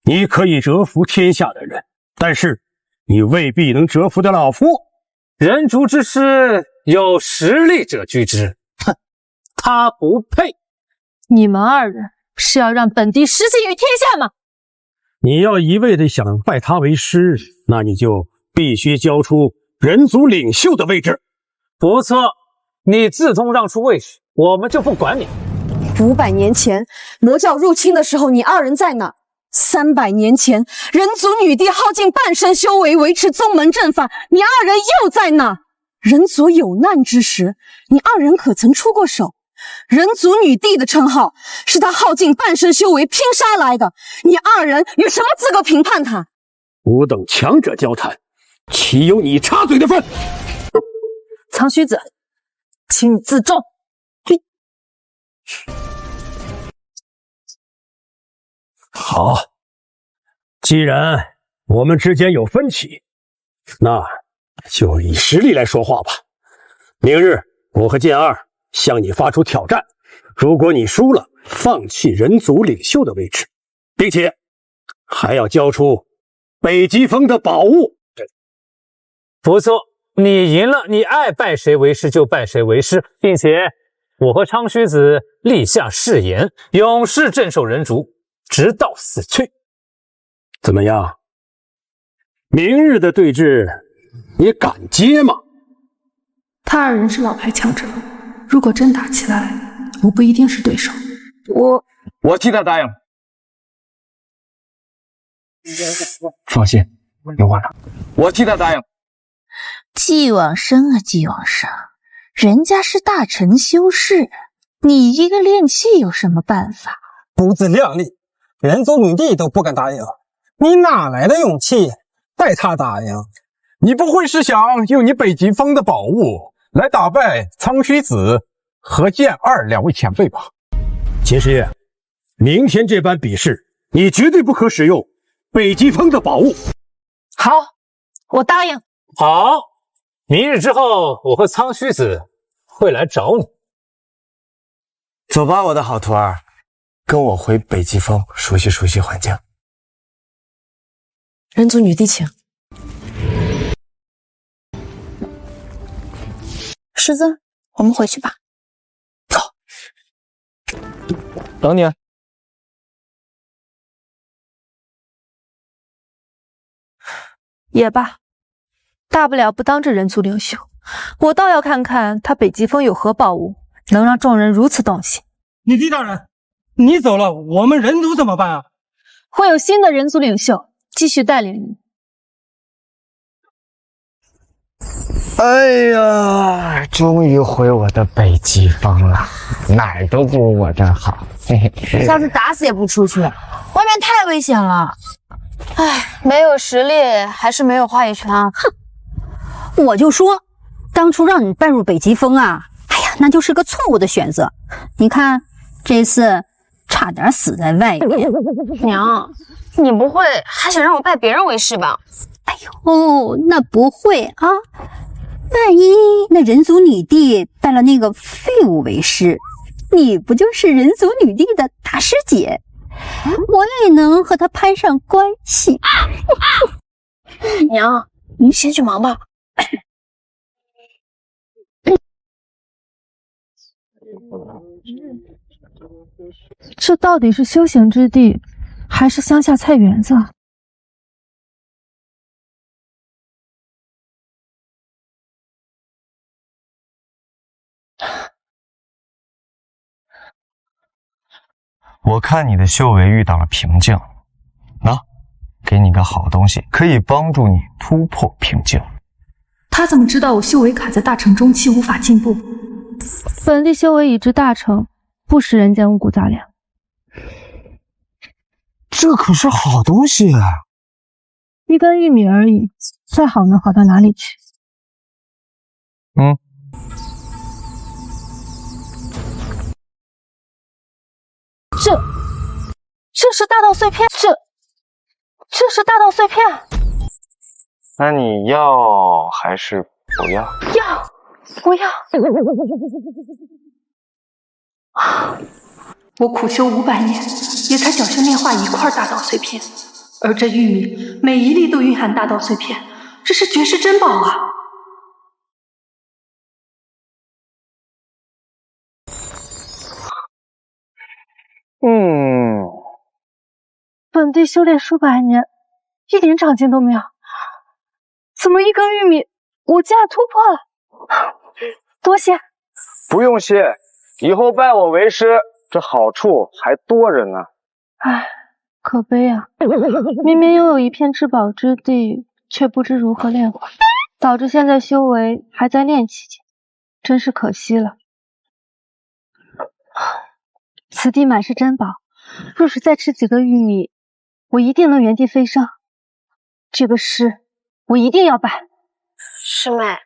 你可以折服天下的人，但是你未必能折服得老夫。人族之师，有实力者居之。哼，他不配。你们二人是要让本帝失信于天下吗？你要一味的想拜他为师，那你就必须交出人族领袖的位置。不错，你自动让出位置，我们就不管你。500年前魔教入侵的时候，你二人在哪？300年前人族女帝耗尽半生修为维持宗门正法，你二人又在哪？人族有难之时，你二人可曾出过手？人族女帝的称号是他耗尽半生修为拼杀来的，你二人有什么资格评判他？吾等强者交谈，岂有你插嘴的份？苍须子，请你自重。好，既然我们之间有分歧，那就以实力来说话吧。明日我和剑二向你发出挑战，如果你输了，放弃人族领袖的位置，并且还要交出北极峰的宝物。不错，你赢了，你爱拜谁为师就拜谁为师，并且我和苍须子立下誓言，永世镇守人族，直到死去。怎么样？明日的对峙，你敢接吗？他二人是老牌强者，如果真打起来，我不一定是对手。我替他答应。放心，有我呢。我替他答应。继往生啊，继往生，人家是大成修士，你一个炼器有什么办法？不自量力，人族女帝都不敢答应，你哪来的勇气带他答应？你不会是想用你北极峰的宝物来打败苍须子和剑二两位前辈吧？秦师爷，明天这班比试，你绝对不可使用北极峰的宝物。好，我答应。好，明日之后，我和苍须子会来找你。走吧，我的好徒儿，跟我回北极峰熟悉熟悉环境。人族女帝请。师尊，我们回去吧。走。等你。也罢，大不了不当这人族领袖，我倒要看看他北极峰有何宝物，能让众人如此动心。女帝大人，你走了，我们人族怎么办啊？会有新的人族领袖继续带领你。哎呀，终于回我的北极峰了，哪儿都不如我这儿好。嘿嘿，下次打死也不出去，外面太危险了。唉，没有实力还是没有话语权啊！哼，我就说，当初让你拜入北极峰啊，哎呀，那就是个错误的选择。你看，这次差点死在外面。娘，你不会还想让我拜别人为师吧？哎呦，那不会啊！万一那人族女帝拜了那个废物为师，你不就是人族女帝的大师姐？我也能和他攀上关系。娘，你先去忙吧。这到底是修行之地，还是乡下菜园子？我看你的修为遇到了瓶颈，那给你个好东西，可以帮助你突破瓶颈。他怎么知道我修为卡在大成中期，无法进步？本帝修为已至大成，不食人间五谷杂粮。这可是好东西啊！一根玉米而已，再好能好到哪里去？这是大道碎片，这是大道碎片。那你要还是不要？要，不要？我苦修500年，也才侥幸炼化1块大道碎片，而这玉米每一粒都蕴含大道碎片，这是绝世珍宝啊！本地修炼数百年，一点长进都没有，怎么一根玉米我竟然突破了？多谢。不用谢，以后拜我为师，这好处还多着呢。唉，可悲啊！明明拥有一片至宝之地，却不知如何炼化，导致现在修为还在炼气间，真是可惜了。此地满是珍宝，若是再吃几个玉米，我一定能原地飞升。这个诗我一定要拜。师妹，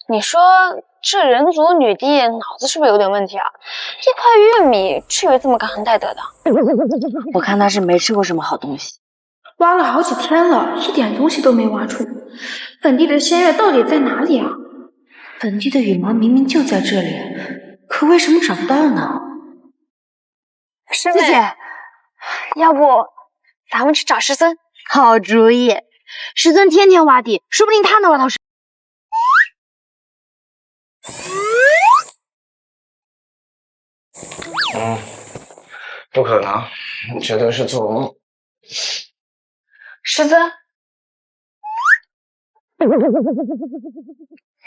你说这人族女帝脑子是不是有点问题啊？一块玉米至于这么感恩戴德的？我看他是没吃过什么好东西。挖了好几天了，一点东西都没挖出。本地的仙月到底在哪里啊？本地的羽毛明明就在这里，可为什么找不到呢？师妹，要不咱们去找师尊？好主意，师尊天天挖地，说不定他能挖到水。不可能，绝对是做梦。师尊，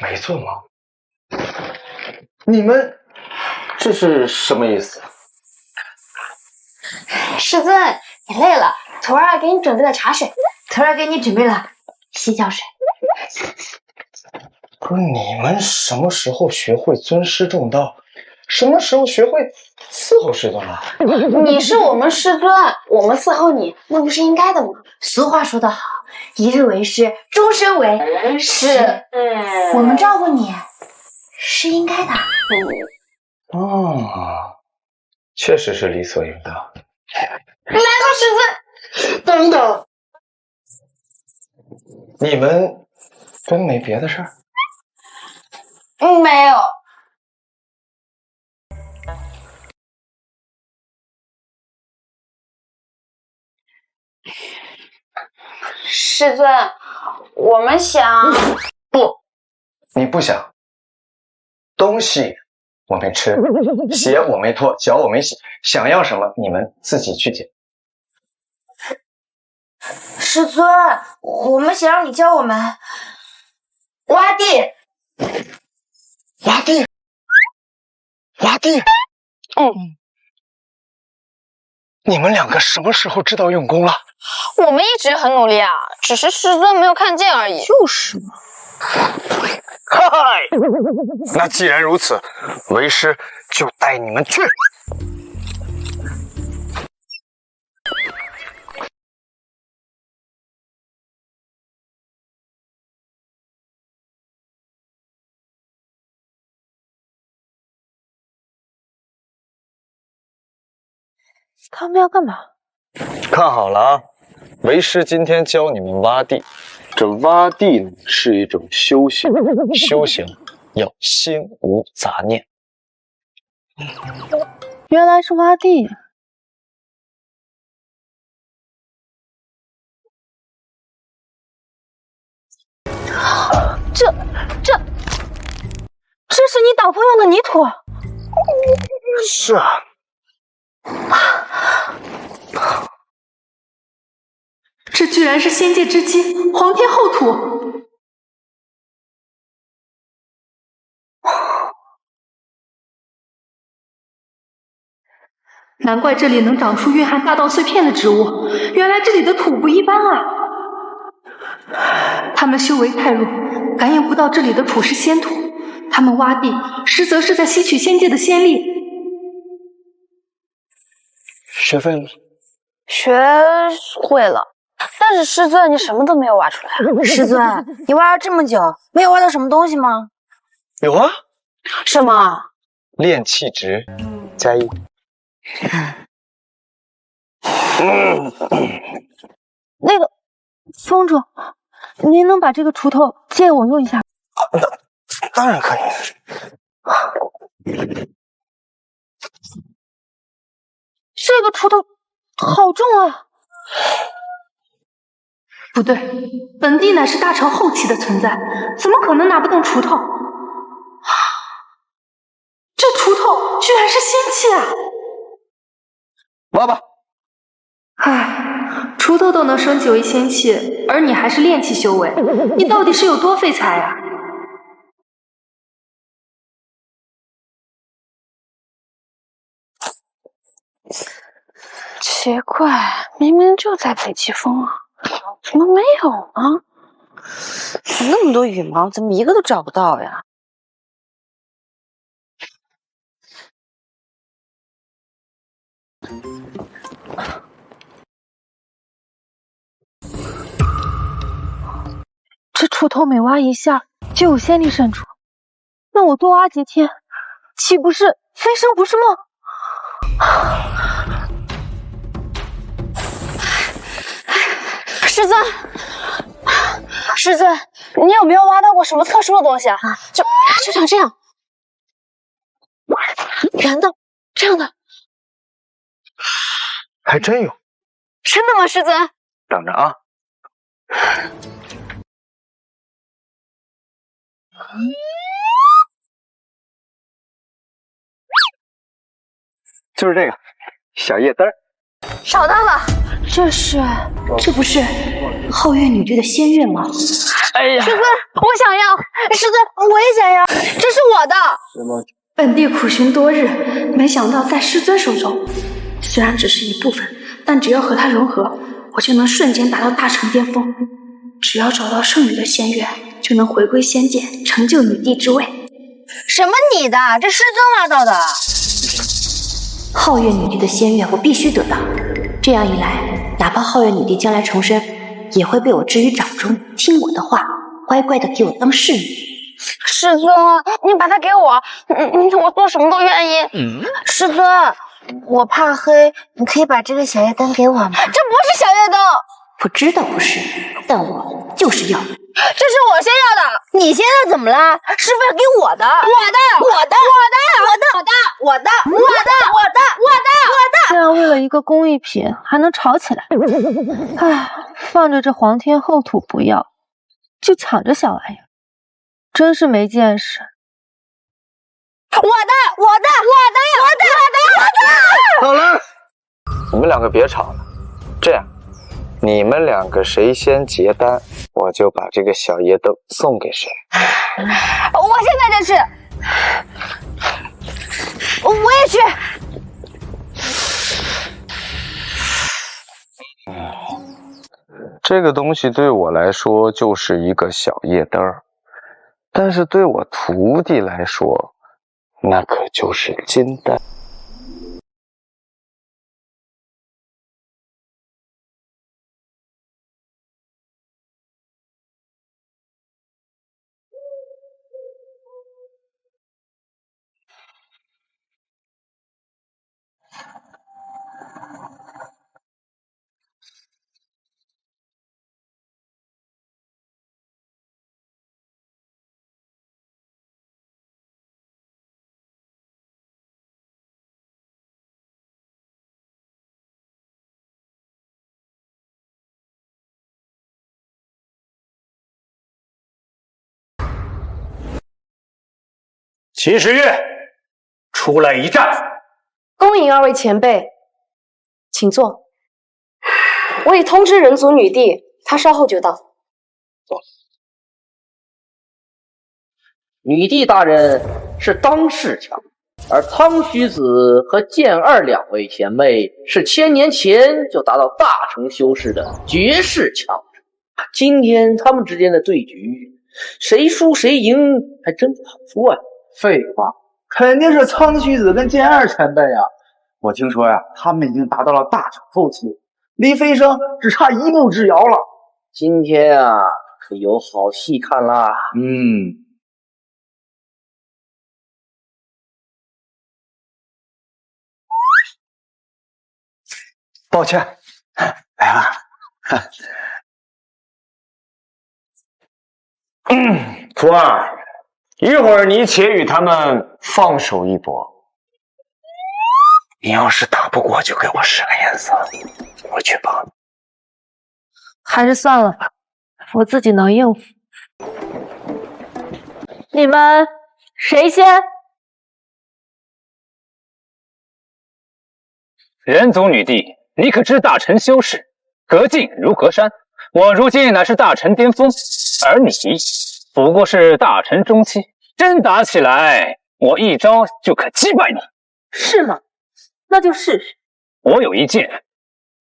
没做梦。你们这是什么意思？师尊，你累了，徒儿给你准备了茶水，徒儿给你准备了洗脚水。不是你们什么时候学会尊师重道？什么时候学会伺候师尊了？你是我们师尊，我们伺候你，那不是应该的吗？俗话说得好，一日为师，终身为师。我们照顾你是应该的。哦，确实是理所应当。来吧，师尊。等等，你们真没别的事儿？没有。师尊，我们想……不，你不想。东西我没吃，鞋我没脱，脚我没洗，想要什么你们自己去捡。师尊，我们想让你教我们挖地。挖地？挖地？你们两个什么时候知道用功了？我们一直很努力啊，只是师尊没有看见而已。就是嘛。嗨，那既然如此，为师就带你们去。他们要干嘛？看好了啊，为师今天教你们挖地。这挖地呢是一种修行，修行要心无杂念。原来是挖地。这是你导破用的泥土？是啊。这居然是仙界之基，皇天厚土。难怪这里能长出蕴含大道碎片的植物，原来这里的土不一般啊！他们修为太弱，感应不到这里的土是仙土，他们挖地，实则是在吸取仙界的仙力。学会了？学会了。但是师尊，你什么都没有挖出来。师尊，你挖了这么久，没有挖到什么东西吗？有啊。什么？炼气值加1。那个宗主，您能把这个锄头借我用一下？当然可以。这个锄头好重啊！不对，本帝乃是大成后期的存在，怎么可能拿不动锄头？这锄头居然是仙器啊！挖吧。唉，锄头都能生9亿仙气，而你还是炼气修为，你到底是有多废材啊？奇怪，明明就在北极峰啊，怎么没有呢？那么多羽毛，怎么一个都找不到呀？这锄头每挖一下就有仙力渗出，那我多挖几天，岂不是飞升不是梦？师尊，师尊，你有没有挖到过什么特殊的东西啊？就像这样，圆的，这样的，还真有。真的吗，师尊？等着啊。就是这个小叶灯儿，找到了，这不是皓月女帝的仙月吗？哎呀，师尊，我想要，师尊，我也想要，这是我的。本帝苦寻多日，没想到在师尊手中，虽然只是一部分，但只要和它融合，我就能瞬间达到大成巅峰。只要找到剩余的仙月，就能回归仙界，成就女帝之位。什么你的？这师尊挖到的。皓月女帝的仙月我必须得到，这样一来，哪怕皓月女帝将来重生，也会被我置于掌中，听我的话，乖乖的给我当侍女。师尊，你把它给我，我做什么都愿意。师尊，我怕黑，你可以把这个小夜灯给我吗？这不是小夜灯。我知道不是，但我就是要。这是我先要的，你现在怎么了？师傅要给我的，这样为了一个工艺品还能吵起来？唉，放着这皇天厚土不要，就抢着小玩意儿，真是没见识。好了，你们两个别吵了，这样，你们两个谁先结单，我就把这个小夜灯送给谁。我现在就去，我也去。这个东西对我来说就是一个小夜灯，但是对我徒弟来说，那可就是金丹。齐时月，出来一战。恭迎2位前辈，请坐。我已通知人族女帝，她稍后就到。女帝大人是当世强，而汤虚子和剑二2位前辈是1000年前就达到大成修士的绝世强者。今天他们之间的对局，谁输谁赢还真不好说啊。废话，肯定是苍虚子跟剑二前辈啊！我听说呀，他们已经达到了大成后期，离飞升只差1步之遥了。今天啊，可有好戏看啦！抱歉，来了。徒儿，一会儿你且与他们放手一搏。你要是打不过，就给我使个眼色，我去帮你。还是算了吧，我自己能应付。你们谁先？人族女帝，你可知大成修士隔境如隔山。我如今乃是大臣巅峰，而你不过是大臣中期。真打起来，我一招就可击败你。是吗？那就试试。我有一剑，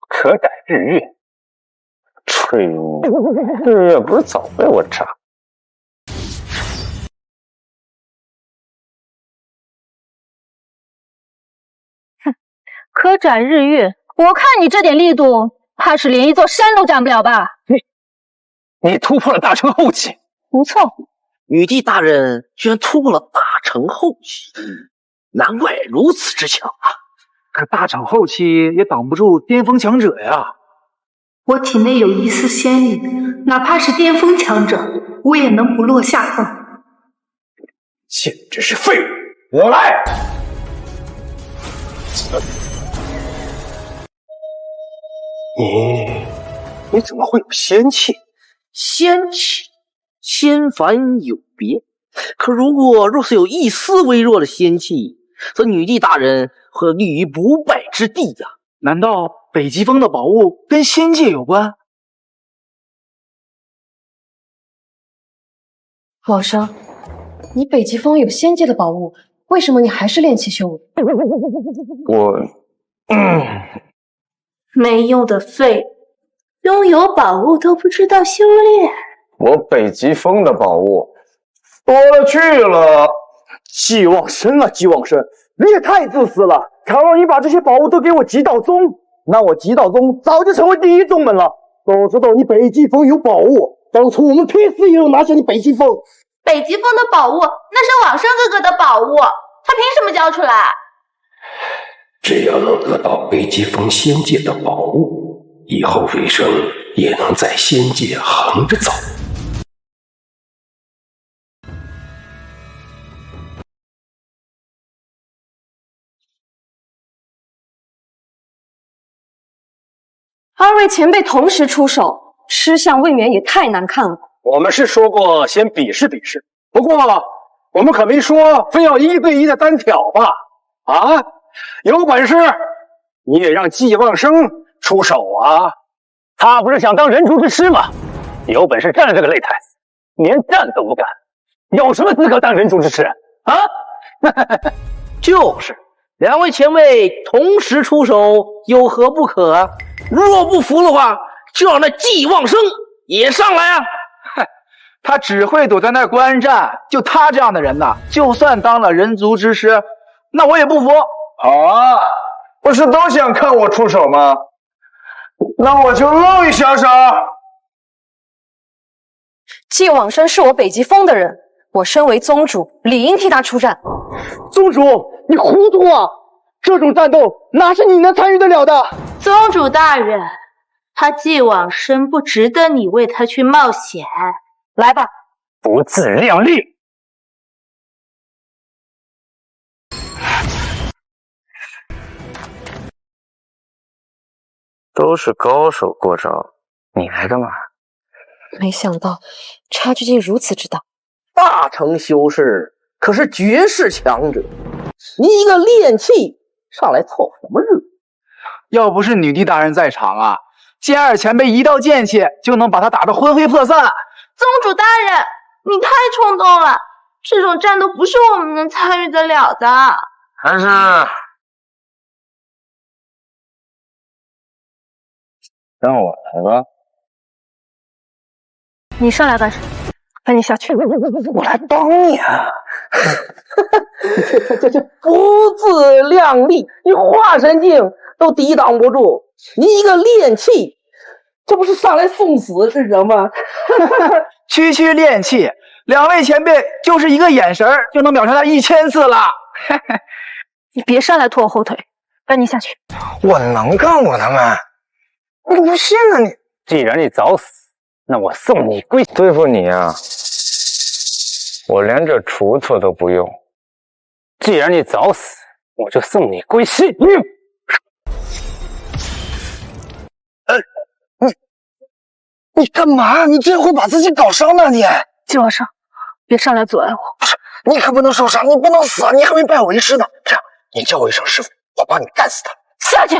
可改日月。吹牛！日月不是早被我炸？哼，可斩日月，我看你这点力度，怕是连一座山都斩不了吧？你突破了大成后期，不错。女帝大人居然突破了大成后期，难怪如此之强啊！可大成后期也挡不住巅峰强者呀。我体内有一丝仙力，哪怕是巅峰强者，我也能不落下风。简直是废物！我来。你怎么会有仙气？仙气，仙凡有别。可若是有一丝微弱的仙气，则女帝大人会立于不败之地呀！难道北极峰的宝物跟仙界有关？皇上，你北极峰有仙界的宝物，为什么你还是炼气修为？没用的废物，拥有宝物都不知道修炼。我北极峰的宝物多了去了。季望生啊，季望生，你也太自私了！倘若你把这些宝物都给我极道宗，那我极道宗早就成为第一宗门了。都知道你北极峰有宝物，当初我们拼死也要拿下你北极峰。北极峰的宝物那是往生哥哥的宝物，他凭什么交出来？只要能得到北极峰仙界的宝物，以后飞升也能在仙界横着走。二位前辈同时出手，吃相未免也太难看了。我们是说过先比试比试，不过我们可没说非要1对1的单挑吧？啊，有本事你也让季望生出手啊！他不是想当人族之师吗？有本事站在这个擂台，连站都不敢，有什么资格当人族之师啊？就是，两位前辈同时出手，有何不可啊？若不服的话，就让那季望生也上来啊！他只会躲在那观战，就他这样的人呐，就算当了人族之师，那我也不服。好啊，不是都想看我出手吗？那我就露一小手。季往生是我北极峰的人，我身为宗主，理应替他出战。宗主，你糊涂啊！这种战斗哪是你能参与得了的？宗主大人，他季往生不值得你为他去冒险。来吧，不自量力！都是高手过招，你来干嘛？没想到差距竟如此之大。大成修士可是绝世强者，你一个炼器上来凑什么热？要不是女帝大人在场啊，剑二前辈一道剑气就能把他打得魂飞魄散。宗主大人，你太冲动了，这种战斗不是我们能参与得了的。还是让我来吧。你上来干什么？赶紧下去！我来帮你啊！这不自量力，你化神境都抵挡不住，你一个炼器，这不是上来送死是什么？区区炼器，两位前辈就是一个眼神就能秒杀他1000次了。你别上来拖我后腿，赶紧下去！我能干过他们？你不信啊你！既然你早死，那我送你归。对付你啊，我连这锄头都不用。既然你早死，我就送你归西。你干嘛？你这会把自己搞伤的你！季往生，别上来阻碍我！不是，你可不能受伤，你不能死，你还没拜我为师呢。这样，你叫我一声师傅，我帮你干死他。下去！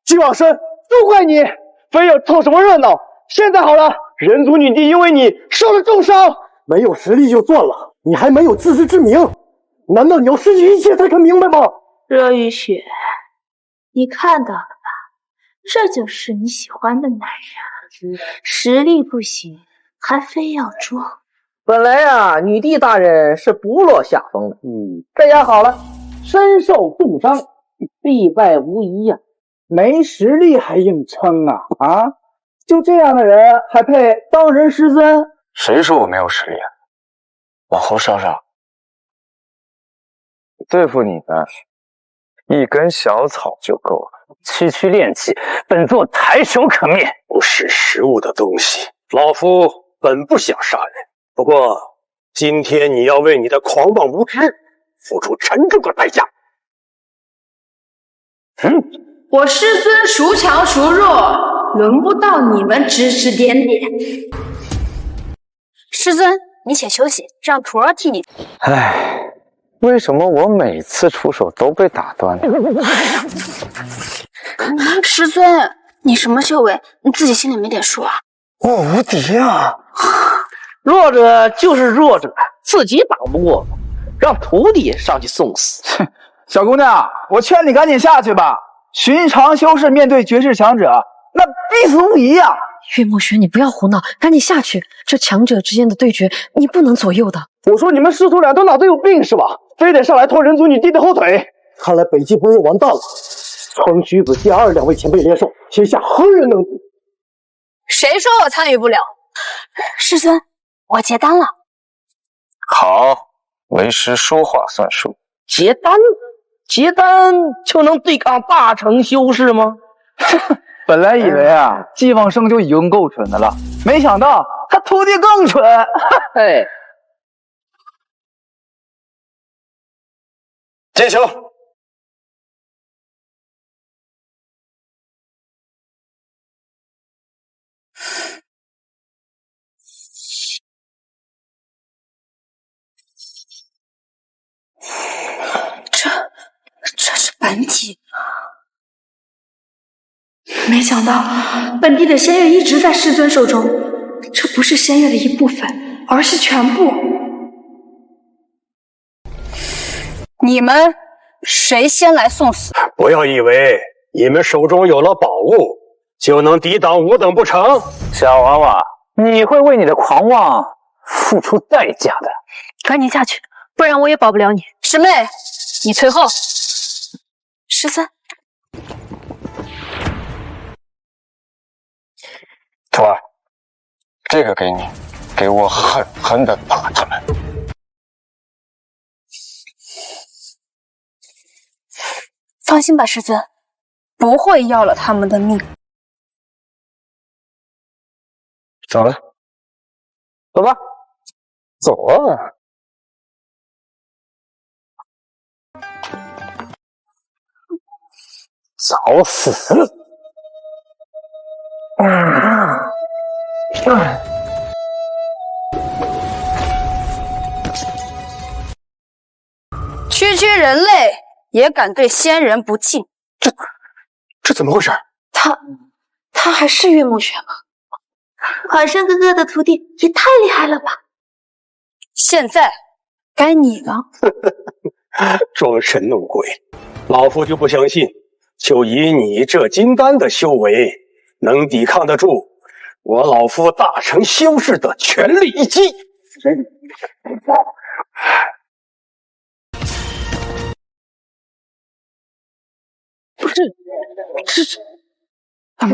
季往生，都怪你！非要凑什么热闹？现在好了，人族女帝因为你受了重伤，没有实力就算了，你还没有自知之明，难道你要失去一切才肯明白吗？热雨雪，你看到了吧？这就是你喜欢的男人，实力不行，还非要装。本来啊，女帝大人是不落下风的。这样好了，身受重伤，必败无疑呀。没实力还硬撑啊！啊，就这样的人还配当人师尊？谁说我没有实力啊？往后稍稍，对付你的一根小草就够了。区区练气，本座抬手可灭。不识时务的东西，老夫本不想杀人，不过今天你要为你的狂妄无知付出沉重的代价。我师尊孰强孰弱，轮不到你们指指点点。师尊，你且休息，让徒儿替你。唉，为什么我每次出手都被打断呢？师尊，你什么修为，你自己心里没点数啊？我无敌啊！弱者就是弱者，自己挡不过，让徒弟上去送死。小姑娘，我劝你赶紧下去吧。寻常修士面对绝世强者，那必死无疑呀！岳墨轩，你不要胡闹，赶紧下去。这强者之间的对决，你不能左右的。我说你们师徒俩都脑子有病是吧？非得上来拖人族女帝的后腿。看来北极风又完蛋了。苍虚子、剑二两位前辈联手，天下何人能敌？谁说我参与不了？师尊，我结丹了。好，为师说话算数。结丹？结丹就能对抗大成修士吗？本来以为啊，季望生就已经够蠢的了，没想到他徒弟更蠢。嘿，进行。这是本体。没想到本地的仙月一直在师尊手中，这不是仙月的一部分，而是全部。你们谁先来送死？不要以为你们手中有了宝物就能抵挡我等不成。小娃娃，你会为你的狂妄付出代价的。赶紧下去，不然我也保不了你。师妹，你退后。师尊，徒儿，这个给你，给我狠狠的打他们。放心吧，师尊，不会要了他们的命。走了，走吧，走啊！找死！区区人类也敢对仙人不敬，这怎么回事？他还是岳梦雪吗？华生哥哥的徒弟也太厉害了吧！现在该你了。装神弄鬼，老夫就不相信，就以你这金丹的修为，能抵抗得住我老夫大成修士的全力一击。不是，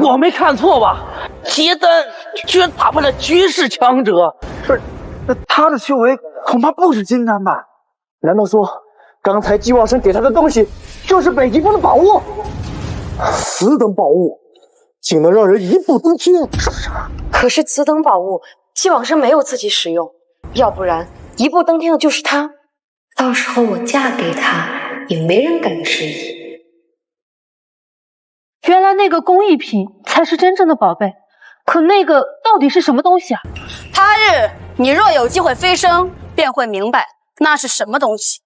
我没看错吧？结丹居然打败了绝世强者，那他的修为恐怕不止金丹吧？难道说刚才季望生给他的东西就是北极风的宝物？此等宝物竟能让人一步登天！可是此等宝物，季往生没有自己使用，要不然一步登天的就是他。到时候我嫁给他，也没人敢质疑。原来那个工艺品才是真正的宝贝，可那个到底是什么东西啊？他日你若有机会飞升，便会明白那是什么东西。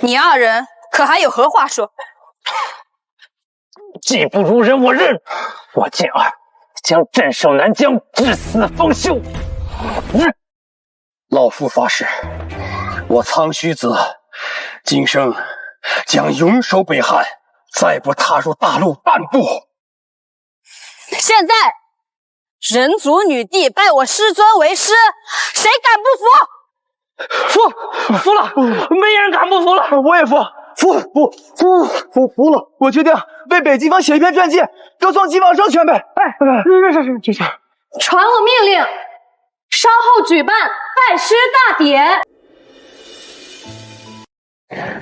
你二人可还有何话说？技不如人，我认。我剑儿将镇守南疆，至死方休。老夫发誓，我苍须子今生将永守北汉，再不踏入大陆半步。现在，人族女帝拜我师尊为师，谁敢不服？服了，没人敢不服了。我也服了。我决定为北极风写一篇传记，歌颂姬往生前辈。这是。传我命令，稍后举办拜师大典。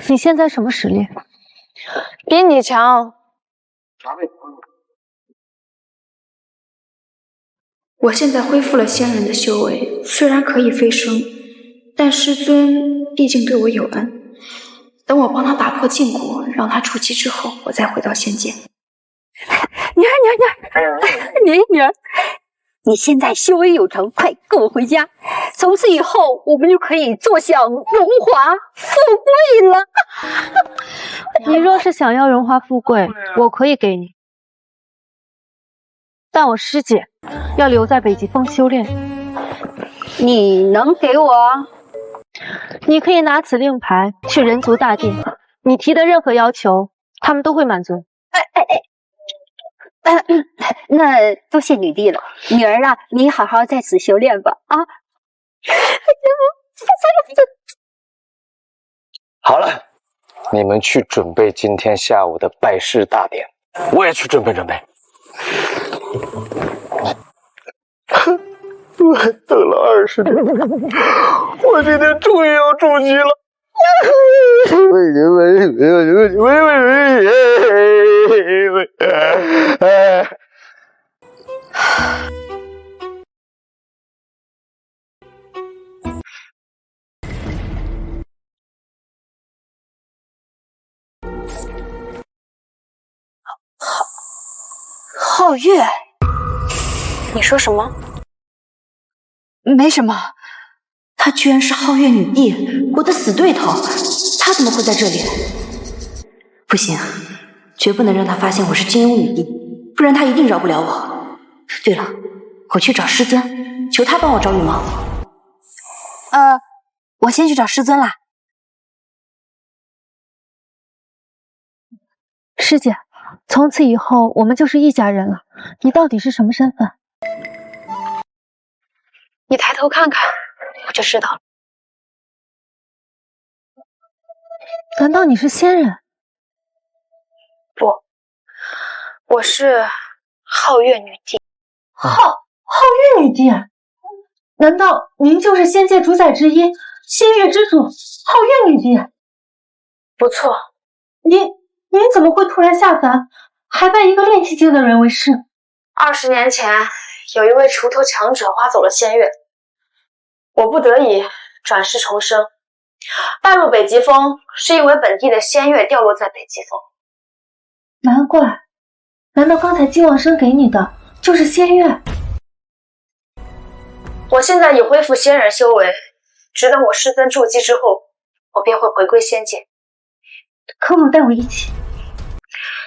你现在什么实力？比你强。我现在恢复了仙人的修为，虽然可以飞升，但师尊毕竟对我有恩。等我帮他打破禁锢，让他出击之后，我再回到仙界。女儿，你现在修为有成，快跟我回家。从此以后，我们就可以坐享荣华富贵了。你若是想要荣华富贵，我可以给你，但我师姐要留在北极峰修炼。你能给我？你可以拿此令牌去人族大殿，你提的任何要求，他们都会满足。那多谢女帝了，女儿啊，你好好在此修炼吧啊！好了，你们去准备今天下午的拜师大典，我也去准备。我等了20年，我今天终于要出击了。皓月，你说什么？没什么。她居然是皓月女帝，我的死对头，她怎么会在这里？不行，绝不能让她发现我是金庸女帝，不然她一定饶不了我。对了，我去找师尊，求他帮我找羽毛。我先去找师尊啦。师姐，从此以后我们就是一家人了。你到底是什么身份？你抬头看看，我就知道了。难道你是仙人？不，我是皓月女帝。皓月女帝？难道您就是仙界主宰之一，仙月之主皓月女帝？不错。您怎么会突然下凡，还拜一个炼气境的人为师？20年前，有一位锄头强者挖走了仙月，我不得已转世重生，拜入北极峰，是因为本地的仙月掉落在北极峰。难怪，难道刚才姬往生给你的就是仙月？我现在已恢复仙人修为，只等我师尊筑基之后，我便会回归仙界。可否带我一起？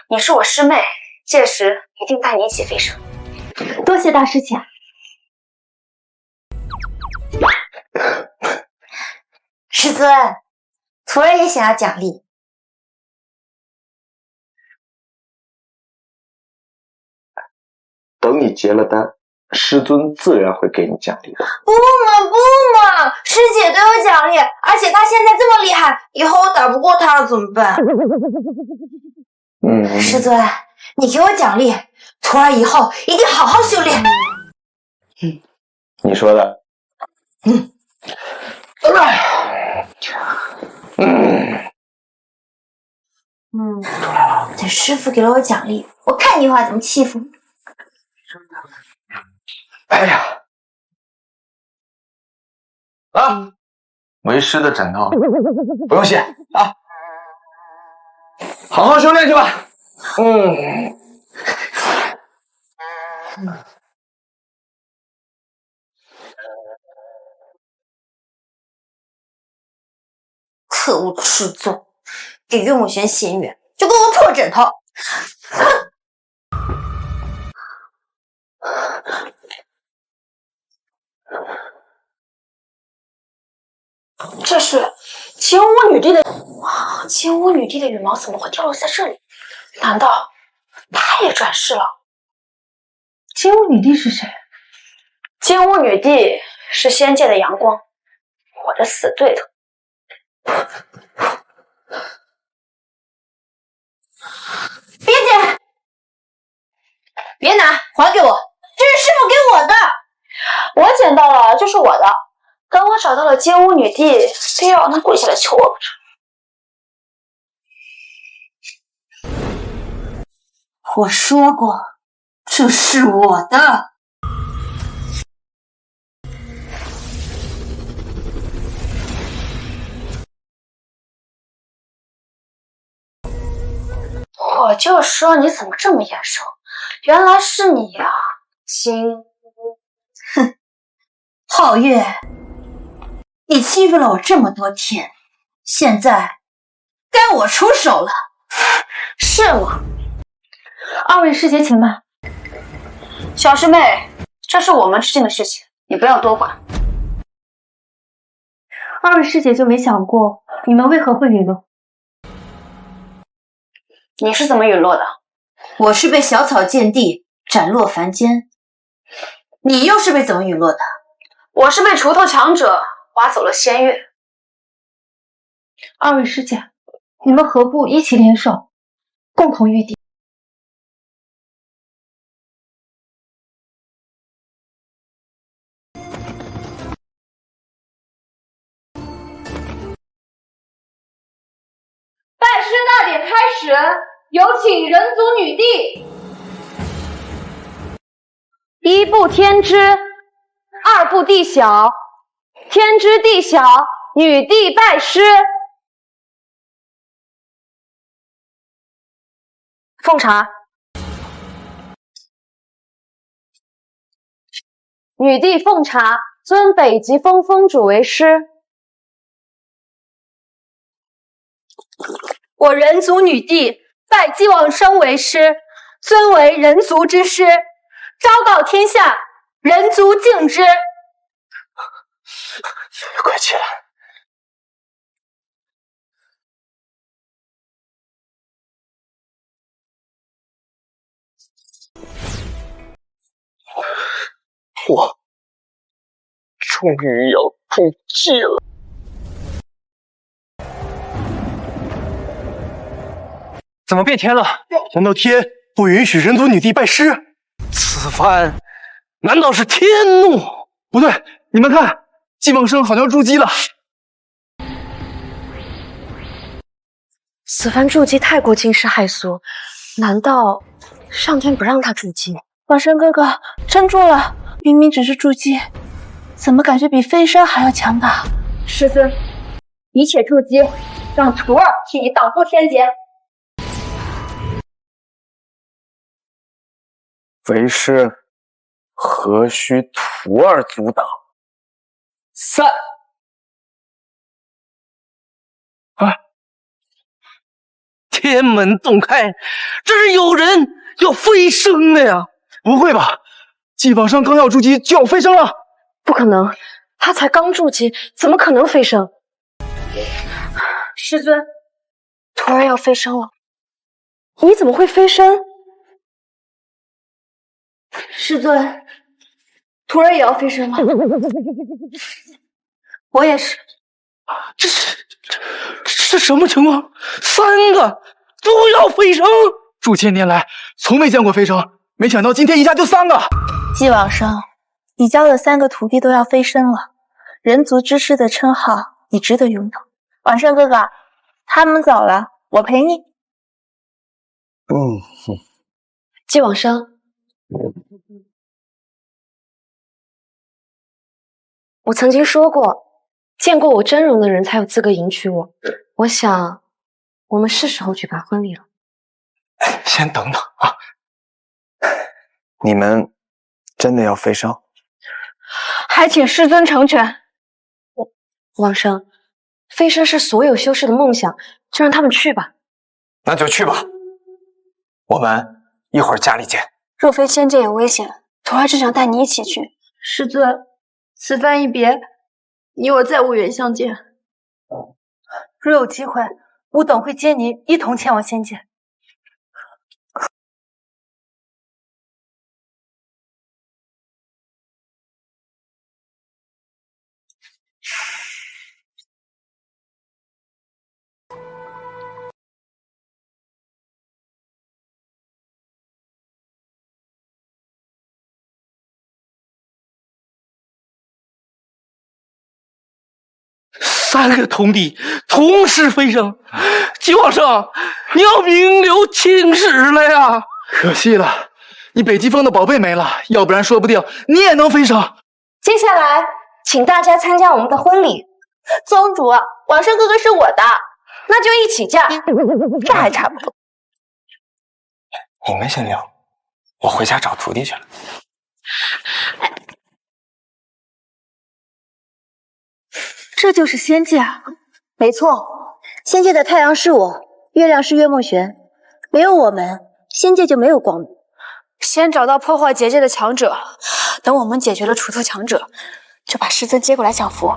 你是我师妹，届时一定带你一起飞升。多谢大师姐。师尊，徒儿也想要奖励。等你结了丹，师尊自然会给你奖励的。不嘛，师姐都有奖励，而且她现在这么厉害，以后我打不过她了怎么办？师尊，你给我奖励，徒儿以后一定好好修炼。你说的。等师傅给了我奖励，我看你以后还怎么欺负你。哎呀！为师的枕头不用谢啊，好好修炼去吧。可恶的师尊，给岳母选仙月，就跟我破枕头。这是金乌女帝的金乌女帝的羽毛怎么会掉落在这里？难道她也转世了？金乌女帝是谁？金乌女帝是仙界的阳光，我的死对头。别捡，别拿，还给我！这是师傅给我的，我捡到了，这是我的。等我找到了金乌女帝，非要让她跪下来求我不成。我说过，这是我的。我就说你怎么这么眼熟，原来是你呀，金乌。哼，皓月，你欺负了我这么多天，现在该我出手了。是吗？二位师姐请慢。小师妹，这是我们之间的事情，你不要多管。二位师姐就没想过你们为何会陨落？你是怎么陨落的？我是被小草见地斩落凡间，你又是被怎么陨落的？我是被锄头强者挖走了仙月。二位师姐，你们何不一起联手，共同御敌？拜师大典开始，有请人族女帝。一步天之，二步地小，天之地小，女帝拜师。奉茶。女帝奉茶，尊北极峰峰主为师。我人族女帝拜姬往生为师，尊为人族之师，昭告天下，人族敬之。快起来！我终于要中计了。怎么变天了？难道天不允许人族女帝拜师？此番难道是天怒？不对，你们看，季梦生好像筑基了。此番筑基太过惊世骇俗，难道上天不让他筑基？往生哥哥，撑住了！明明只是筑基，怎么感觉比飞升还要强大？师尊，一切筑基，让徒儿替你挡住天劫。为师何须徒儿阻挡？散！啊！天门洞开，这是有人要飞升了呀！不会吧？季往生刚要筑基就要飞升了？不可能，他才刚筑基，怎么可能飞升？师尊，徒儿要飞升了。你怎么会飞升？师尊，徒儿也要飞升了。我也是。这是什么情况？3个都要飞升？数千年来从没见过飞升，没想到今天一下就3个。季往生，你教的3个徒弟都要飞升了，人族之师的称号你值得拥有。往生哥哥，他们走了，我陪你。季往生，我曾经说过，见过我真容的人才有资格迎娶我。我想，我们是时候举办婚礼了。先等等啊！你们真的要飞升？还请师尊成全。往生，飞升是所有修士的梦想，就让他们去吧。那就去吧，我们一会儿家里见。若非仙界有危险，徒儿只想带你一起去。师尊，此番一别，你我再无缘相见。若有机会，吾等会接您一同前往仙界。3个童帝同时飞升，姬皇上，你要名留青史了呀！可惜了，你北极峰的宝贝没了，要不然说不定你也能飞升。接下来，请大家参加我们的婚礼。宗主，王生哥哥是我的，那就一起嫁，这还差不多。你们先聊，我回家找徒弟去了。这就是仙界啊？没错，仙界的太阳是我，月亮是岳梦璇，没有我们，仙界就没有光明。先找到破坏结界的强者，等我们解决了锄头强者，就把师尊接过来降服。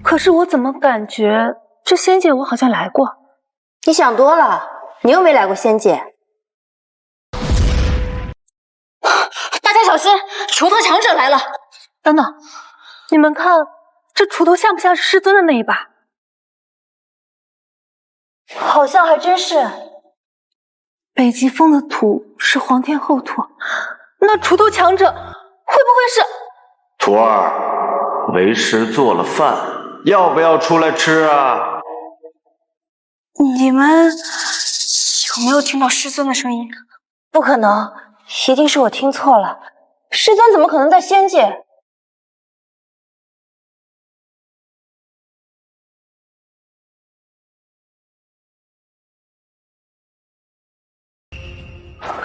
可是我怎么感觉这仙界我好像来过？你想多了，你又没来过仙界。大家小心，锄头强者来了！等等，你们看这锄头像不像是师尊的那一把？好像还真是。北极峰的土是皇天后土，那锄头强者会不会是？徒儿，为师做了饭，要不要出来吃啊？你们有没有听到师尊的声音？不可能，一定是我听错了。师尊怎么可能在仙界？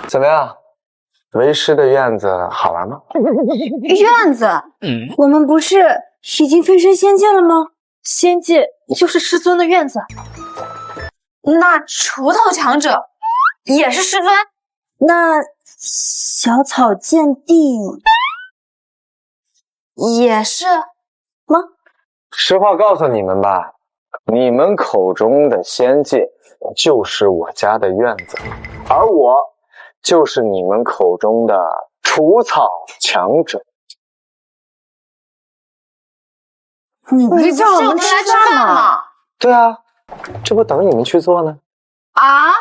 怎么样，为师的院子好玩吗？院子？我们不是已经飞升仙界了吗？仙界就是师尊的院子。那锄头强者也是师尊？那小草见地也是吗？实话告诉你们吧，你们口中的仙界就是我家的院子，而我就是你们口中的除草强者。你不是叫我们吃饭吗？对啊，这不等你们去做呢。啊？